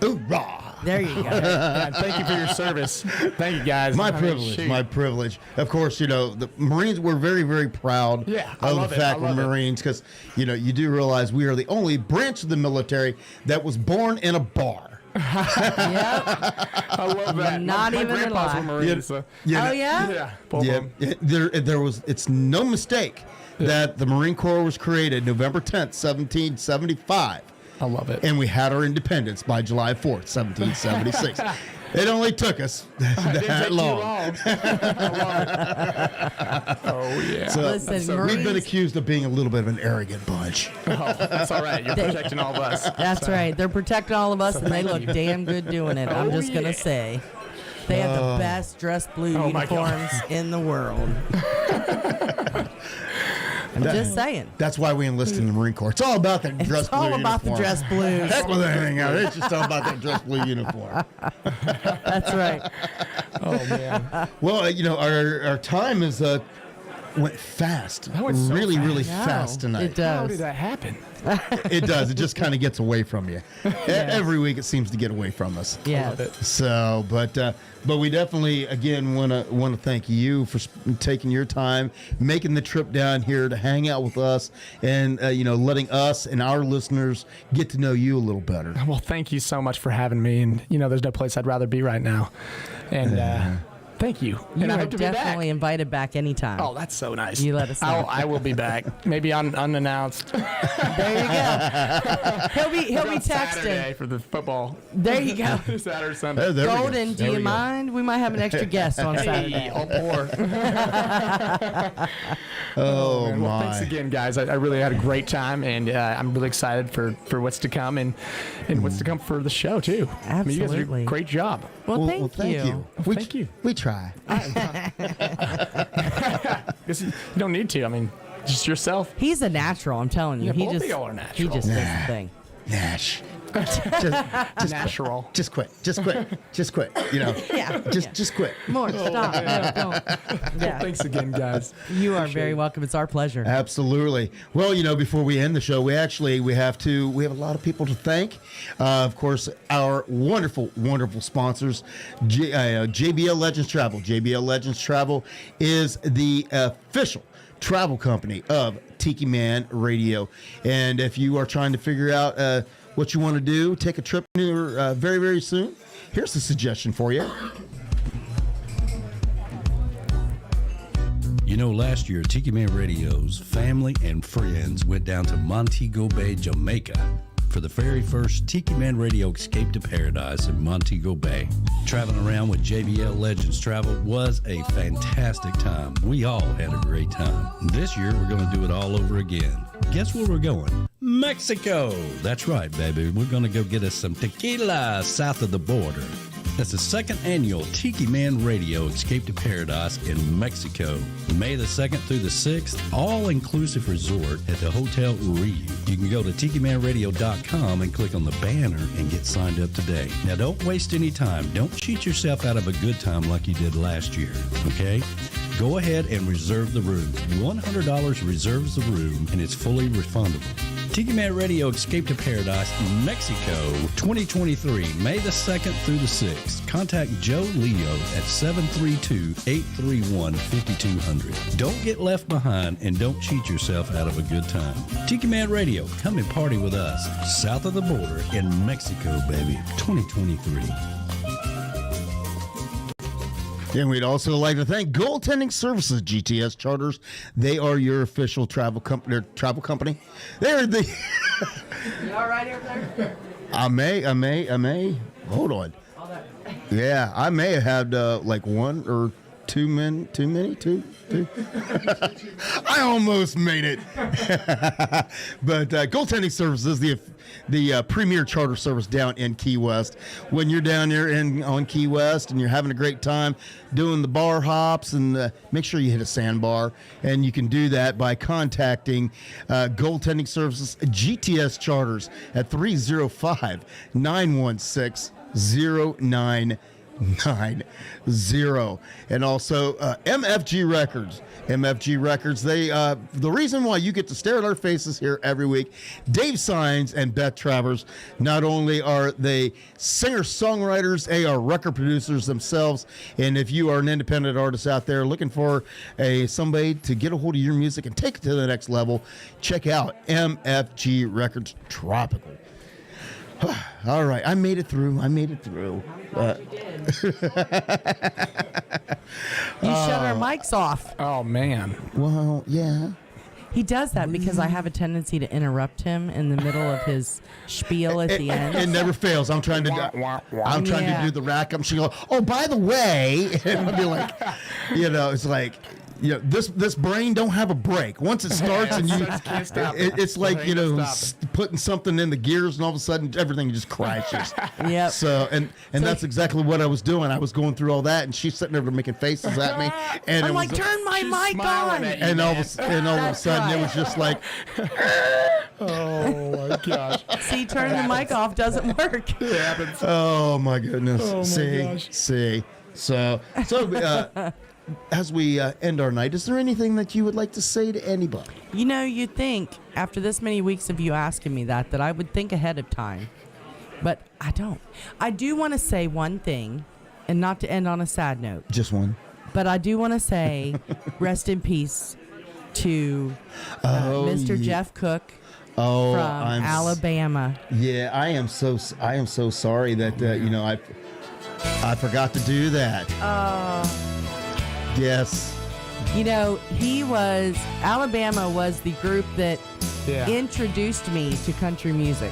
Hoorah! There you go. God, thank you for your service. Thank you, guys. My privilege. My privilege. Of course, you know, the Marines, we're very, very proud of the fact we're Marines because, you know, you do realize we are the only branch of the military that was born in a bar. Yep. I love that. Not my even a grandpas lie. were Marines. So. Oh, yeah? Yeah. Both of them. It's no mistake that the Marine Corps was created November 10th, 1775. I love it. And we had our independence by July 4th, 1776. It only took us that long. I love it. Oh, yeah. So, Listen, we've been accused of being a little bit of an arrogant bunch. Oh, that's all right. You're protecting all of us. That's right. They're protecting all of us, and they look damn good doing it. I'm just going to say. They have the best dressed blue uniforms in the world. I'm just saying. That's why we enlisted in the Marine Corps. It's all about that dress blue uniform. It's all about the dress blues. Heck with anything else. It's just all about that dress blue uniform. That's right. Oh, man. Well, you know, our time is went fast. That went so really, fast. really No, fast tonight. it does. How did that happen? It does. It just kind of gets away from you. Every week it seems to get away from us. Yeah. So, but we definitely again want to thank you for taking your time, making the trip down here to hang out with us, and letting us and our listeners get to know you a little better. Well, thank you so much for having me. And there's no place I'd rather be right now. And thank you. You And I are hope to be back. definitely invited back anytime. Oh, that's so nice. You let us know. I will be back. Maybe unannounced. There you go. He'll be Saturday texting. for the football. There you go. Saturday or Sunday. There we go. Golden, do There you we go. mind? We might have an extra guest on Hey, Saturday. all poor. Oh man. Well, my! thanks again, guys. I really had a great time, and I'm really excited for what's to come and what's to come for the show too. I mean, you guys do Absolutely. a great job. Well, thank thank you. Well, thank you. We try. Guess you don't need to. I mean, just yourself. He's a natural, I'm telling you. Yeah, he both just of y'all are he natural. just does the thing. Nash. Natural. Just quit. Just quit. Just quit. Yeah. Just quit. More. Stop. No, don't. Yeah. Thanks again, guys. You are very welcome. It's our pleasure. Absolutely. Well, before we end the show, we have a lot of people to thank. Of course, our wonderful sponsors, JBL Legends Travel. JBL Legends Travel is the official travel company of Tiki Man Radio. And if you are trying to figure out what you want to do, take a trip near very, very soon, here's a suggestion for you. Last year, Tiki Man Radio's family and friends went down to Montego Bay, Jamaica for the very first Tiki Man Radio Escape to Paradise in Montego Bay. Traveling around with JBL Legends Travel was a fantastic time. We all had a great time. This year, we're going to do it all over again. Guess where we're going? Mexico! That's right, baby. We're going to go get us some tequila south of the border. That's the second annual Tiki Man Radio Escape to Paradise in Mexico. May the 2nd through the 6th, all-inclusive resort at the Hotel Rio. You can go to TikiManRadio.com and click on the banner and get signed up today. Now, don't waste any time. Don't cheat yourself out of a good time like you did last year, okay? Go ahead and reserve the room. $100 reserves the room, and it's fully refundable. Tiki Man Radio Escape to Paradise, Mexico, 2023, May the 2nd through the 6th. Contact Joe Leo at 732-831-5200. Don't get left behind and don't cheat yourself out of a good time. Tiki Man Radio, come and party with us, south of the border in Mexico, baby, 2023. And we'd also like to thank Goaltending Services, GTS Charters. They are your official travel company. They're the. You all right over there? I may. Hold on. Yeah, I may have had like one or two two. I almost made it. But Goaltending Services, the premier charter service down in Key West. When you're down there on Key West and you're having a great time doing the bar hops, and make sure you hit a sandbar, and you can do that by contacting Goaltending Services GTS Charters at 305-916-0990. And also MFG Records. They the reason why you get to stare at our faces here every week, Dave Sines and Beth Travers, not only are they singer-songwriters, they are record producers themselves. And if you are an independent artist out there looking for somebody to get a hold of your music and take it to the next level, check out MFG Records Tropical. All right, I made it through. You shut our mics off. Oh, man. Well, yeah. He does that because I have a tendency to interrupt him in the middle of his spiel at the end. It never fails. I'm trying to do the rack up. She goes, oh, by the way, and I'll be like, it's like, this brain don't have a break. Once it starts and you, it's like, putting something in the gears, and all of a sudden everything just crashes. Yep. So, and that's exactly what I was doing. I was going through all that, and she's sitting there making faces at me. And I'm like, turn my mic on. And all of a sudden, it was just like, oh my gosh. See, turning the mic off doesn't work. It happens. oh my goodness. Oh my gosh. See. So as we end our night, is there anything that you would like to say to anybody? You know, you'd think after this many weeks of you asking me that I would think ahead of time. But I don't. I do want to say one thing, and not to end on a sad note. Just one. But I do want to say rest in peace to Mr. Jeff Cook from Alabama. Yeah, I am so sorry that I forgot to do that. Yes. You know, Alabama was the group that introduced me to country music.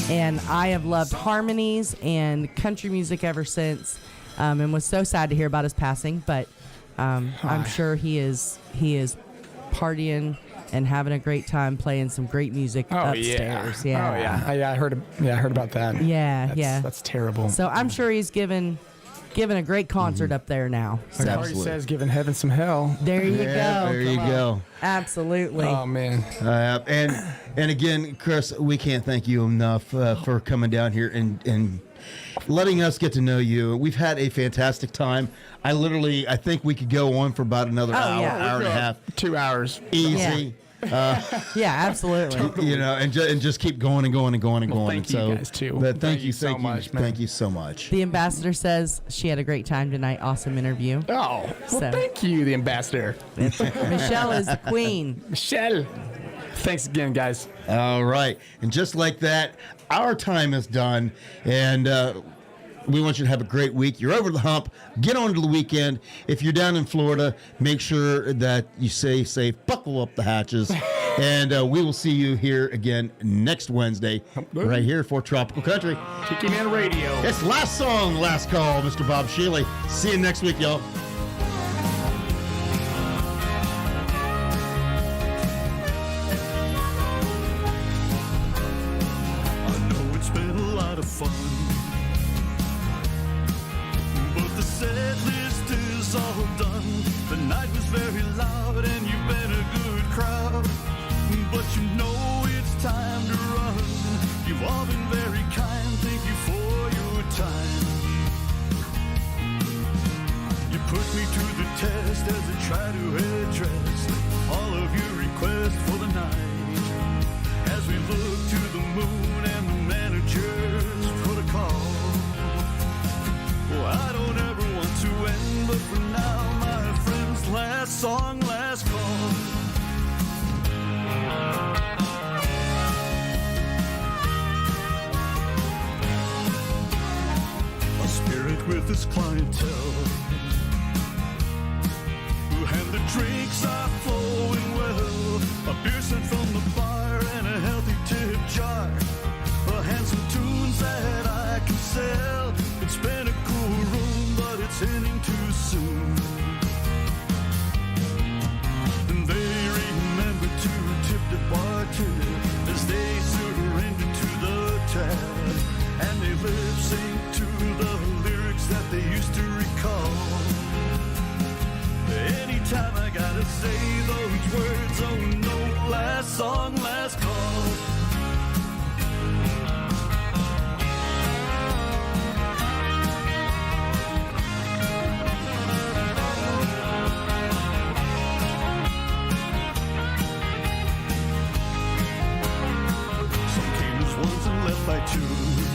And I have loved harmonies and country music ever since, and was so sad to hear about his passing. But I'm sure he is partying and having a great time playing some great music upstairs. Yeah. Oh yeah. I heard about that. Yeah. That's terrible. So I'm sure he's given a great concert up there now. Like Marty says, giving heaven some hell. There you go. There you go. Absolutely. Oh man. And again, Chris, we can't thank you enough for coming down here and letting us get to know you. We've had a fantastic time. I think we could go on for about another hour and a half. 2 hours. Easy. Yeah, absolutely. You know, and just keep going and going and going and going. Thank you guys too. But thank you so much, man. Thank you so much. The ambassador says she had a great time tonight. Awesome interview. Oh, well, thank you, the ambassador. Michelle is the queen. Michelle. Thanks again, guys. All right. And just like that, our time is done. And we want you to have a great week. You're over the hump. Get on to the weekend. If you're down in Florida, make sure that you stay safe. Buckle up the hatches. And we will see you here again next Wednesday, right here for Tropical Country. Tiki Man Radio. It's last song, last call, Mr. Bob Shealy. See you next week, y'all. I know it's been a lot of fun, but the set list is all done. The night was very loud and you've been a good crowd, but you know it's time to run. You've all been very kind, thank you for your time. You put me to the test as I try to address all of your requests for the night. As we look to the moon and the manager's protocol. Well, I don't ever want to end, but for now, my friends, last song, last call. A spirit with this clientele, and the drinks are flowing well. A beer sent from the bar and a healthy tip jar. And some tunes that I can sell. It's been a cool room, but it's ending too soon. And they remember to tip the bartender as they surrender to the tab. And they lip sync to the lyrics that they used to recall. Anytime I gotta say those words, oh no, last song, last call. Some came as ones and left by twos.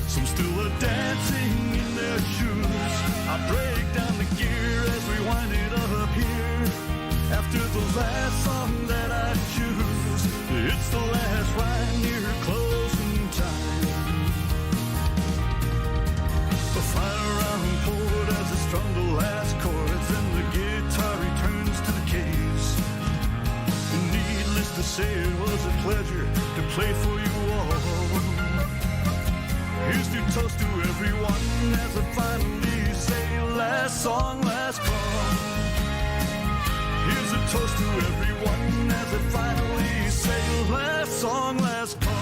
Some still are dancing in their shoes. I break down the gear as we wind it up here. After the last song that I choose, it's the last ride near closing time. The final round poured as I strummed the last chords, and the guitar returns to the case. Needless to say, it was a pleasure to play for you all. Here's to toast to everyone as I finally say last song, last call. Here's a toast to everyone as I finally say last song, last call.